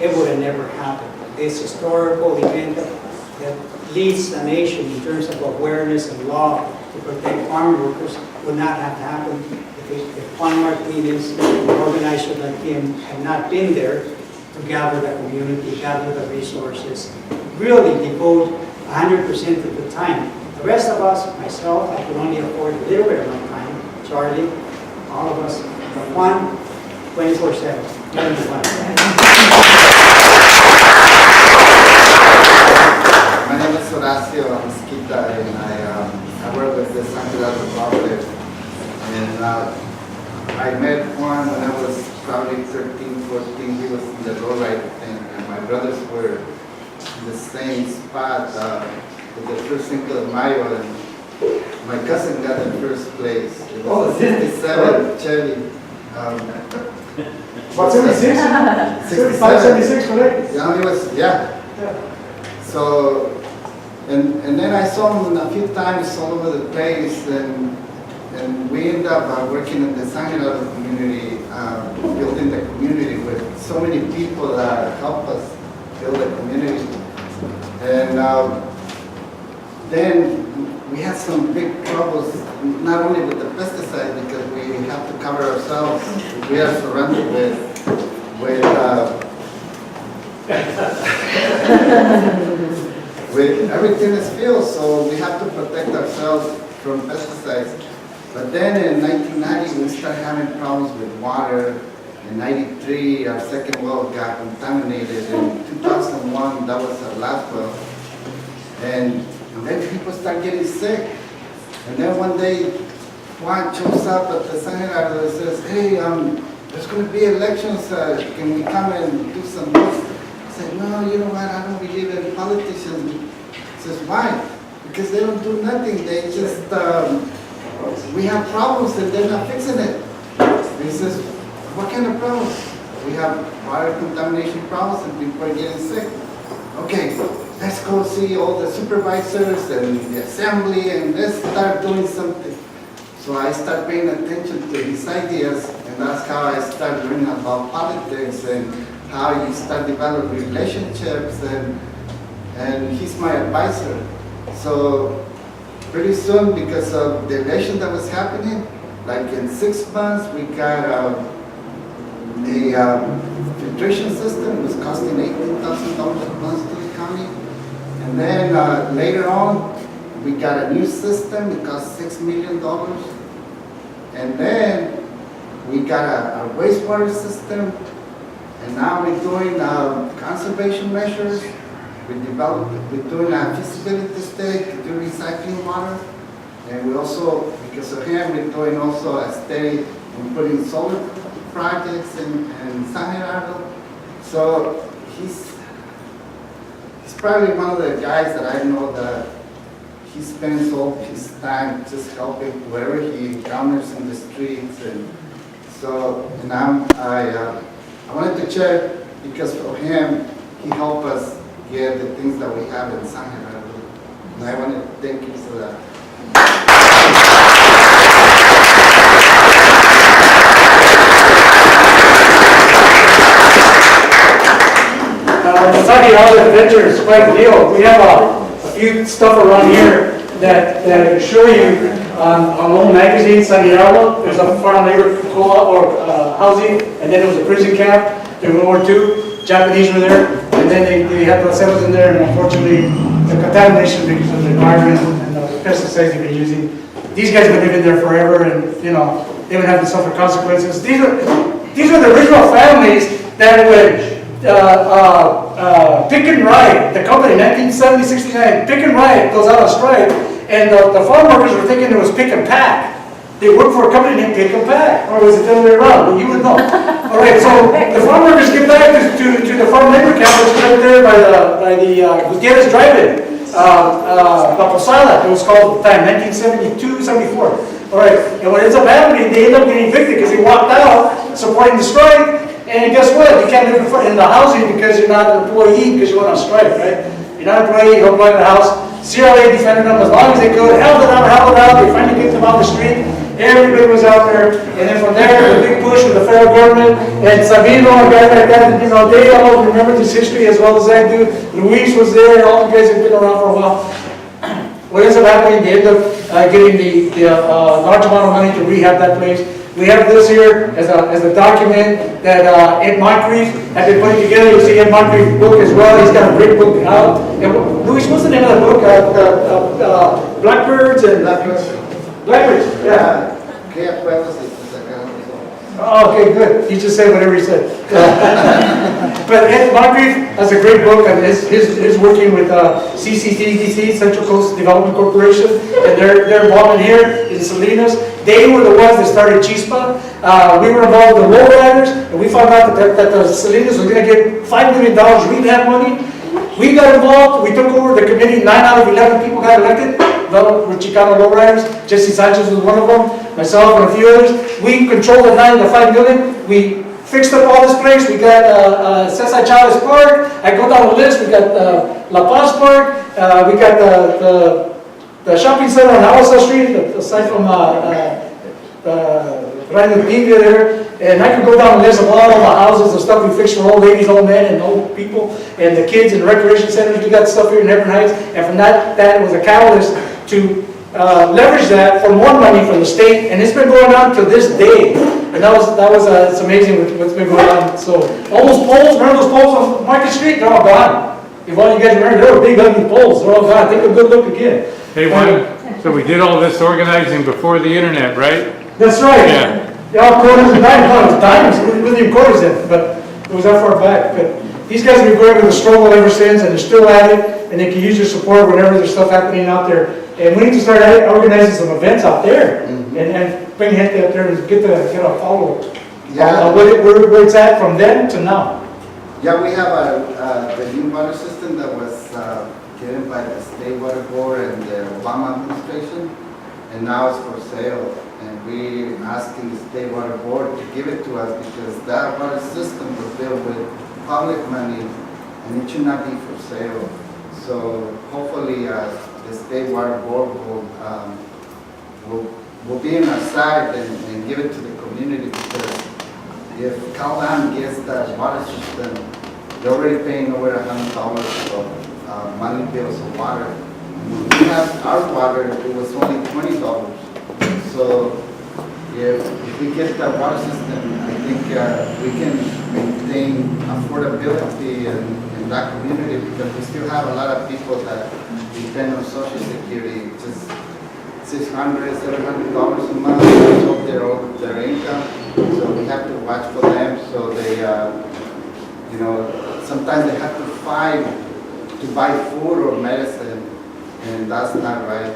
it would have never happened. This historical event that leads the nation in terms of awareness and law to protect farm workers would not have happened if Juan Martinez, an organizer like him, had not been there to gather the community, gather the resources, really devote 100% of the time. The rest of us, myself, I could only afford a little bit of my time. Charlie, all of us, but Juan, 24/7. My name is Horacio Mosquita, and I work with the San Gerardo Cooperative. And I met Juan when I was probably 13, 14. He was in the lowrider thing, and my brothers were in the same spot with the first Cinco de Mayo, and my cousin got the first place. It was a 67 Chevy. What, 76? 75, 76, correct? Yeah, he was, yeah. So, and then I saw him a few times all over the place, and we ended up working in the San Gerardo community, building the community with so many people that help us build the community. And then we had some big troubles, not only with the pesticide, because we have to cover ourselves. We are surrounded with everything is field, so we have to protect ourselves from pesticides. But then in 1990, we started having problems with water. In 93, our second well got contaminated. In 2001, that was our last well. And then people start getting sick. And then one day, Juan shows up at the San Gerardo and says, hey, there's going to be elections. Can we come and do some work? I said, no, you know what? I don't believe in politicians. He says, why? Because they don't do nothing. They just, we have problems and they're not fixing it. He says, what kind of problems? We have water contamination problems and people are getting sick. Okay, let's go see all the supervisors and the assembly and let's start doing something. So I start paying attention to his ideas, and that's how I start learning about politics and how you start developing relationships, and he's my advisor. So pretty soon, because of the election that was happening, like in 6 months, we got a filtration system. It was costing $18,000 a month to the county. And then later on, we got a new system. It cost $6 million. And then we got a wastewater system. And now we're doing conservation measures. We're doing a feasibility study to do recycling water. And we also, because of him, we're doing also a study on putting solar projects in San Gerardo. So he's probably one of the guys that I know that he spends all his time just helping whoever he encounters in the streets. And so, and I wanted to check because of him, he helped us get the things that we have in San Gerardo. And I want to thank you for that. The San Gerardo Adventure is quite a deal. We have a few stuff around here that show you on old magazine, San Gerardo. There's a farm labor co-op or housing, and then there was a prison camp in World War II. Japanese were there, and then they had the settlers in there, and unfortunately, the contamination because of the environment and the pesticides they've been using. These guys have been living there forever, and you know they would have to suffer consequences. These are the original families that would pick and ride. The company, 1970, 69, pick and ride goes out on strike, and the farm workers were thinking it was pick and pack. They work for a company named Take Them Back, or was it the other way around? Well, you would know. All right, so the farm workers get back to the farm labor camp, which is right there by the Gutierrez Drive-In. La Posada, it was called at the time, 1972, 74. All right, and what ends up happening, they end up getting evicted because they walked out supporting the strike, and guess what? You can't live in the housing because you're not an employee because you went on strike, right? You're not an employee, you don't belong in the house. CRA defended them as long as they could, held it out, they finally kicked them out the street. Everybody was out there, and then from there, the big push with the federal government, and Sabino, and guys like that, you know, they all remember this history as well as I do. Luis was there, all the guys have been around for a while. What ends up happening, they end up getting the large amount of money to rehab that place. We have this here as a document that Ed Moncrief had been putting together. You see Ed Moncrief's book as well. He's got a great book out. And Luis, what's the name of the book? Blackbirds and... Blackbirds, yeah. Oh, okay, good. You just said whatever he said. But Ed Moncrief has a great book, and his working with CCTDC, Central Coast Development Corporation, and their involvement here in Salinas. They were the ones that started Chispa. We were involved with the lowriders, and we found out that the Salinas was going to get $5 million rehab money. We got involved. We took over the committee. 9 out of 11 people got elected. Were Chicano lowriders. Jesse Sanchez was one of them. Myself and a few others. We controlled the 9 of the 5 million. We fixed up all this place. We got Cesar Chavez Park. I go down the list. We got La Paz Park. We got the shopping center on Alannah Street, aside from Ryan Biblia there. And I could go down the list of all the houses and stuff we fixed for old ladies, old men, and old people, and the kids and the recreation centers. We got stuff here in Hebron Heights. And from that was a catalyst to leverage that for more money from the state, and it's been going on to this day. And that was it's amazing what's been going on. So all those poles, remember those poles on Market Street? They're all gone. If all you guys remember, they were big ugly poles. They're all gone. Take a good look again. Hey, so we did all this organizing before the internet, right? That's right. Yeah. They all quarters and dimes. No, it was dimes. It wasn't even quarters then, but it was that far back. But these guys have been going with the struggle ever since, and they're still at it, and they can use your support whenever there's stuff happening out there. And we need to start organizing some events out there, and bring gente up there and get a follow where it's at from then to now. Yeah, we have the new water system that was given by the State Water Board and the Obama administration, and now it's for sale. And we asking the State Water Board to give it to us because that water system was built with public money, and it should not be for sale. So hopefully the State Water Board will be on our side and give it to the community, because if Caldan gets that water system, they're already paying over $100 of monthly bills of water. When we have our water, it was only $20. So if we get that water system, I think we can maintain affordability in that community, because we still have a lot of people that depend on Social Security, which is $600, $700 a month of their income. So we have to watch for them. So they, sometimes they have to fight to buy food or medicine, and that's not right.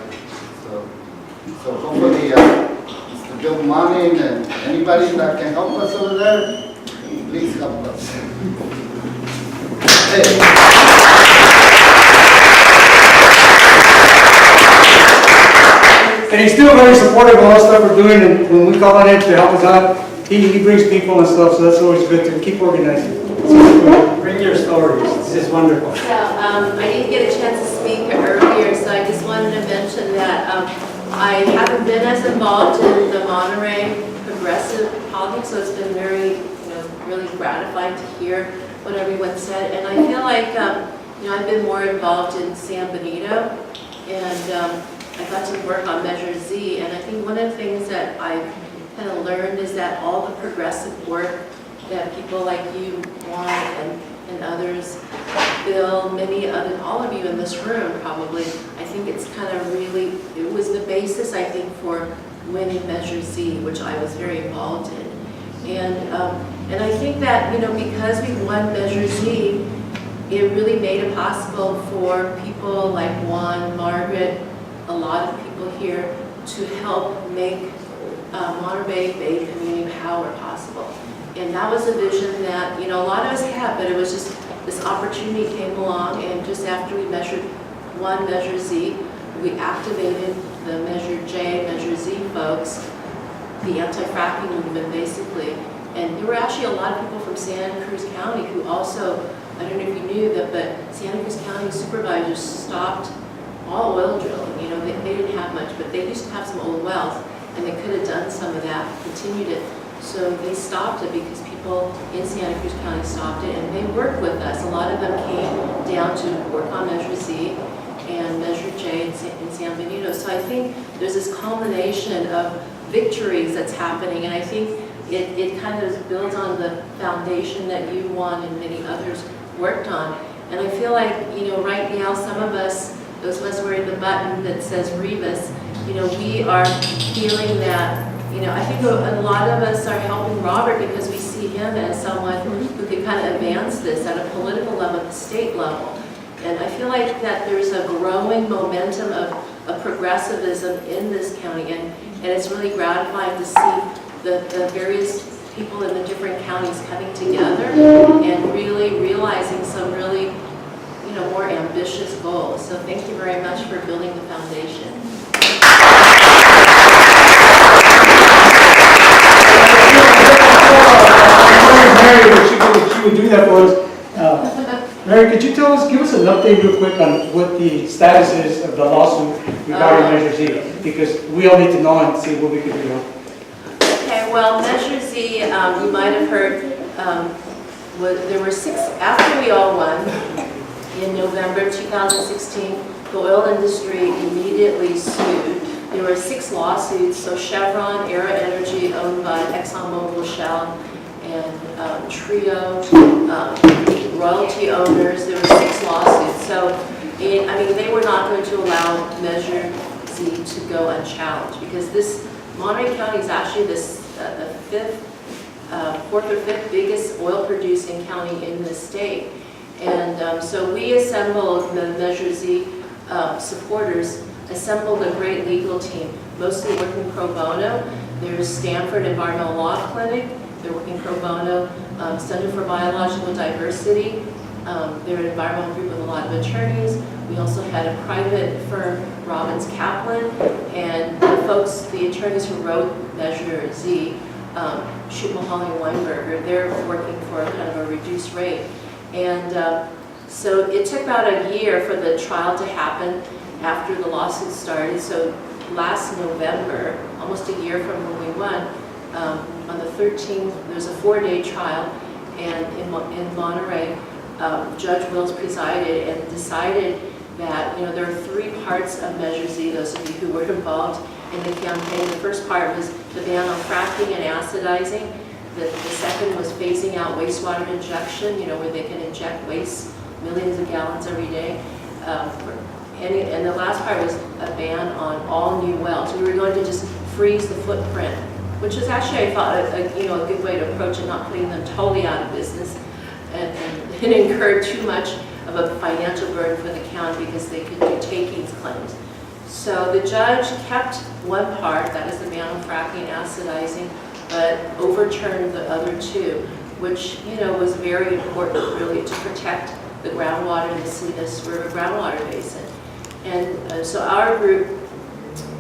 So hopefully, Mr. Bill Monning and anybody that can help us over there, please help us. And he's still very supportive of all the stuff we're doing, and when we call on him to help us out, he brings people and stuff, so that's always good to keep organizing. Bring your stories. This is wonderful. Yeah, I didn't get a chance to speak earlier, so I just wanted to mention that I haven't been as involved in the Monterey progressive politics, so it's been very, really gratifying to hear what everyone said. And I feel like, I've been more involved in San Benito, and I got to work on Measure Z. And I think one of the things that I've kind of learned is that all the progressive work that people like you, Juan, and others, Bill, all of you in this room probably, I think it's kind of really, it was the basis, I think, for winning Measure Z, which I was very involved in. And I think that, because we won Measure Z, it really made it possible for people like Juan, Margaret, a lot of people here to help make Monterey Bay community power possible. And that was a vision that, a lot of us had, but it was just this opportunity came along, and just after we measured one Measure Z, we activated the Measure J, Measure Z folks, the anti-fracking movement basically. And there were actually a lot of people from Santa Cruz County who also, I don't know if you knew that, but Santa Cruz County supervisors stopped all oil drilling. They didn't have much, but they used to have some old wells, and they could have done some of that, continued it. So they stopped it because people in Santa Cruz County stopped it, and they worked with us. A lot of them came down to work on Measure Z and Measure J in San Benito. So I think there's this culmination of victories that's happening, and I think it kind of builds on the foundation that you, Juan, and many others worked on. And I feel like, right now, some of us, those of us wearing the button that says Rivas, we are feeling that, I think a lot of us are helping Robert because we see him as someone who can kind of advance this at a political level, at the state level. And I feel like that there's a growing momentum of progressivism in this county, and it's really gratifying to see the various people in the different counties coming together and really realizing some really, more ambitious goals. So thank you very much for building the foundation. Mary, she would do that for us. Mary, could you give us an update real quick on what the status is of the lawsuit regarding Measure Z? Because we all need to know and see what we can do. Okay, well, Measure Z, you might have heard, there were 6, after we all won, in November 2016, the oil industry immediately sued. There were 6 lawsuits, so Chevron, Era Energy, owned by ExxonMobil, Shell, and Trio, royalty owners, there were 6 lawsuits. So, they were not going to allow Measure Z to go unchallenged, because this, Monterey County is actually the 4th or 5th biggest oil producing county in the state. And so we assembled, the Measure Z supporters assembled a great legal team, mostly working pro bono. There's Stanford Environmental Law Clinic, they're working pro bono, Center for Biological Diversity, they're an environmental group with a lot of attorneys. We also had a private firm, Robbins Kaplan, and the attorneys who wrote Measure Z, Schutmelhall and Weinberger, they're working for kind of a reduced rate. And so it took about a year for the trial to happen after the lawsuit started. So last November, almost a year from when we won, on the 13th, there's a 4-day trial, and in Monterey, Judge Wills presided and decided that there are 3 parts of Measure Z, those of you who were involved in the campaign. The first part was the ban on fracking and acidizing. The second was phasing out wastewater injection, where they can inject waste, millions of gallons every day. And the last part was a ban on all new wells. We were going to just freeze the footprint, which is actually, I thought, a good way to approach it, not putting them totally out of business and incur too much of a financial burden for the county because they could do takings claims. So the judge kept one part, that is the ban on fracking and acidizing, but overturned the other 2, which was very important really to protect the groundwater in the Salinas River groundwater basin. And so our group,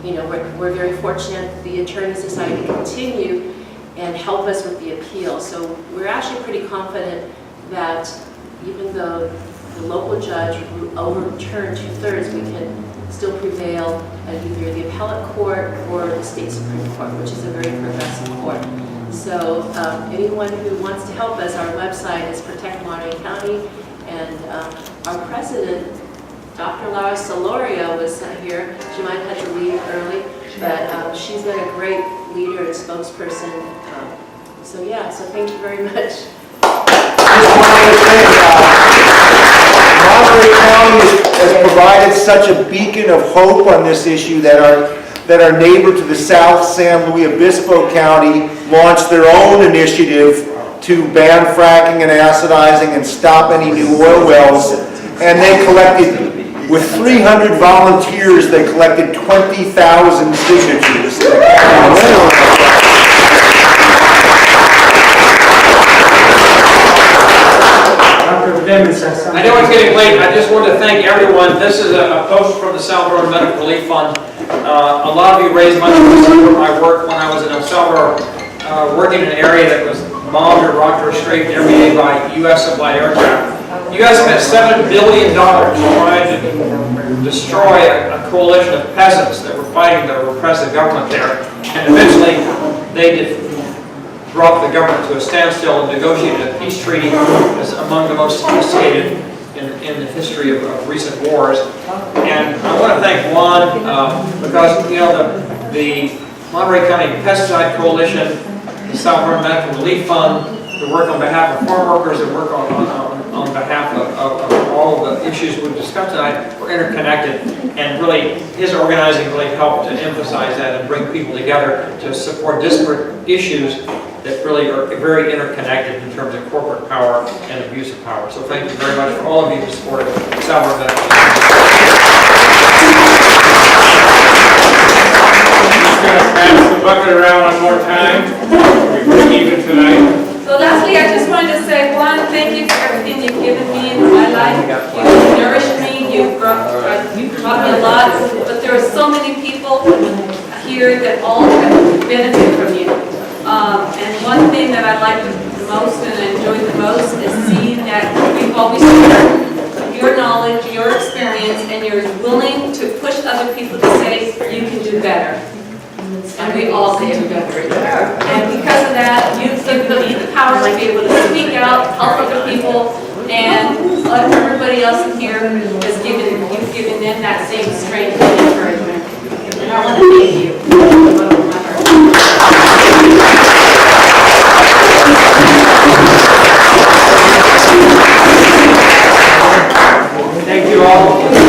we're very fortunate the attorneys decided to continue and help us with the appeal. So we're actually pretty confident that even though the local judge overturned 2/3, we can still prevail at either the appellate court or the state Supreme Court, which is a very progressive court. So anyone who wants to help us, our website is Protect Monterey County, and our president, Dr. Laura Solorio, was here. She might have had to leave early, but she's been a great leader and spokesperson. So thank you very much. Monterey County has provided such a beacon of hope on this issue that our neighbor to the south, San Luis Obispo County, launched their own initiative to ban fracking and acidizing and stop any new oil wells. And they collected With 300 volunteers, they collected 20,000 signatures. I know it's getting late. I just want to thank everyone. This is a post from the Salvador Medical Relief Fund. A lot of you raised money to support my work when I was in El Salvador, working in an area that was bombed or rocked or strafed every day by U.S. supplied aircraft. You guys spent $7 billion trying to destroy a coalition of peasants that were fighting the repressive government there, and eventually they brought the government to a standstill and negotiated a peace treaty as among the most sophisticated in the history of recent wars. And I want to thank Juan because, you know, the Monterey County Pesticide Coalition, the Salvador Medical Relief Fund, the work on behalf of farm workers, the work on behalf of all of the issues we've discussed tonight, were interconnected, and really his organizing really helped to emphasize that and bring people together to support disparate issues that really are very interconnected in terms of corporate power and abuse of power. So thank you very much for all of you who supported Salvador Medical. Pass the bucket around one more time. We're even tonight. So lastly, I just wanted to say, Juan, thank you for everything you've given me in my life. You've nourished me, you've taught me a lot, but there are so many people here that all have benefited from you. And one thing that I like the most and I enjoy the most is seeing that we've always shared your knowledge, your experience, and you're willing to push other people to say, you can do better. And we all can do better. And because of that, you've given me the power to be able to speak out, help other people, and everybody else in here has given, you've given them that same strength and encouragement. And I want to thank you. Thank you all.